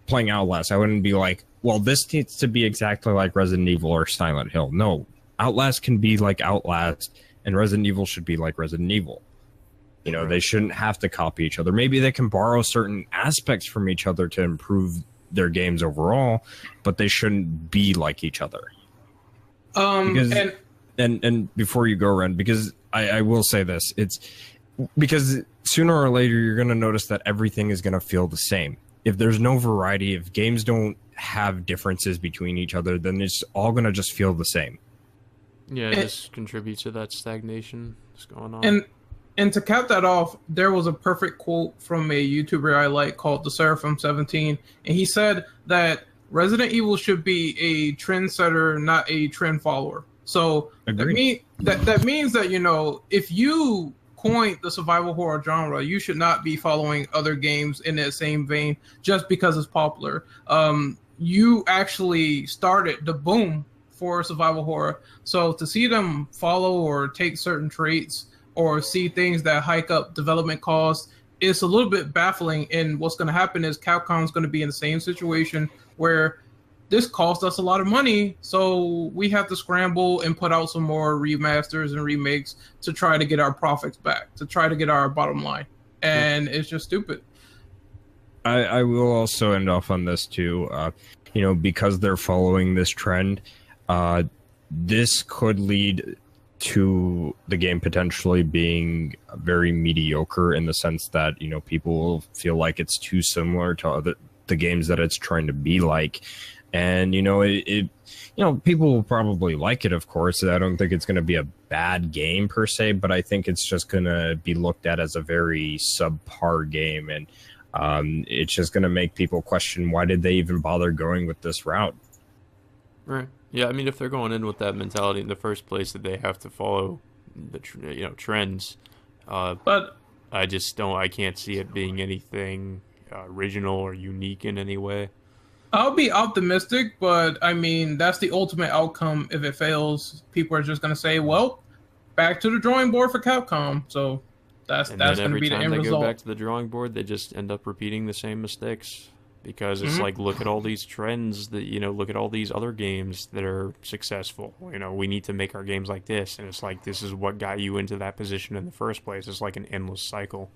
playing Outlast. I wouldn't be like, well, this needs to be exactly like Resident Evil or Silent Hill. No, Outlast can be like Outlast, and Resident Evil should be like Resident Evil. You know, they shouldn't have to copy each other. Maybe they can borrow certain aspects from each other to improve their games overall, but they shouldn't be like each other. Because, and before you go, Ren, because I will say this, it's because sooner or later you're going to notice that everything is going to feel the same. If there's no variety, if games don't have differences between each other, then it's all going to just feel the same. Yeah, it just contributes to that stagnation that's going on. And to cap that off, there was a perfect quote from a YouTuber I like called The Seraphim17, and he said that Resident Evil should be a trendsetter, not a trend follower. So that means that, you know, if you coined the survival horror genre, you should not be following other games in that same vein just because it's popular. You actually started the boom for survival horror. So to see them follow or take certain traits or see things that hike up development costs, it's a little bit baffling. And what's going to happen is Capcom's going to be in the same situation where this cost us a lot of money, so we have to scramble and put out some more remasters and remakes to try to get our profits back, to try to get our bottom line. And it's just stupid. I will also end off on this too. You know, because they're following this trend, this could lead to the game potentially being very mediocre in the sense that, you know, people will feel like it's too similar to the games that it's trying to be like. And, you know, people will probably like it, of course. I don't think it's going to be a bad game per se, but I think it's just going to be looked at as a very subpar game. And it's just going to make people question, why did they even bother going with this route? Right. Yeah, I mean, if they're going in with that mentality in the first place that they have to follow the trends, but I can't see it being anything original or unique in any way. I'll be optimistic, but I mean, that's the ultimate outcome. If it fails, people are just going to say, well, back to the drawing board for Capcom. So that's going to be the end result. Every time they go back to the drawing board, they just end up repeating the same mistakes. Because it's like, look at all these trends that, you know, look at all these other games that are successful. You know, we need to make our games like this. And it's like, this is what got you into that position in the first place. It's like an endless cycle.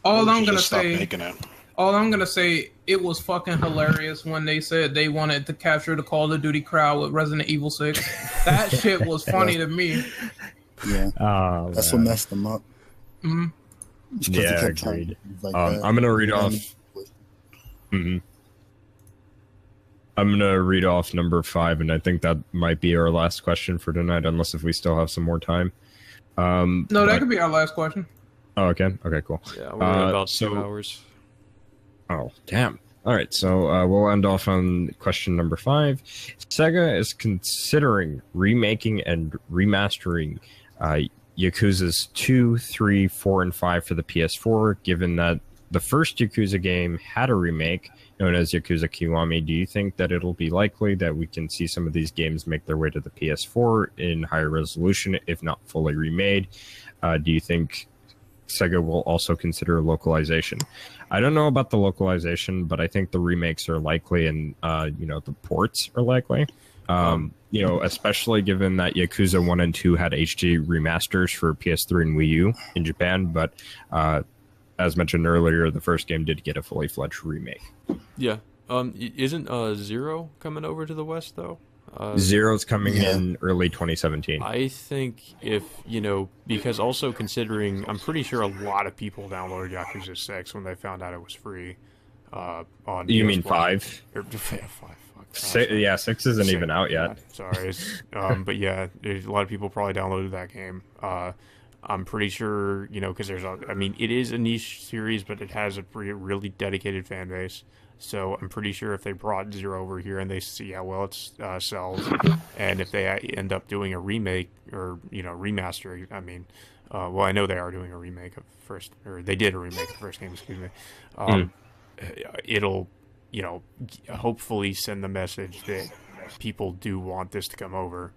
All I'm going to say, it was fucking hilarious when they said they wanted to capture the Call of Duty crowd with Resident Evil 6. That shit was funny to me. Yeah. That's what messed them up. Yeah, agreed. I'm going to read off. I'm going to read off number 5, and I think that might be our last question for tonight, unless if we still have some more time. That could be our last question. Oh, okay. Okay, cool. Yeah, we're at about 2 hours. Oh, damn. All right, so we'll end off on question number 5. Sega is considering remaking and remastering Yakuza's 2, 3, 4, and 5 for the PS4, given that the first Yakuza game had a remake known as Yakuza Kiwami. Do you think that it'll be likely that we can see some of these games make their way to the PS4 in higher resolution, if not fully remade? Do you think Sega will also consider localization? I don't know about the localization, but I think the remakes are likely, and the ports are likely. Especially given that Yakuza 1 and 2 had HD remasters for PS3 and Wii U in Japan, but as mentioned earlier, the first game did get a fully fledged remake. Yeah. Isn't Zero coming over to the West, though? Zero's coming in early 2017. I think because also considering, I'm pretty sure a lot of people downloaded Yakuza 6 when they found out it was free. On you mean 5? 5. 6 isn't even out yet. Sorry. But yeah, a lot of people probably downloaded that game. I'm pretty sure, because it is a niche series, but it has a really dedicated fan base. So I'm pretty sure if they brought Zero over here and they see how well it sells, and if they end up doing a remake or, remaster, I know they are doing a remake of they did a remake of the first game, excuse me. It'll, hopefully send the message that people do want this to come over.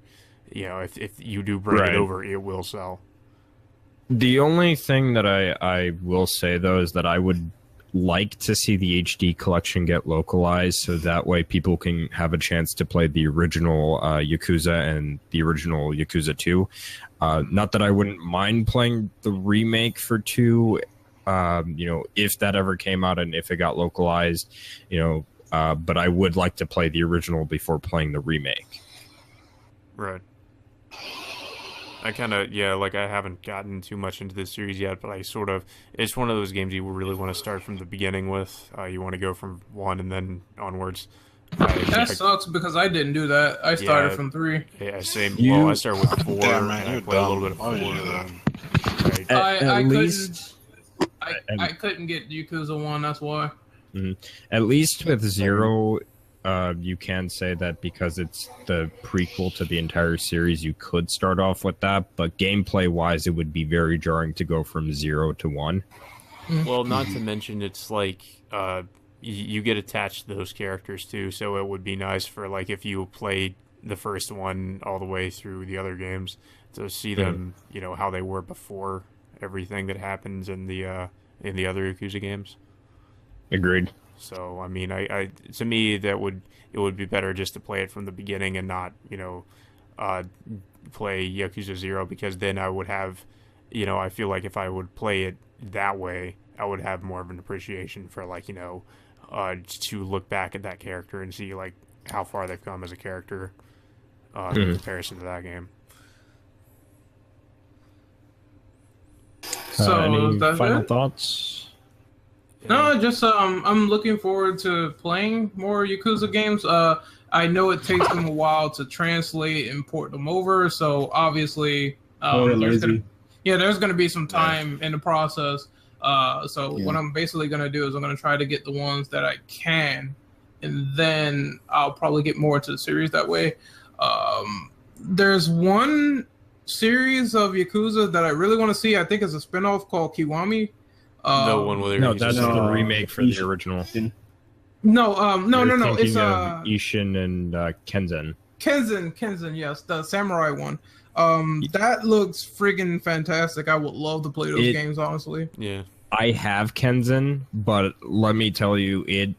If you do bring it over, it will sell. The only thing that I will say, though, is that I would like to see the HD collection get localized so that way people can have a chance to play the original Yakuza and the original Yakuza 2. Not that I wouldn't mind playing the remake for 2, if that ever came out and if it got localized, but I would like to play the original before playing the remake. Right. I kind of, I haven't gotten too much into this series yet, but it's one of those games you really want to start from the beginning with. You want to go from 1 and then onwards. That sucks because I didn't do that. I started from 3. Yeah, same. Well, I started with 4. Damn, man, and I played a little bit of 4. I couldn't get Yakuza 1, that's why. Mm-hmm. At least with 0, you can say that because it's the prequel to the entire series, you could start off with that, but gameplay-wise, it would be very jarring to go from 0 to 1. Well, not to mention, it's like you get attached to those characters too, so it would be nice for like if you played the first one all the way through the other games to see them, how they were before everything that happens in the other Yakuza games. Agreed. So I mean, I to me it would be better just to play it from the beginning and not play Yakuza 0, because then I would have, I feel like if I would play it that way, I would have more of an appreciation for to look back at that character and see like how far they've come as a character in comparison to that game. So any that's final it? thoughts? No, just I'm looking forward to playing more Yakuza games. I know it takes them a while to translate and port them over, so obviously there's gonna be some time in the process. What I'm basically gonna do is I'm gonna try to get the ones that I can, and then I'll probably get more to the series that way. There's one series of Yakuza that I really want to see. I think it's a spinoff called Kiwami. No, that's the remake for the original. No. You're It's thinking of Ishin and Kenzen. Kenzen, yes, the samurai one. That looks friggin' fantastic. I would love to play those games, honestly. Yeah. I have Kenzen, but let me tell you,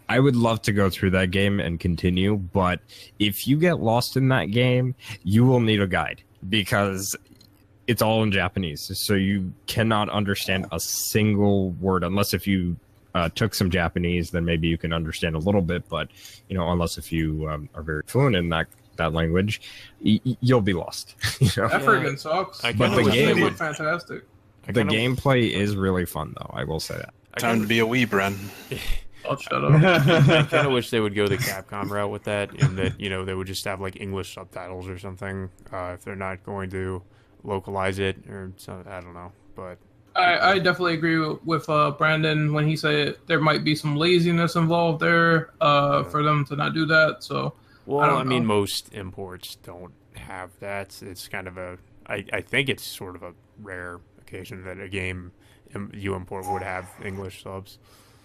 I would love to go through that game and continue, but if you get lost in that game, you will need a guide because it's all in Japanese, so you cannot understand a single word unless if you took some Japanese, then maybe you can understand a little bit, but unless if you are very fluent in that language, you'll be lost. That friggin' sucks. But the game looked fantastic. The gameplay is really fun, though. I will say that. Time to be a wee, Bren. Oh, shut up. I kind of wish they would go the Capcom route with that, and that they would just have like English subtitles or something if they're not going to localize it or something. I don't know, but I definitely agree with Brandon when he said there might be some laziness involved there for them to not do that. So, I mean, most imports don't have that. It's kind of I think it's sort of a rare occasion that a game you import would have English subs.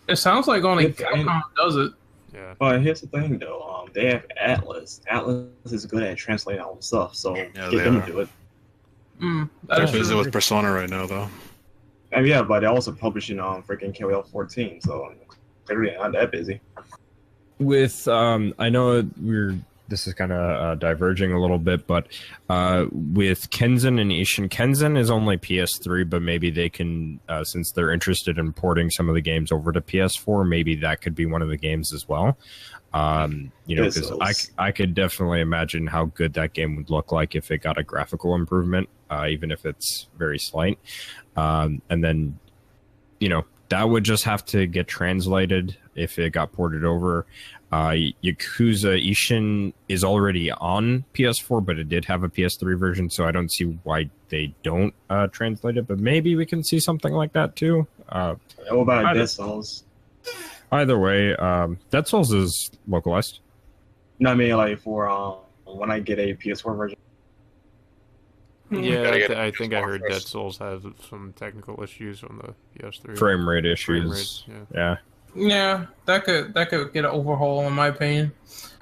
It sounds like only Capcom does it. Yeah. But here's the thing, though. They have Atlas. Atlas is good at translating all the stuff, so get them to do it. They're busy with Persona right now, though. Yeah, but they're also publishing on freaking KOL14, so they're really not that busy. With I know this is kind of diverging a little bit, but with Kenzen and Ishin, Kenzen is only PS3, but maybe they can, since they're interested in porting some of the games over to PS4, maybe that could be one of the games as well. Because I could definitely imagine how good that game would look like if it got a graphical improvement, even if it's very slight. And then, that would just have to get translated if it got ported over. Yakuza Ishin is already on PS4, but it did have a PS3 version, so I don't see why they don't translate it. But maybe we can see something like that too. What about Dead Souls? Either way, Dead Souls is localized. No, I mean like for when I get a PS4 version. Yeah, I think I heard Dead Souls has some technical issues on the PS3. Frame rate issues. Yeah. Yeah, that could get an overhaul in my opinion.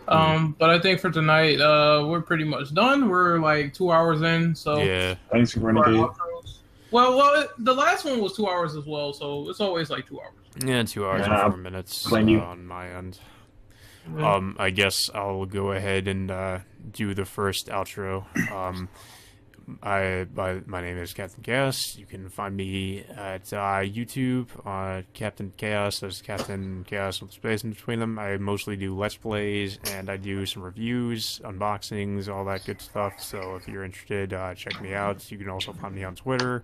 But I think for tonight, we're pretty much done. We're like 2 hours in, so yeah. Thanks for Renegade. The last one was 2 hours as well, so it's always like 2 hours. Yeah, 2 hours and 4 minutes blame you. on my end. Yeah. I guess I'll go ahead and do the first outro. My name is Captain Chaos. You can find me at YouTube, Captain Chaos. There's Captain Chaos with space in between them. I mostly do Let's Plays, and I do some reviews, unboxings, all that good stuff. So if you're interested, check me out. You can also find me on Twitter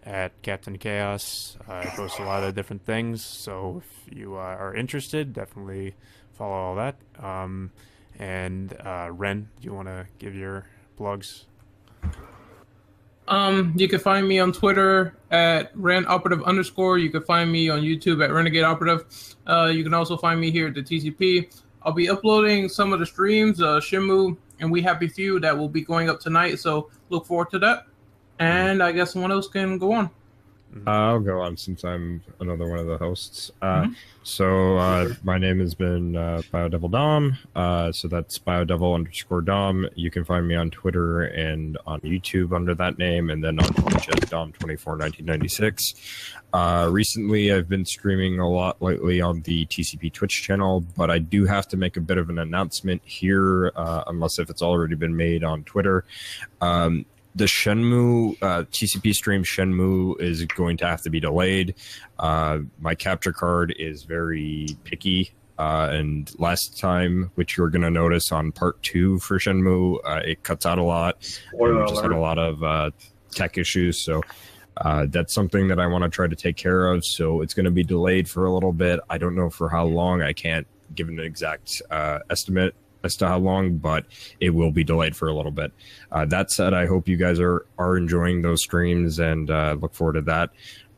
at Captain Chaos. I post a lot of different things, so if you are interested, definitely follow all that. And Ren, do you want to give your plugs? You can find me on Twitter at RenOperative_. You can find me on YouTube at Renegade Operative. You can also find me here at the TCP. I'll be uploading some of the streams, Shenmue and We Happy Few, that will be going up tonight. So look forward to that. And I guess someone else can go on. I'll go on since I'm another one of the hosts. So my name has been Biodevil Dom. So that's Biodevil_Dom. You can find me on Twitter and on YouTube under that name, and then on Twitch as Dom241996. Recently, I've been streaming a lot lately on the TCP Twitch channel, but I do have to make a bit of an announcement here, unless if it's already been made on Twitter. The Shenmue TCP stream Shenmue is going to have to be delayed. My capture card is very picky, and last time, which you're going to notice on part 2 for Shenmue, it cuts out a lot. We just had a lot of tech issues, so that's something that I want to try to take care of. So it's going to be delayed for a little bit. I don't know for how long. I can't give an exact estimate as to how long, but it will be delayed for a little bit. That said, I hope you guys are enjoying those streams, and look forward to that.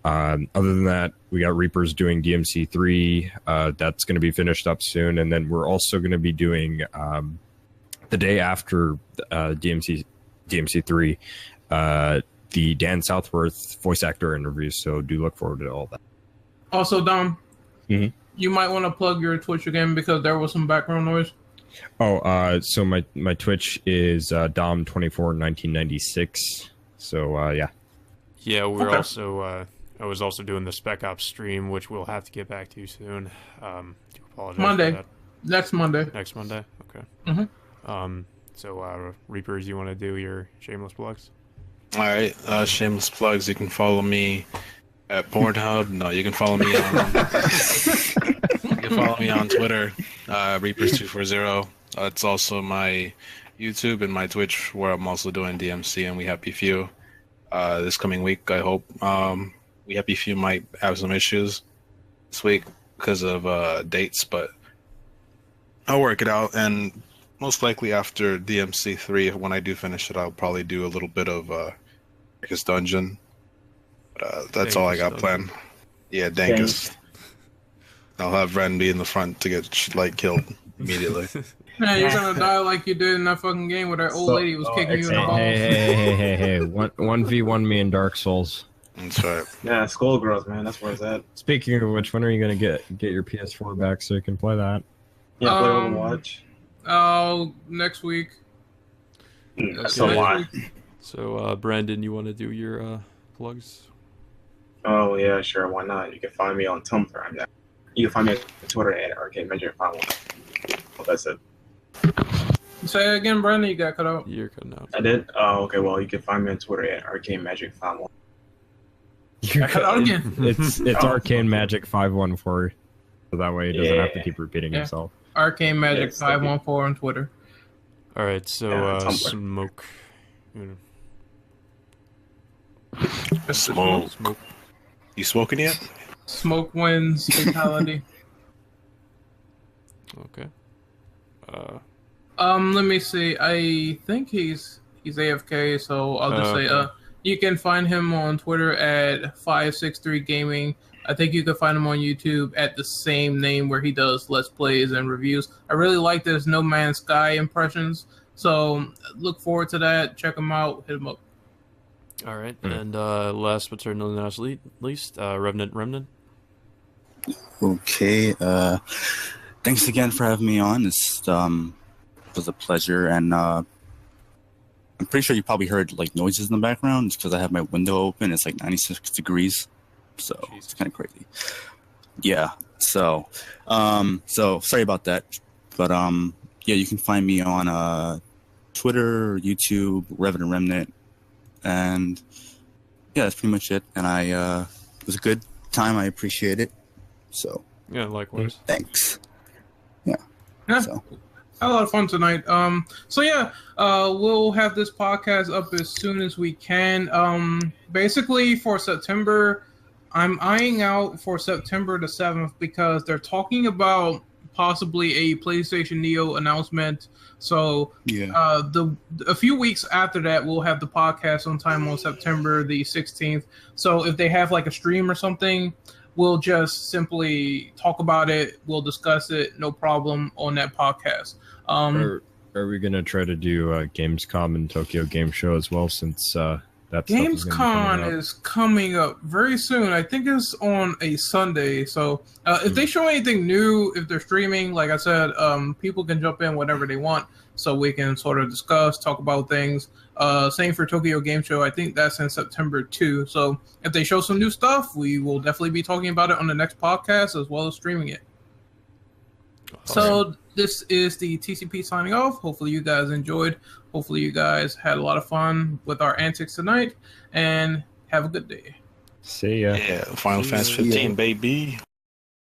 Other than that, we got Reapers doing DMC3. That's going to be finished up soon, and then we're also going to be doing the day after DMC3 the Dan Southworth voice actor interviews. So do look forward to all that. Also, Dom, Mhm. you might want to plug your Twitch again because there was some background noise. So my Twitch is Dom241996. So yeah. Yeah, we're Okay. also. I was also doing the Spec Ops stream, which we'll have to get back to soon. Do apologize Monday. for that. Next Monday. Next Monday. Okay. Mhm. So Reapers, you want to do your shameless plugs? All right, shameless plugs. You can follow me at Pornhub. No, you can follow me on. You can follow me on Twitter, Reapers240. It's also my YouTube and my Twitch, where I'm also doing DMC and We Happy Few. This coming week, I hope. We Happy Few might have some issues this week because of dates, but I'll work it out. And most likely after DMC3, when I do finish it, I'll probably do a little bit of Dankus Dungeon. But that's all I got planned. Yeah, Dankus. I'll have Ren be in the front to get killed immediately. Hey, you're gonna die like you did in that fucking game where that old lady was kicking you in the balls. Hey. 1v1 me in Dark Souls. That's right. Yeah, Skullgirls, man. That's where it's at. Speaking of which, when are you going to get your PS4 back so you can play that? Yeah, play Overwatch. Oh, next week. That's a lot. So Brandon, you want to do your plugs? Oh, yeah, sure. Why not? You can find me on Tumblr. You can find me on Twitter at ArcadeMagic51. Well, that's it. Say it again, Brandon. You got cut out. You're cutting out. I did? Oh, okay. Well, you can find me on Twitter at ArcadeMagic51. I cut out again. It's Arcane Magic 514, so that way he doesn't have to keep repeating himself. Arcane Magic 514 on Twitter. All right, so Tumblr. Smoke. Smoke. You smoking yet? Smoke wins fatality. Okay. Let me see. I think he's AFK, so I'll just say okay. You can find him on Twitter at 563 Gaming. I think you can find him on YouTube at the same name where he does Let's Plays and reviews. I really like this No Man's Sky impressions, so look forward to that. Check him out. Hit him up. All right, and last but certainly not least, Remnant. Okay. Thanks again for having me on. This was a pleasure, and I'm pretty sure you probably heard like noises in the background just because I have my window open. It's like 96 degrees, so it's kind of crazy. Yeah. So sorry about that, but yeah, you can find me on Twitter, YouTube, Revenant Remnant, and yeah, that's pretty much it. And it was a good time. I appreciate it. So Yeah, likewise. thanks. Yeah. So. Had a lot of fun tonight. So yeah, we'll have this podcast up as soon as we can. Basically for September, I'm eyeing out for September the 7th because they're talking about possibly a PlayStation Neo announcement. So Yeah. A few weeks after that, we'll have the podcast sometime on September the 16th. So if they have like a stream or something, we'll just simply talk about it. We'll discuss it, no problem, on that podcast. Are we gonna try to do Gamescom and Tokyo Game Show as well? Since that Gamescom is coming up very soon. I think it's on a Sunday. So if they show anything new, if they're streaming, like I said, people can jump in whenever they want, so we can sort of discuss, talk about things. Same for Tokyo Game Show. I think that's in September too. So if they show some new stuff, we will definitely be talking about it on the next podcast as well as streaming it. So this is the TCP signing off. Hopefully you guys enjoyed. Hopefully you guys had a lot of fun with our antics tonight, and have a good day. See ya. Yeah, Final Fantasy 15, baby.